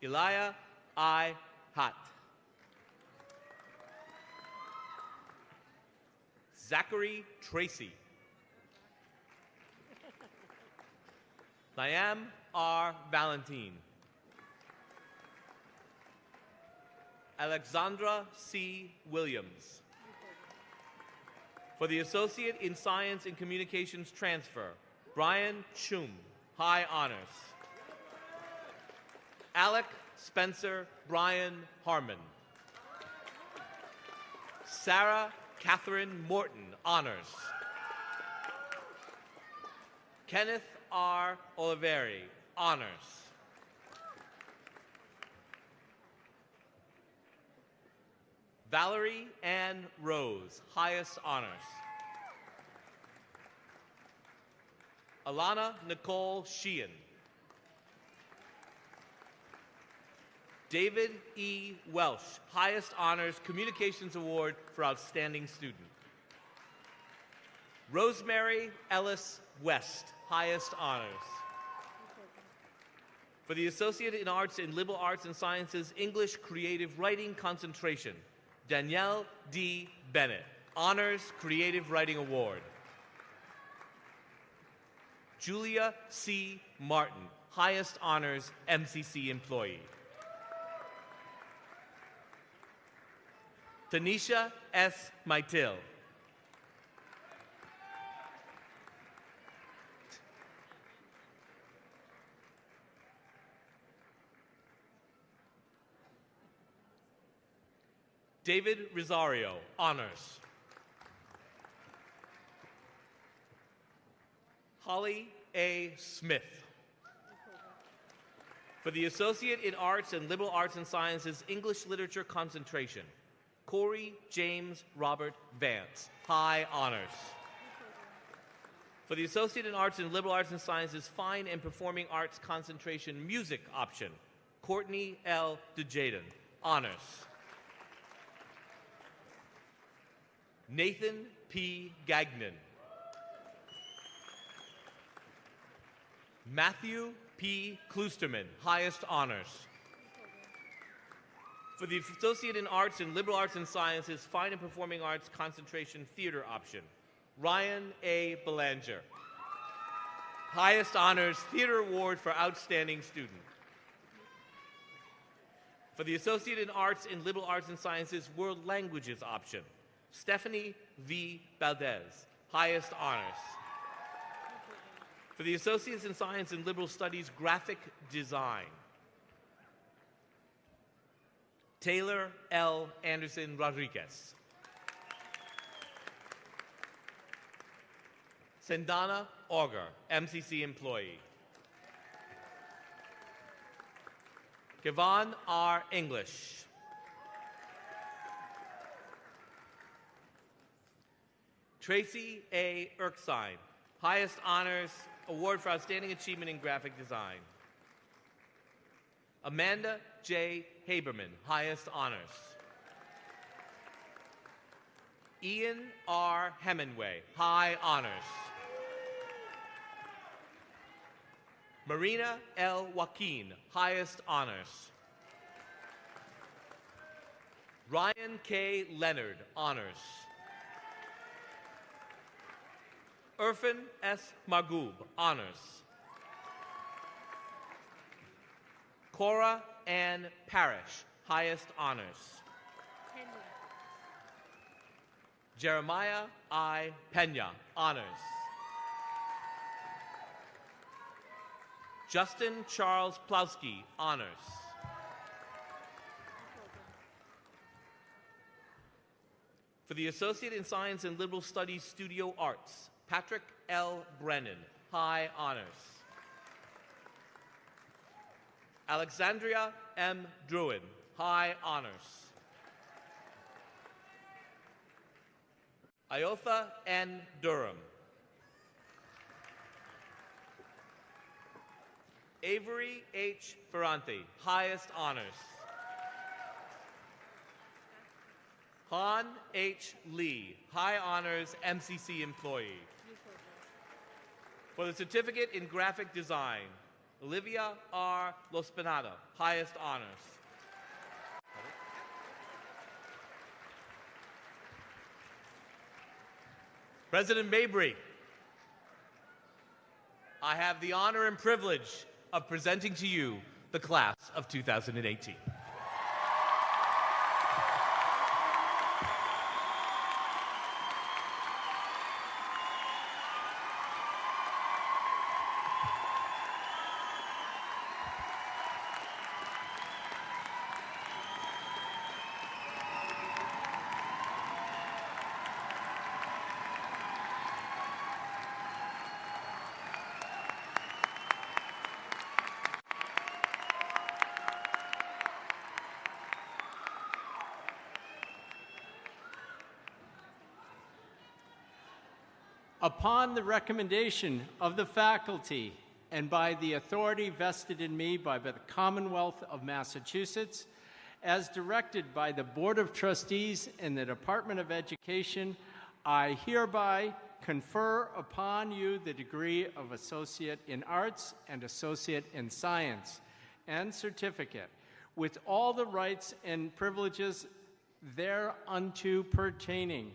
Elia I. Hatt. Zachary Tracy. Liam R. Valentine. Alexandra C. Williams. For the Associate in Science and Communications Transfer, Brian Chum, High Honors. Alec Spencer Brian Harmon. Sarah Catherine Morton, Honors. Kenneth R. Oliveri, Honors. Valerie Ann Rose, highest honors. Alana Nicole Sheehan. David E. Welsh, highest honors, Communications Award for Outstanding Student. Rosemary Ellis West, highest honors. For the Associate in Arts in Liberal Arts and Sciences, English Creative Writing Concentration, Danielle D. Bennett, Honors Creative Writing Award. Julia C. Martin, highest honors, MCC employee. Tanisha S. Maitil. David Rosario, honors. Holly A. Smith. For the Associate in Arts and Liberal Arts and Sciences, English Literature Concentration, Corey James Robert Vance, high honors. For the Associate in Arts and Liberal Arts and Sciences, Fine and Performing Arts Concentration, Music option, Courtney L. DeJaden, honors. Nathan P. Gagnon. Matthew P. Klusterman, highest honors. For the Associate in Arts and Liberal Arts and Sciences, Fine and Performing Arts Concentration Theater option, Ryan A. Belanger. Highest honors, Theater Award for Outstanding Student. For the Associate in Arts and Liberal Arts and Sciences, World Languages option, Stephanie V. Valdez, highest honors. For the Associates in Science and Liberal Studies, Graphic Design, Taylor L. Anderson Rodriguez. Sendana Auger, MCC employee. Kevon R. English. Tracy A. Erksine, highest honors, Award for Outstanding Achievement in Graphic Design. Amanda J. Haberman, highest honors. Ian R. Hemingway, high honors. Marina L. Joaquin, highest honors. Ryan K. Leonard, honors. Irfan S. Margoob, honors. Cora Ann Parrish, highest honors. Jeremiah I. Pena, honors. Justin Charles Plowski, honors. For the Associate in Science and Liberal Studies Studio Arts, Patrick L. Brennan, high honors. Alexandria M. Druin, high honors. Iotha N. Durham. Avery H. Ferrante, highest honors. Han H. Lee, high honors, MCC employee. For the Certificate in Graphic Design, Olivia R. Lospinata, highest honors. President Mabry, I have the honor and privilege of presenting to you the class of 2018. Upon the recommendation of the faculty and by the authority vested in me by the Commonwealth of Massachusetts, as directed by the Board of Trustees and the Department of Education, I hereby confer upon you the degree of Associate in Arts and Associate in Science and certificate, with all the rights and privileges thereunto pertaining.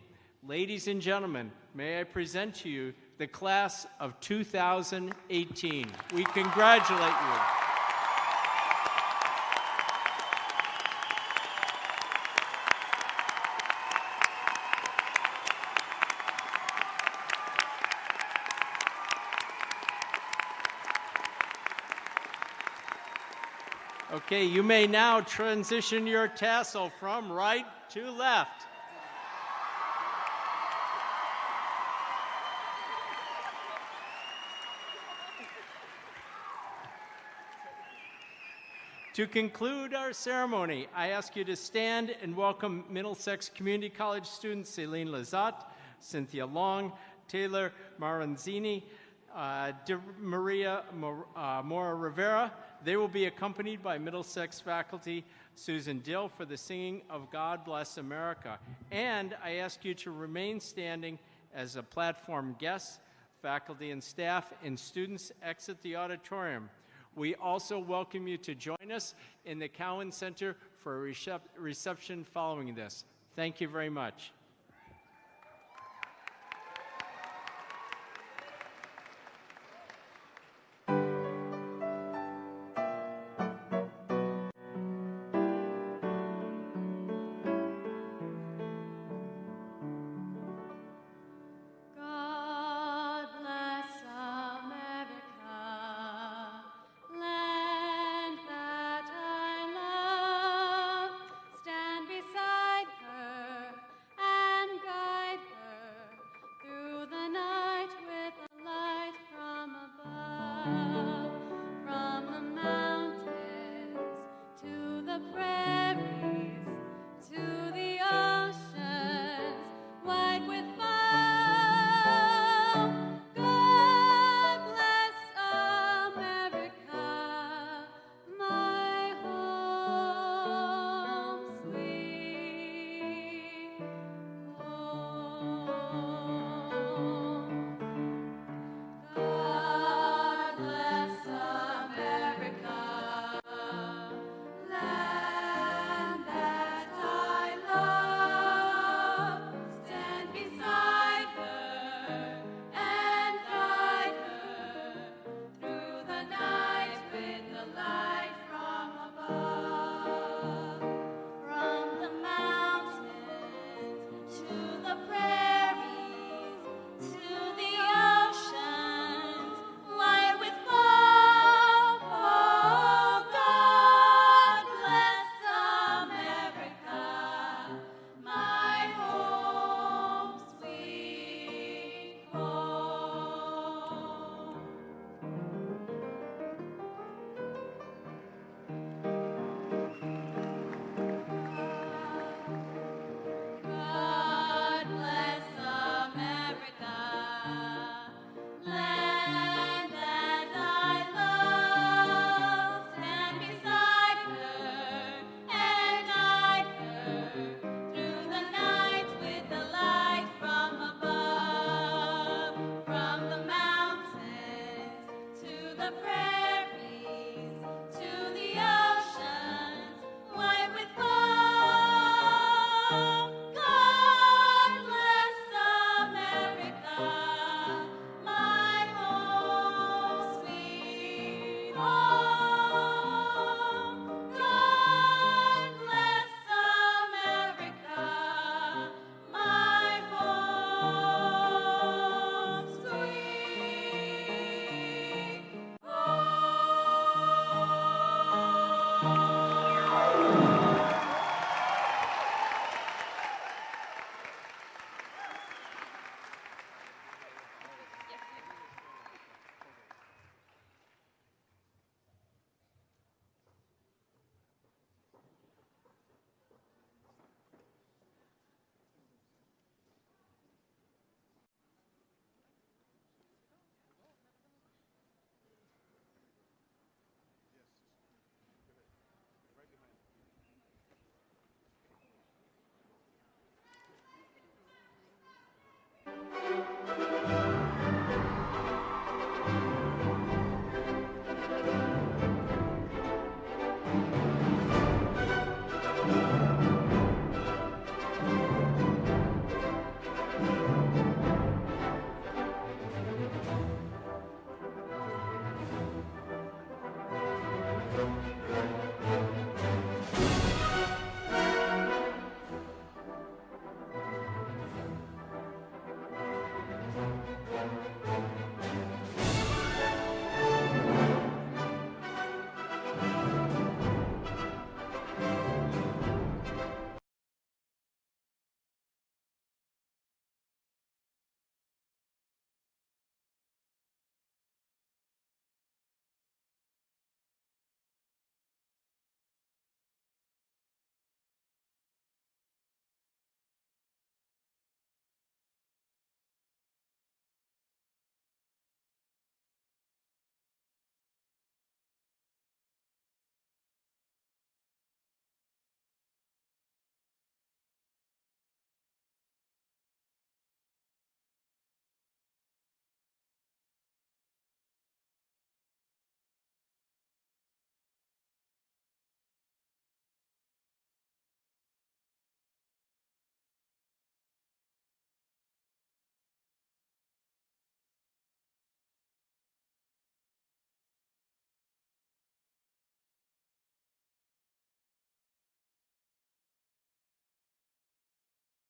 Ladies and gentlemen, may I present to you the class of 2018. We congratulate you. Okay, you may now transition your tassel from right to left. To conclude our ceremony, I ask you to stand and welcome Middlesex Community College students Celine Lazat, Cynthia Long, Taylor Maranzini, Maria Mora Rivera. They will be accompanied by Middlesex faculty Susan Dill for the singing of God Bless America. And I ask you to remain standing as a platform guest, faculty and staff, and students exit the auditorium. We also welcome you to join us in the Cowan Center for a reception following this. Thank you very much.